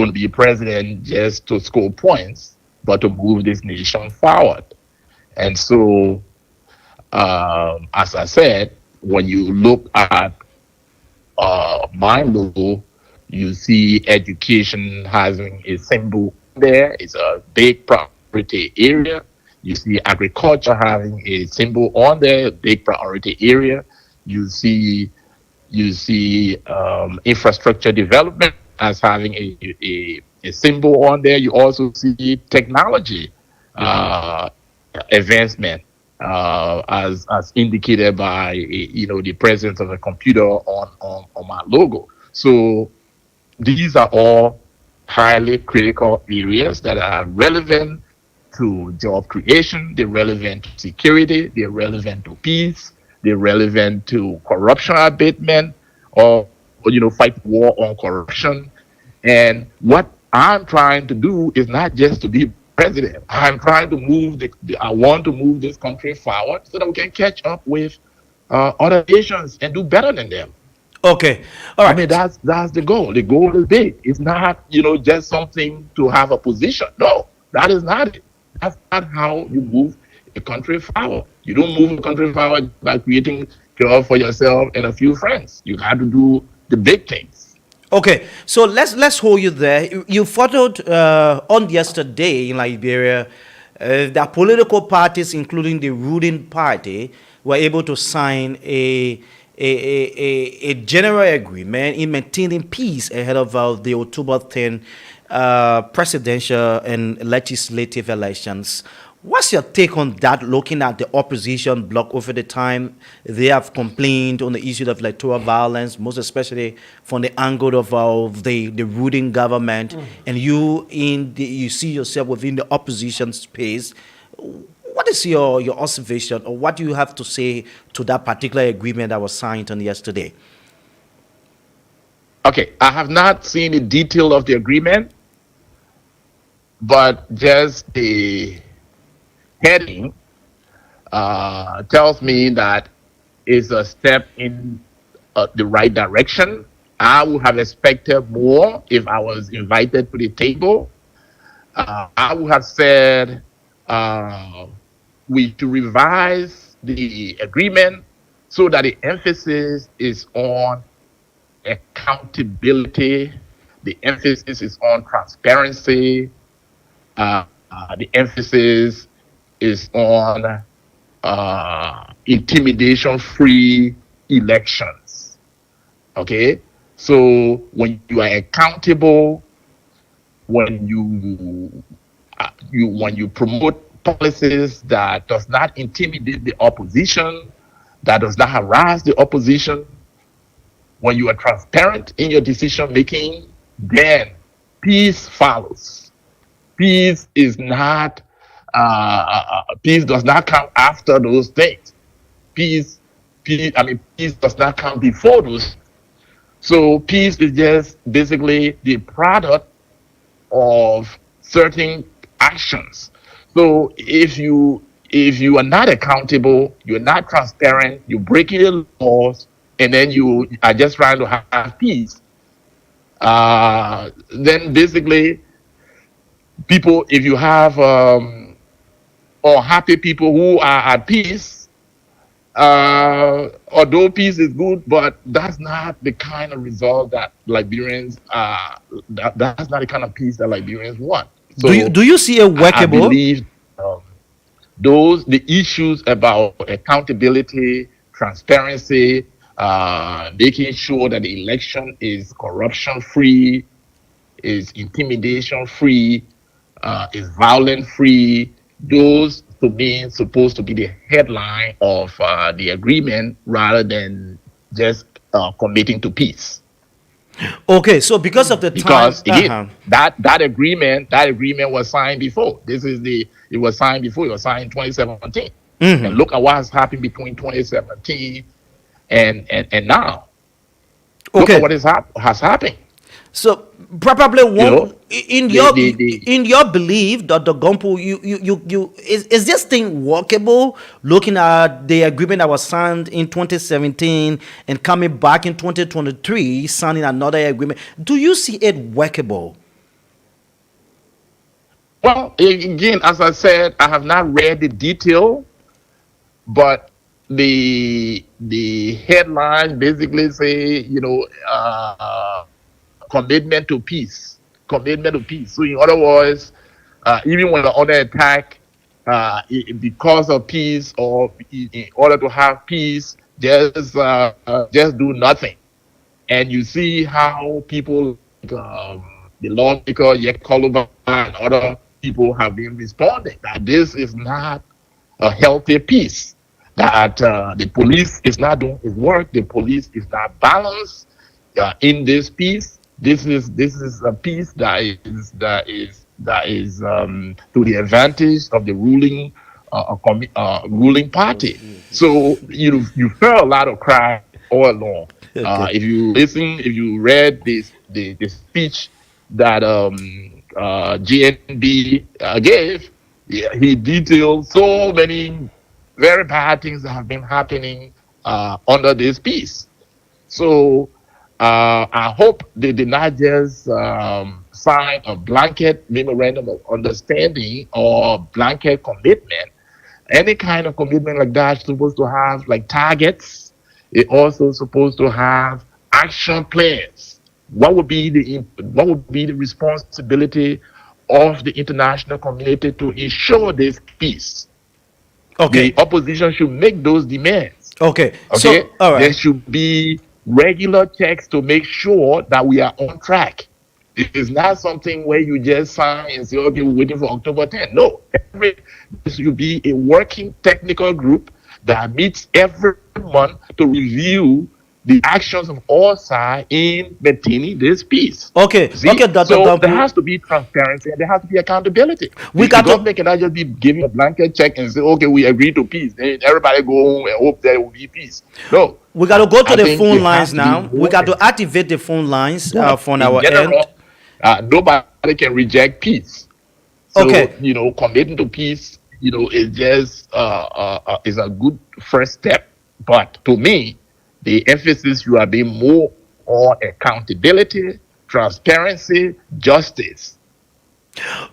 to be president just to score points, but to move this nation forward. And so, as I said, when you look at my logo, you see education having a symbol there. It's a big priority area. You see agriculture having a symbol on there, a big priority area. You see infrastructure development as having a symbol on there. You also see technology advancement as indicated by the presence of a computer on my logo. So these are all highly critical areas that are relevant to job creation. They're relevant to security. They're relevant to peace. They're relevant to corruption abatement, or fight war on corruption. And what I'm trying to do is not just to be president. I'm trying to I want to move this country forward so that we can catch up with other nations and do better than them. Okay, all right. I mean, that's the goal. The goal is big. It's not just something to have a position. No, that is not it. That's not how you move a country forward. You don't move a country forward by creating job for yourself and a few friends. You have to do the big things. Okay, so let's hold you there. You followed on yesterday in Liberia, the political parties, including the ruling party, were able to sign a general agreement in maintaining peace ahead of the October 10 presidential and legislative elections. What's your take on that, looking at the opposition bloc over the time? They have complained on the issue of electoral violence, most especially from the angle of the ruling government, and you see yourself within the opposition space. What is is your observation, or what do you have to say to that particular agreement that was signed on yesterday? Okay, I have not seen the detail of the agreement, but just the heading tells me that it's a step in the right direction. I would have expected more if I was invited to the table. I would have said we to revise the agreement so that the emphasis is on accountability, the emphasis is on transparency, the emphasis is on intimidation-free elections. Okay, so when you are accountable, when you promote policies that does not intimidate the opposition, that does not harass the opposition, when you are transparent in your decision making, then peace follows. Peace is not peace does not come after those things. Peace does not come before those. So peace is just basically the product of certain actions. So if you are not accountable, you're not transparent, you're breaking the laws, and then you are just trying to have peace, then basically people, if you have unhappy people who are at peace, although peace is good, but that's not the kind of result that Liberians that's not the kind of peace that Liberians want. So Do you see a I workable? believe the issues about accountability, transparency, making sure that the election is corruption free, is intimidation free, is violent free. Those to me supposed to be the headline of the agreement rather than just committing to peace. Okay, so because of the time, Because again, that agreement was signed before. It was signed before. It was signed in 2017. And look at what has happened between 2017 and now. Look at what has happened. So probably one in your the in your belief, Dr. Gompo, you is this thing workable? Looking at the agreement that was signed in 2017 and coming back in 2023, signing another agreement, do you see it workable? Well, again, as I said, I have not read the detail, but the headlines basically say, commitment to peace. Commitment to peace. So, in other words, even when they're under attack, because of peace or in order to have peace, just do nothing. And you see how people like the lawmaker Yek Koluba and other people have been responding that this is not a healthy peace. That the police is not doing its work. The police is not balanced in this peace. This is a peace that is to the advantage of the ruling party. So you heard a lot of cry all along. If you read the speech that GNB gave, he detailed so many very bad things that have been happening under this peace. So I hope they did not just sign a blanket memorandum of understanding or blanket commitment. Any kind of commitment like that is supposed to have like targets. It also supposed to have action plans. What would be the responsibility of the international community to ensure this peace? Okay. The opposition should make those demands. Okay. Okay. So, all right. There should be regular checks to make sure that we are on track. It is not something where you just sign and say, okay, we're waiting for October 10th. No, there should be a working technical group that meets every month to review the actions of all sides in maintaining this peace. Okay, See? okay, Dr. So Gampu. there has to be transparency and there has to be accountability. We The got to, government cannot just be giving a blanket check and say, okay, we agree to peace. Then everybody go home and hope there will be peace. No. we got to go to I the think phone there lines has to be now. We more got to activate the phone lines from in our general, end. nobody can reject peace. So, Okay. Committing to peace, is just is a good first step. But to me, the emphasis you are being more on accountability, transparency, justice.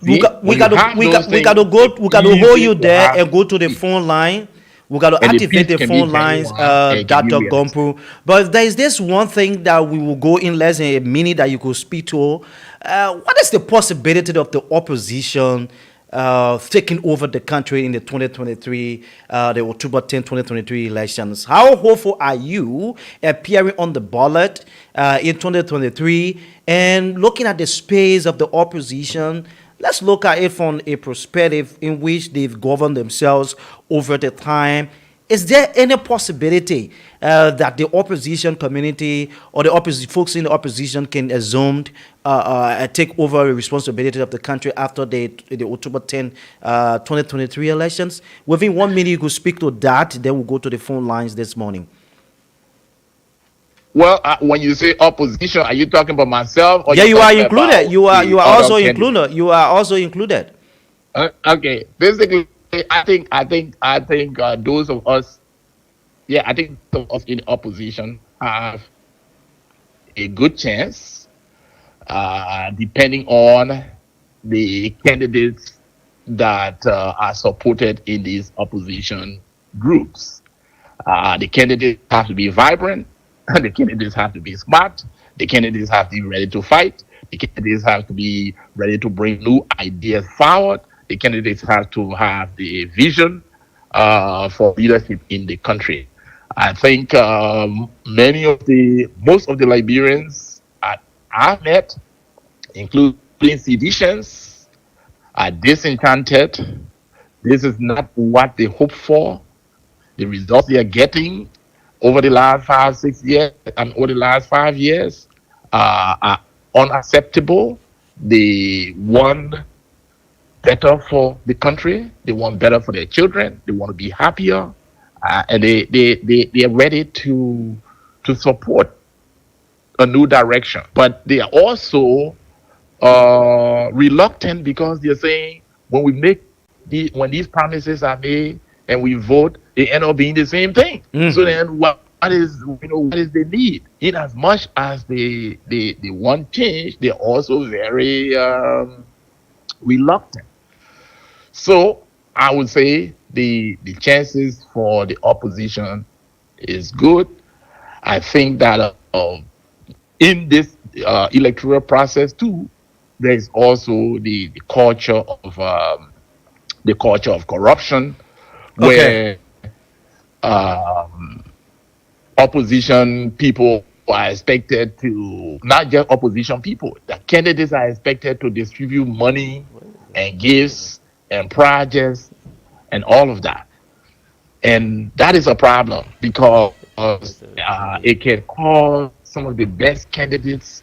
We See, got when you to have we those got we got to things, go it's we got to hold easy you to there have and go to the peace. phone line. We got to And the activate peace the can be phone lines, genuine and it can be Dr. realistic. Gompu. But there is this one thing that we will go in less than a minute that you could speak to. What is the possibility of the opposition taking over the country in the 2023, the October 10, 2023 elections? How hopeful are you appearing on the ballot in 2023 and looking at the space of the opposition? Let's look at it from a perspective in which they've governed themselves over the time. Is there any possibility that the opposition community or the folks in the opposition can assume take over the responsibility of the country after the October 10, 2023 elections? Within 1 minute, you could speak to that. Then we'll go to the phone lines this morning. Well, when you say opposition, are you talking about myself or Yeah, you are talking included. about You are the also other candidates? included. You are also included. Okay, basically, I think those of us, I think those of us in opposition have a good chance, depending on the candidates that are supported in these opposition groups. The candidates have to be vibrant. The candidates have to be smart. The candidates have to be ready to fight. The candidates have to be ready to bring new ideas forward. The candidates have to have the vision for leadership in the country. I think most of the Liberians I've met, including seditionists, are disenchanted. This is not what they hoped for. The results they are getting over the last 5 years and over the last 5 years are unacceptable. They want better for the country. They want better for their children. They want to be happier, and they are ready to support a new direction. But they are also reluctant because they're saying when these promises are made and we vote, they end up being the same thing. So then what is the need? In as much as they want change, they're also very reluctant. So I would say the chances for the opposition is good. I think that in this electoral process too, there is also the culture of corruption, where opposition people are expected to, not just opposition people, the candidates are expected to distribute money and gifts and projects and all of that. And that is a problem because it can cause some of the best candidates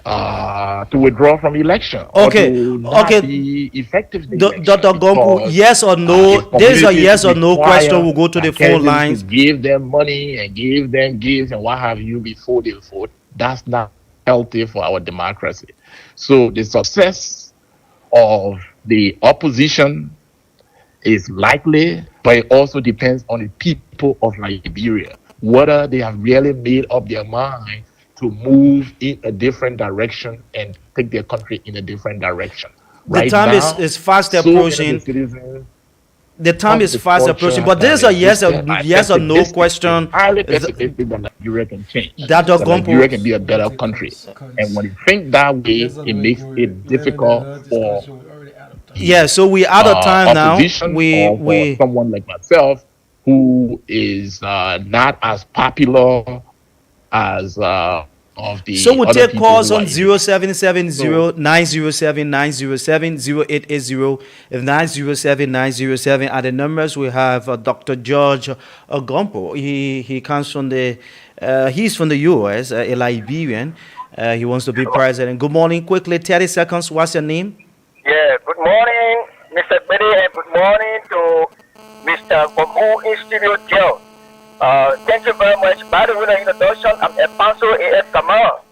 to withdraw from election or to not be effective in the election. Dr. Gompu, yes or no? There's a yes or no question. We'll go to the phone lines. To give them money and give them gifts and what have you before they vote, that's not healthy for our democracy. So the success of the opposition is likely, but it also depends on the people of Liberia, whether they have really made up their mind to move in a different direction and take their country in a different direction. The time is fast approaching. The time is fast approaching, but there's a yes or no question. Highly pessimistic that Nigeria can change. That Nigeria can be a better country. And when you think that way, it makes it difficult for so we're out of time now. For someone like myself who is not as popular as of the So we'll other take people calls who are on in it. 0770-907-907, 0880-907-907. At the numbers we have Dr. George Ogompo. He comes from he's from the U.S., a Liberian. He wants to be president. Good morning. Quickly, 30 seconds. What's your name? Yeah, good morning, Mr. Betty, and good morning to Mr. Komu Institute Joe. Thank you very much. By the way, the introduction, I'm Epanso A.F. Kamal,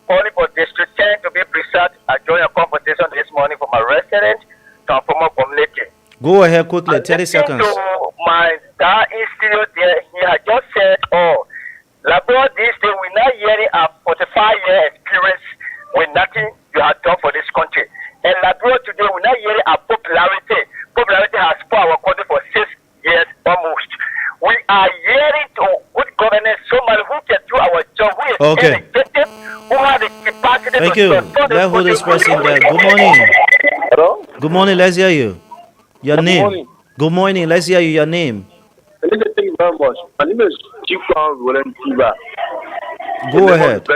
calling for District 10 to be precise. I joined a conversation this morning from my resident transformer community. Go ahead quickly, 30 seconds. To my star institute there, he had just said, Labrador this day, we're not hearing a 45-year experience with nothing you have done for this country. And Labrador today, we're not hearing a popularity. Popularity has spoiled our country for 6 years almost. We are hearing to good governance, somebody who can do our job, who is educated, who has the capacity Thank to you. Let's hold this person there. Good morning. Hello? Good morning. Let's hear you. Your Good name. morning. Good morning. Let's hear you. Your name. Thank you very much. My name is Chief Roland Tiba. Go ahead.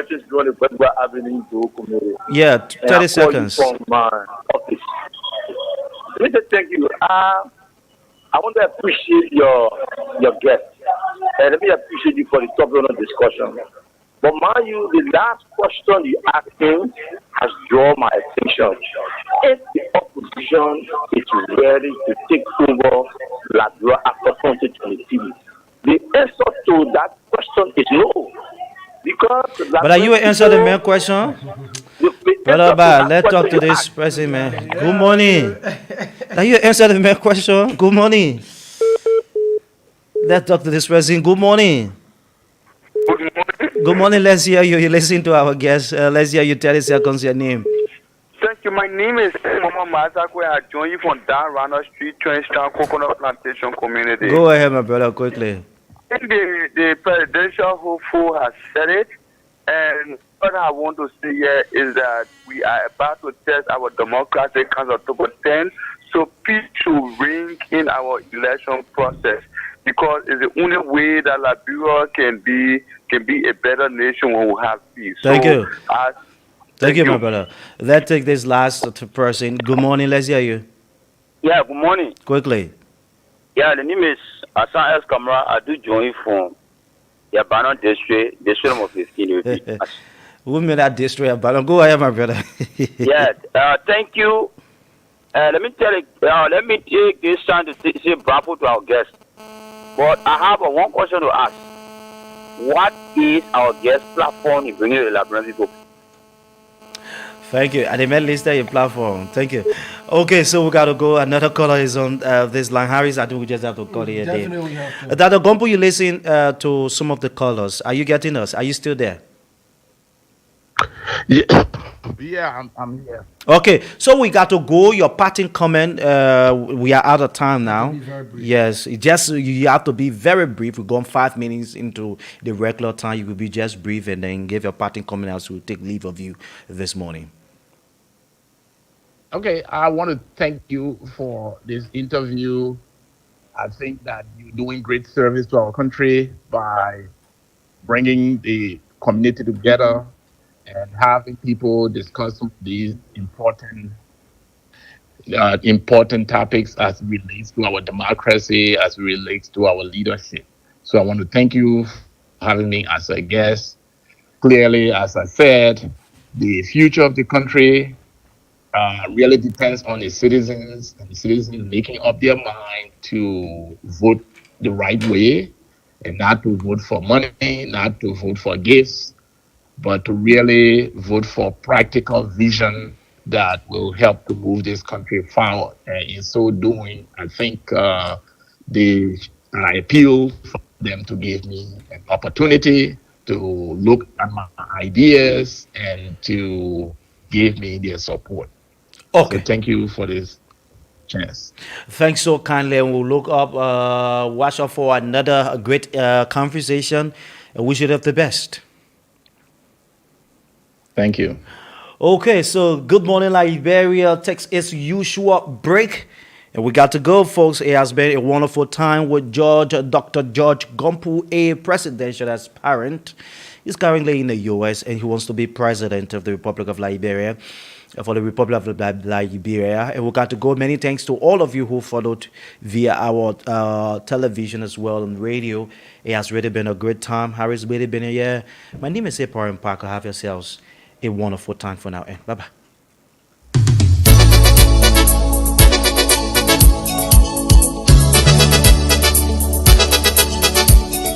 Yeah, 30 seconds. From my office. Let me just thank you. I want to appreciate your guest. And let me appreciate you for the topic of the discussion. But mind you, the last question you asked him has drawn my attention. If the opposition is ready to take over Labrador after 2023, the answer to that question is no. Because but you answer the main question? Brother, let's talk to this person, man. Good morning. Now you answer the main question. Good morning. Let's talk to this person. Good morning. Good morning. Let's hear you. You listen to our guest. Let's hear you. 30 seconds. Your name. Thank you. My name is Mama Mazakwe. I join you from down Rana Street, Trenchtown, Coconut Plantation Community. Go ahead, my brother, quickly. I think the presidential hopeful has said it, and what I want to say here is that we are about to test our democratic council October 10, so peace should ring in our election process, because it's the only way that Liberia can be a better nation when we have peace. Thank so you. Thank you, my brother. Let's take this last person. Good morning. Let's hear you. Yeah, good morning. Quickly. Yeah, the name is Asan S. Kamara. I do join from Yabano district number 15. Who made that district Yabano? Go ahead, my brother. Yeah, thank you. Let me take this time to say bravo to our guest. But I have one question to ask. What is our guest platform in bringing the Liberian people? Thank you. And they made list your platform. Thank you. Okay, so we got to go. Another caller is on this line. Harris, I think we just have to call it a day. Definitely have to. Dr. Gompo, you listen to some of the callers. Are you getting us? Are you still there? Yeah, I'm here. Okay, so we got to go. Your parting comment. We are out of time now. Yes, you have to be very brief. We're going 5 minutes into the regular time. You will be just brief and then give your parting comment as we take leave of you this morning. Okay, I want to thank you for this interview. I think that you're doing great service to our country by bringing the community together and having people discuss some of these important topics as it relates to our democracy, as it relates to our leadership. So I want to thank you for having me as a guest. Clearly, as I said, the future of the country really depends on the citizens, and the citizens making up their mind to vote the right way and not to vote for money, not to vote for gifts, but to really vote for practical vision that will help to move this country forward. And in so doing, I think I appeal for them to give me an opportunity to look at my ideas and to give me their support. Okay. So thank you for this chance. Thanks so kindly. And we'll look up, watch out for another great conversation. And wish you the best. Thank you. Okay, so good morning, Liberia. Takes its usual break. And we got to go, folks. It has been a wonderful time with Dr. George Gompu, a presidential aspirant. He's currently in the U.S. and he wants to be president of the Republic of Liberia, for the Republic of Liberia. And we got to go. Many thanks to all of you who followed via our television as well and radio. It has really been a great time. Harry's really been here. My name is April Parker. Have yourselves a wonderful time for now. And bye-bye.